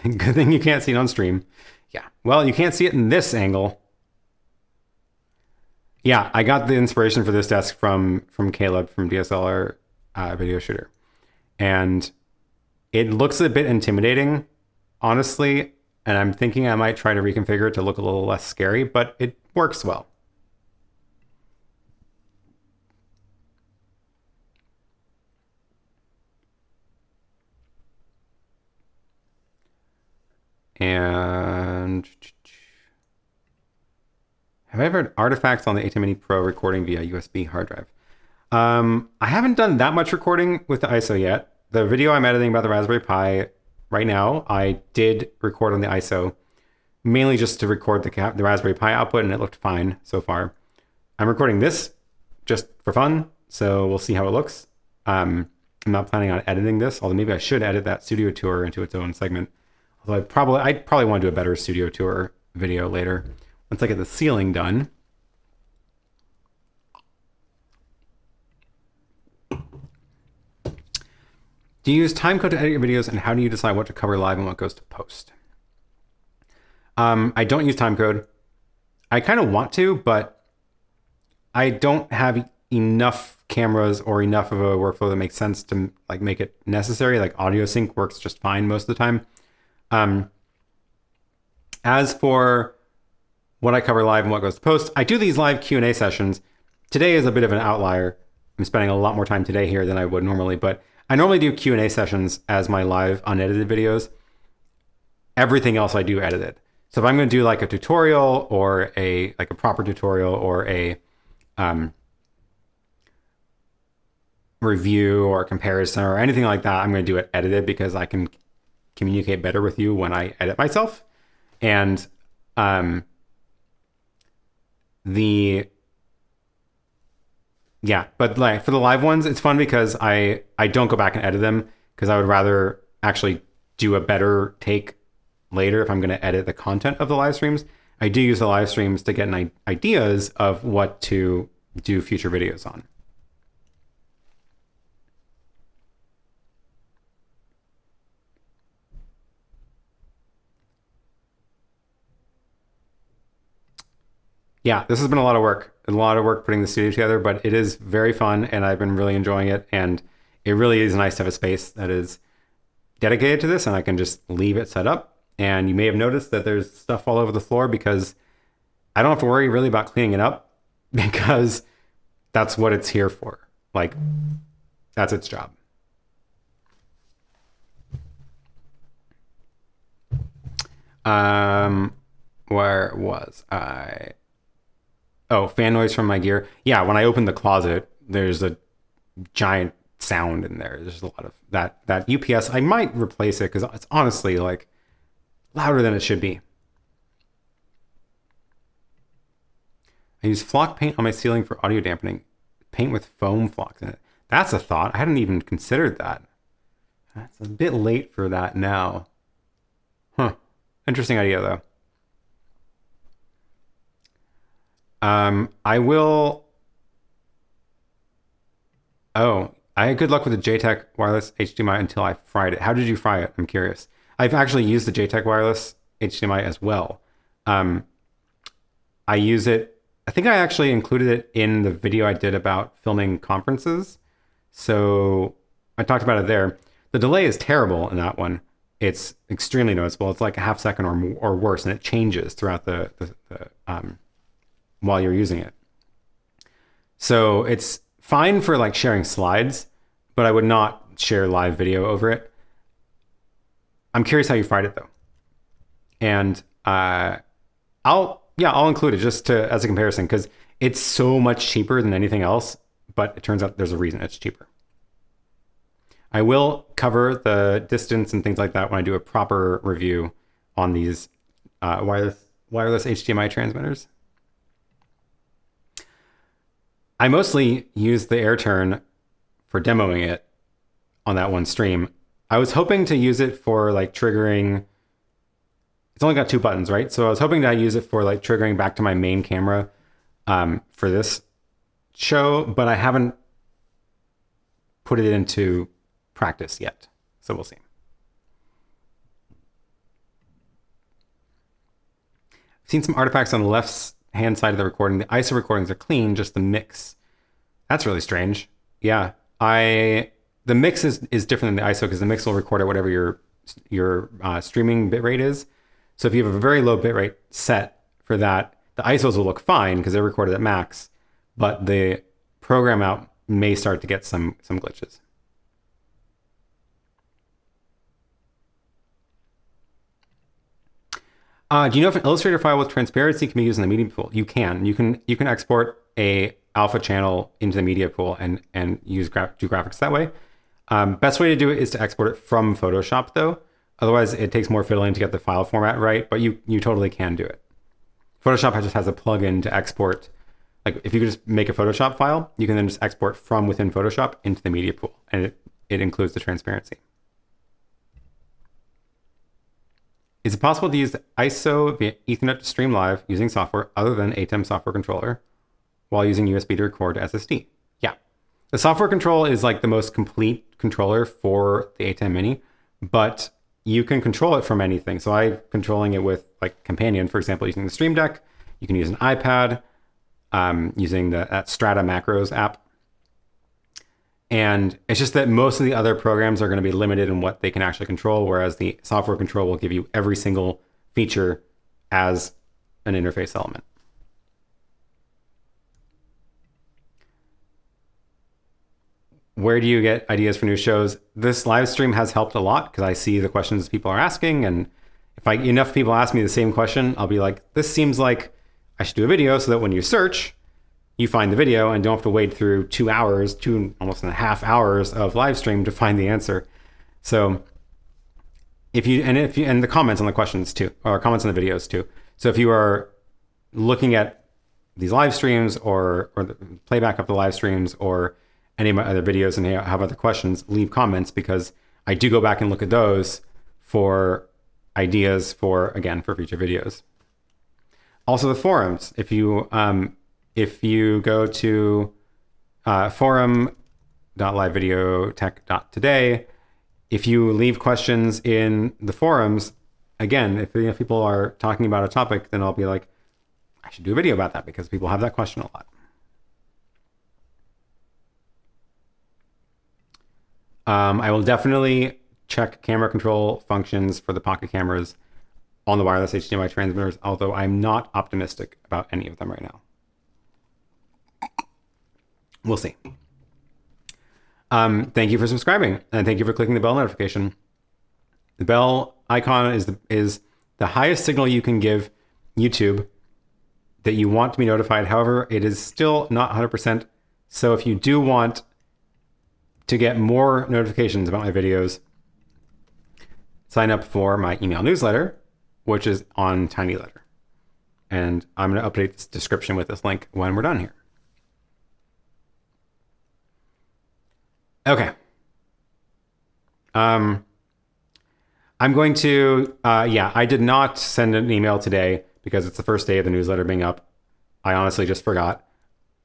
Good thing you can't see it on stream. Yeah, well, you can't see it in this angle. Yeah, I got the inspiration for this desk from Caleb from DSLR Video Shooter. And it looks a bit intimidating, honestly, and I'm thinking I might try to reconfigure it to look a little less scary, but it works well. And have I ever had artifacts on the ATEM Mini Pro recording via USB hard drive? I haven't done that much recording with the ISO yet. The video I'm editing about the Raspberry Pi right now, I did record on the ISO, mainly just to record the Raspberry Pi output, and it looked fine so far. I'm recording this just for fun, so we'll see how it looks. I'm not planning on editing this, although maybe I should edit that studio tour into its own segment. Although I'd probably want to do a better studio tour video later once I get the ceiling done. Do you use timecode to edit your videos, and how do you decide what to cover live and what goes to post? I don't use timecode. I kind of want to, but I don't have enough cameras or enough of a workflow that makes sense to like make it necessary. Like audio sync works just fine most of the time. As for what I cover live and what goes to post, I do these live Q&A sessions. Today is a bit of an outlier. I'm spending a lot more time today here than I would normally, but I normally do Q&A sessions as my live unedited videos. Everything else I do edited. So if I'm going to do like a tutorial or a proper tutorial or a review or comparison or anything like that, I'm going to do it edited because I can communicate better with you when I edit myself. And but like for the live ones, it's fun because I don't go back and edit them because I would rather actually do a better take later if I'm going to edit the content of the live streams. I do use the live streams to get ideas of what to do future videos on. Yeah, this has been a lot of work putting the studio together, but it is very fun and I've been really enjoying it. And it really is nice to have a space that is dedicated to this and I can just leave it set up. And you may have noticed that there's stuff all over the floor because I don't have to worry really about cleaning it up because that's what it's here for. Like, that's its job. Where was I? Oh, fan noise from my gear. Yeah, when I open the closet, there's a giant sound in there. There's a lot of that UPS. I might replace it because it's honestly like louder than it should be. I use flock paint on my ceiling for audio dampening. Paint with foam flocks in it. That's a thought. I hadn't even considered that. That's a bit late for that now. Huh. Interesting idea though. I will. Oh, I had good luck with the JTech wireless HDMI until I fried it. How did you fry it? I'm curious. I've actually used the JTech wireless HDMI as well. I use it. I think I actually included it in the video I did about filming conferences. So I talked about it there. The delay is terrible in that one. It's extremely noticeable. It's like a half second or worse, and it changes throughout the while you're using it. So it's fine for like sharing slides, but I would not share live video over it. I'm curious how you fried it though. And I'll include it just as a comparison because it's so much cheaper than anything else, but it turns out there's a reason it's cheaper. I will cover the distance and things like that when I do a proper review on these wireless HDMI transmitters. I mostly use the AirTurn for demoing it on that one stream. I was hoping to use it for like triggering. It's only got 2 buttons, right? So I was hoping to use it for like triggering back to my main camera for this show, but I haven't put it into practice yet. So we'll see. I've seen some artifacts on the left-hand side of the recording. The ISO recordings are clean, just the mix. That's really strange. Yeah, the mix is different than the ISO because the mix will record at whatever your streaming bitrate is. So if you have a very low bitrate set for that, the ISOs will look fine because they're recorded at max, but the program out may start to get some glitches. Do you know if an Illustrator file with transparency can be used in the media pool? You can. You can export a alpha channel into the media pool and use do graphics that way. Best way to do it is to export it from Photoshop though. Otherwise, it takes more fiddling to get the file format right, but you totally can do it. Photoshop just has a plugin to export. Like if you could just make a Photoshop file, you can then just export from within Photoshop into the media pool, and it includes the transparency. Is it possible to use the ISO via Ethernet to stream live using software other than ATEM software controller while using USB to record to SSD? Yeah. The software control is like the most complete controller for the ATEM Mini, but you can control it from anything. So I'm controlling it with like Companion, for example, using the Stream Deck. You can use an iPad using that Strata Macros app. And it's just that most of the other programs are going to be limited in what they can actually control, whereas the software control will give you every single feature as an interface element. Where do you get ideas for new shows? This live stream has helped a lot because I see the questions people are asking. And if enough people ask me the same question, I'll be like, this seems like I should do a video so that when you search, you find the video and don't have to wade through 2 hours, almost and a half hours of live stream to find the answer. So if you and the comments on the questions too, or comments on the videos too. So if you are looking at these live streams or the playback of the live streams or any of my other videos and have other questions, leave comments because I do go back and look at those for ideas for future videos. Also the forums. If you go to forum.livevideotech.today, if you leave questions in the forums, again, if people are talking about a topic, then I'll be like, I should do a video about that because people have that question a lot. I will definitely check camera control functions for the pocket cameras on the wireless HDMI transmitters, although I'm not optimistic about any of them right now. We'll see. Thank you for subscribing, and thank you for clicking the bell notification. The bell icon is the highest signal you can give YouTube that you want to be notified. However, it is still not 100%. So if you do want to get more notifications about my videos, sign up for my email newsletter, which is on TinyLetter. And I'm going to update this description with this link when we're done here. Okay. I'm going to, I did not send an email today because it's the first day of the newsletter being up. I honestly just forgot.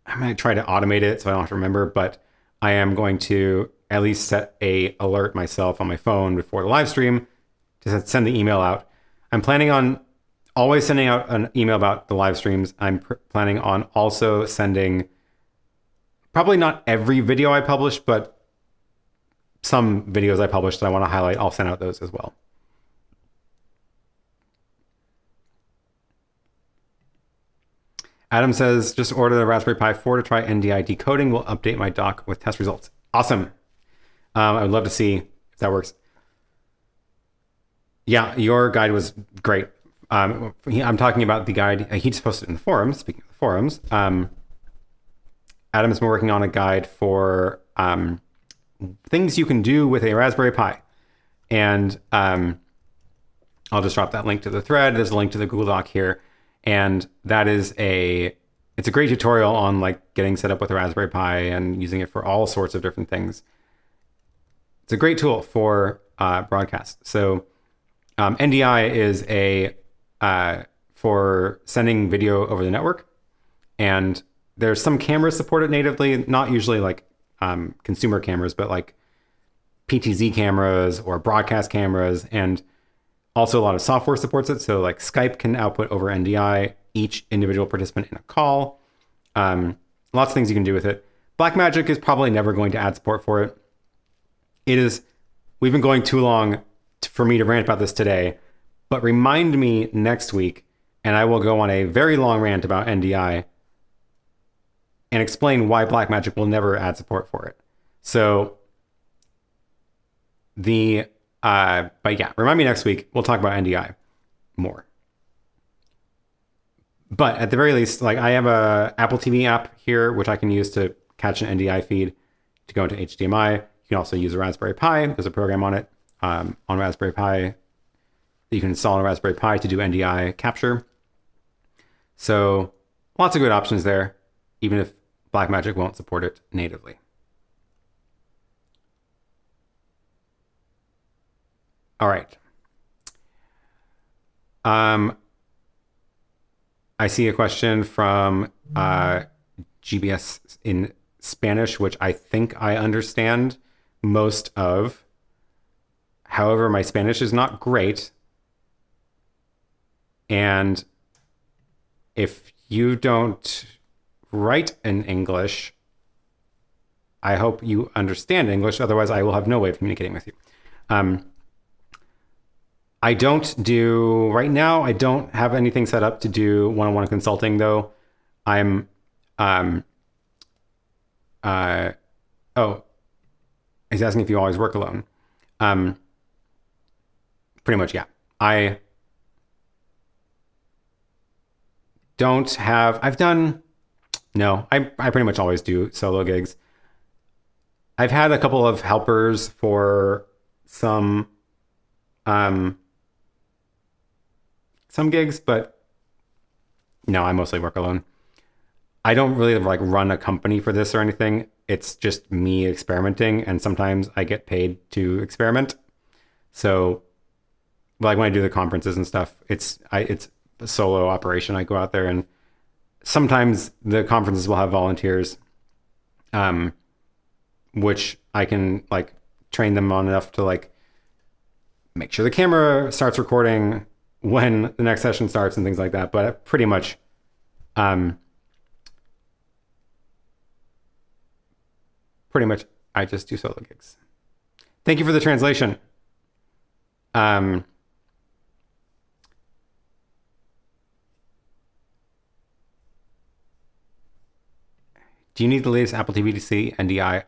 I'm going to try to automate it so I don't have to remember, but I am going to at least set a alert myself on my phone before the live stream to send the email out. I'm planning on always sending out an email about the live streams. I'm planning on also sending probably not every video I publish, but some videos I publish that I want to highlight, I'll send out those as well. Adam says, just order the Raspberry Pi 4 to try NDI decoding. We'll update my dock with test results. Awesome. I would love to see if that works. Yeah, your guide was great. I'm talking about the guide. He just posted in the forums. Speaking of the forums, Adam's been working on a guide for things you can do with a Raspberry Pi. And I'll just drop that link to the thread. There's a link to the Google Doc here. And that is it's a great tutorial on like getting set up with a Raspberry Pi and using it for all sorts of different things. It's a great tool for broadcast. So NDI is for sending video over the network. And there's some cameras supported natively, not usually like consumer cameras, but like PTZ cameras or broadcast cameras. And also a lot of software supports it. So like Skype can output over NDI, each individual participant in a call. Lots of things you can do with it. Blackmagic is probably never going to add support for it. We've been going too long for me to rant about this today, but remind me next week and I will go on a very long rant about NDI and explain why Blackmagic will never add support for it. So but yeah, remind me next week. We'll talk about NDI more. But at the very least, like I have a Apple TV app here, which I can use to catch an NDI feed to go into HDMI. You can also use a Raspberry Pi. There's a program on it on Raspberry Pi that you can install on a Raspberry Pi to do NDI capture. So lots of good options there, even if Blackmagic won't support it natively. All right. I see a question from GBS in Spanish, which I think I understand most of. However, my Spanish is not great. And if you don't write in English, I hope you understand English. Otherwise, I will have no way of communicating with you. I don't have anything set up to do one-on-one consulting though. He's asking if you always work alone. Pretty much, yeah. I pretty much always do solo gigs. I've had a couple of helpers for some gigs, but no, I mostly work alone. I don't really like run a company for this or anything. It's just me experimenting, and sometimes I get paid to experiment. So like when I do the conferences and stuff, it's a solo operation. I go out there, and sometimes the conferences will have volunteers, which I can like train them on enough to like make sure the camera starts recording when the next session starts and things like that. But pretty much, I just do solo gigs. Thank you for the translation. Do you need the latest Apple TV to see NDI?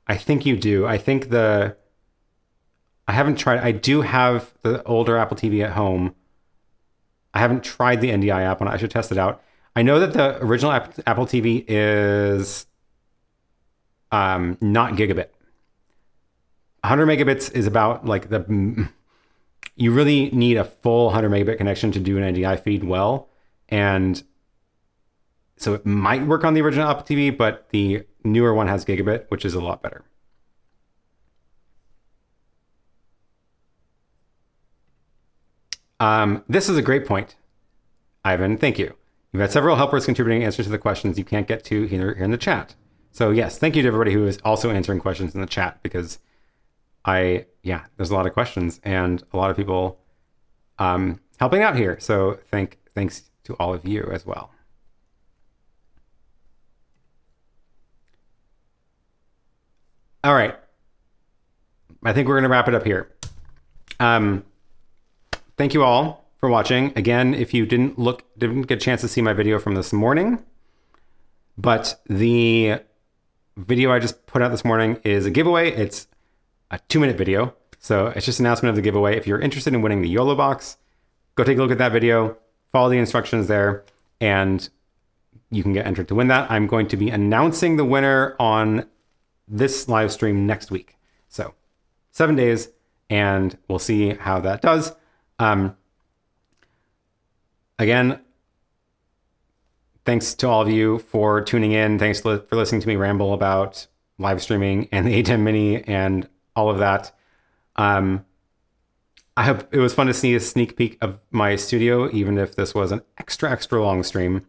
I think you do. I haven't tried. I do have the older Apple TV at home. I haven't tried the NDI app on it. I should test it out. I know that the original Apple TV is not gigabit. 100 megabits is about like you really need a full 100 megabit connection to do an NDI feed well. And so it might work on the original Apple TV, but the newer one has gigabit, which is a lot better. This is a great point, Ivan. Thank you. You've had several helpers contributing answers to the questions you can't get to here in the chat. So yes, thank you to everybody who is also answering questions in the chat, because there's a lot of questions and a lot of people helping out here. So thanks to all of you as well. All right. I think we're going to wrap it up here. Thank you all for watching. Again, if you didn't get a chance to see my video from this morning, but the video I just put out this morning is a giveaway. It's a 2-minute video. So it's just an announcement of the giveaway. If you're interested in winning the YOLO box, go take a look at that video, follow the instructions there, and you can get entered to win that. I'm going to be announcing the winner on this live stream next week. So 7 days, and we'll see how that does. Again, thanks to all of you for tuning in. Thanks for listening to me ramble about live streaming and the ATEM Mini and all of that. I hope it was fun to see a sneak peek of my studio, even if this was an extra long stream.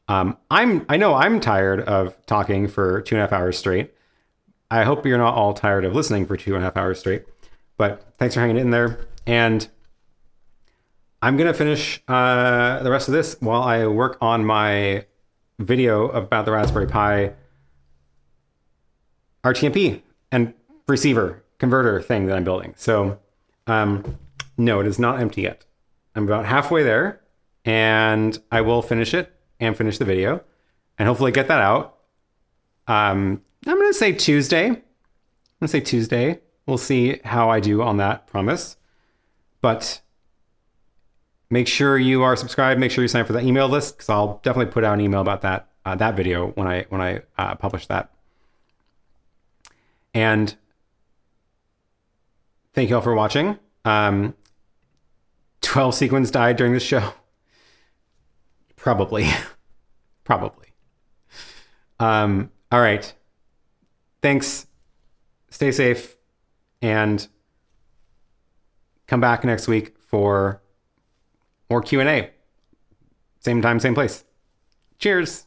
I know I'm tired of talking for 2.5 hours straight. I hope you're not all tired of listening for 2.5 hours straight, but thanks for hanging in there. And I'm going to finish the rest of this while I work on my video about the Raspberry Pi RTMP and receiver converter thing that I'm building. So no, it is not empty yet. I'm about halfway there, and I will finish it and finish the video and hopefully get that out. I'm going to say Tuesday. We'll see how I do on that, promise. But make sure you are subscribed. Make sure you sign up for the email list, because I'll definitely put out an email about that video when I publish that. And thank you all for watching. 12 sequins died during this show. Probably. All right. Thanks. Stay safe, and come back next week for more Q&A. Same time, same place. Cheers.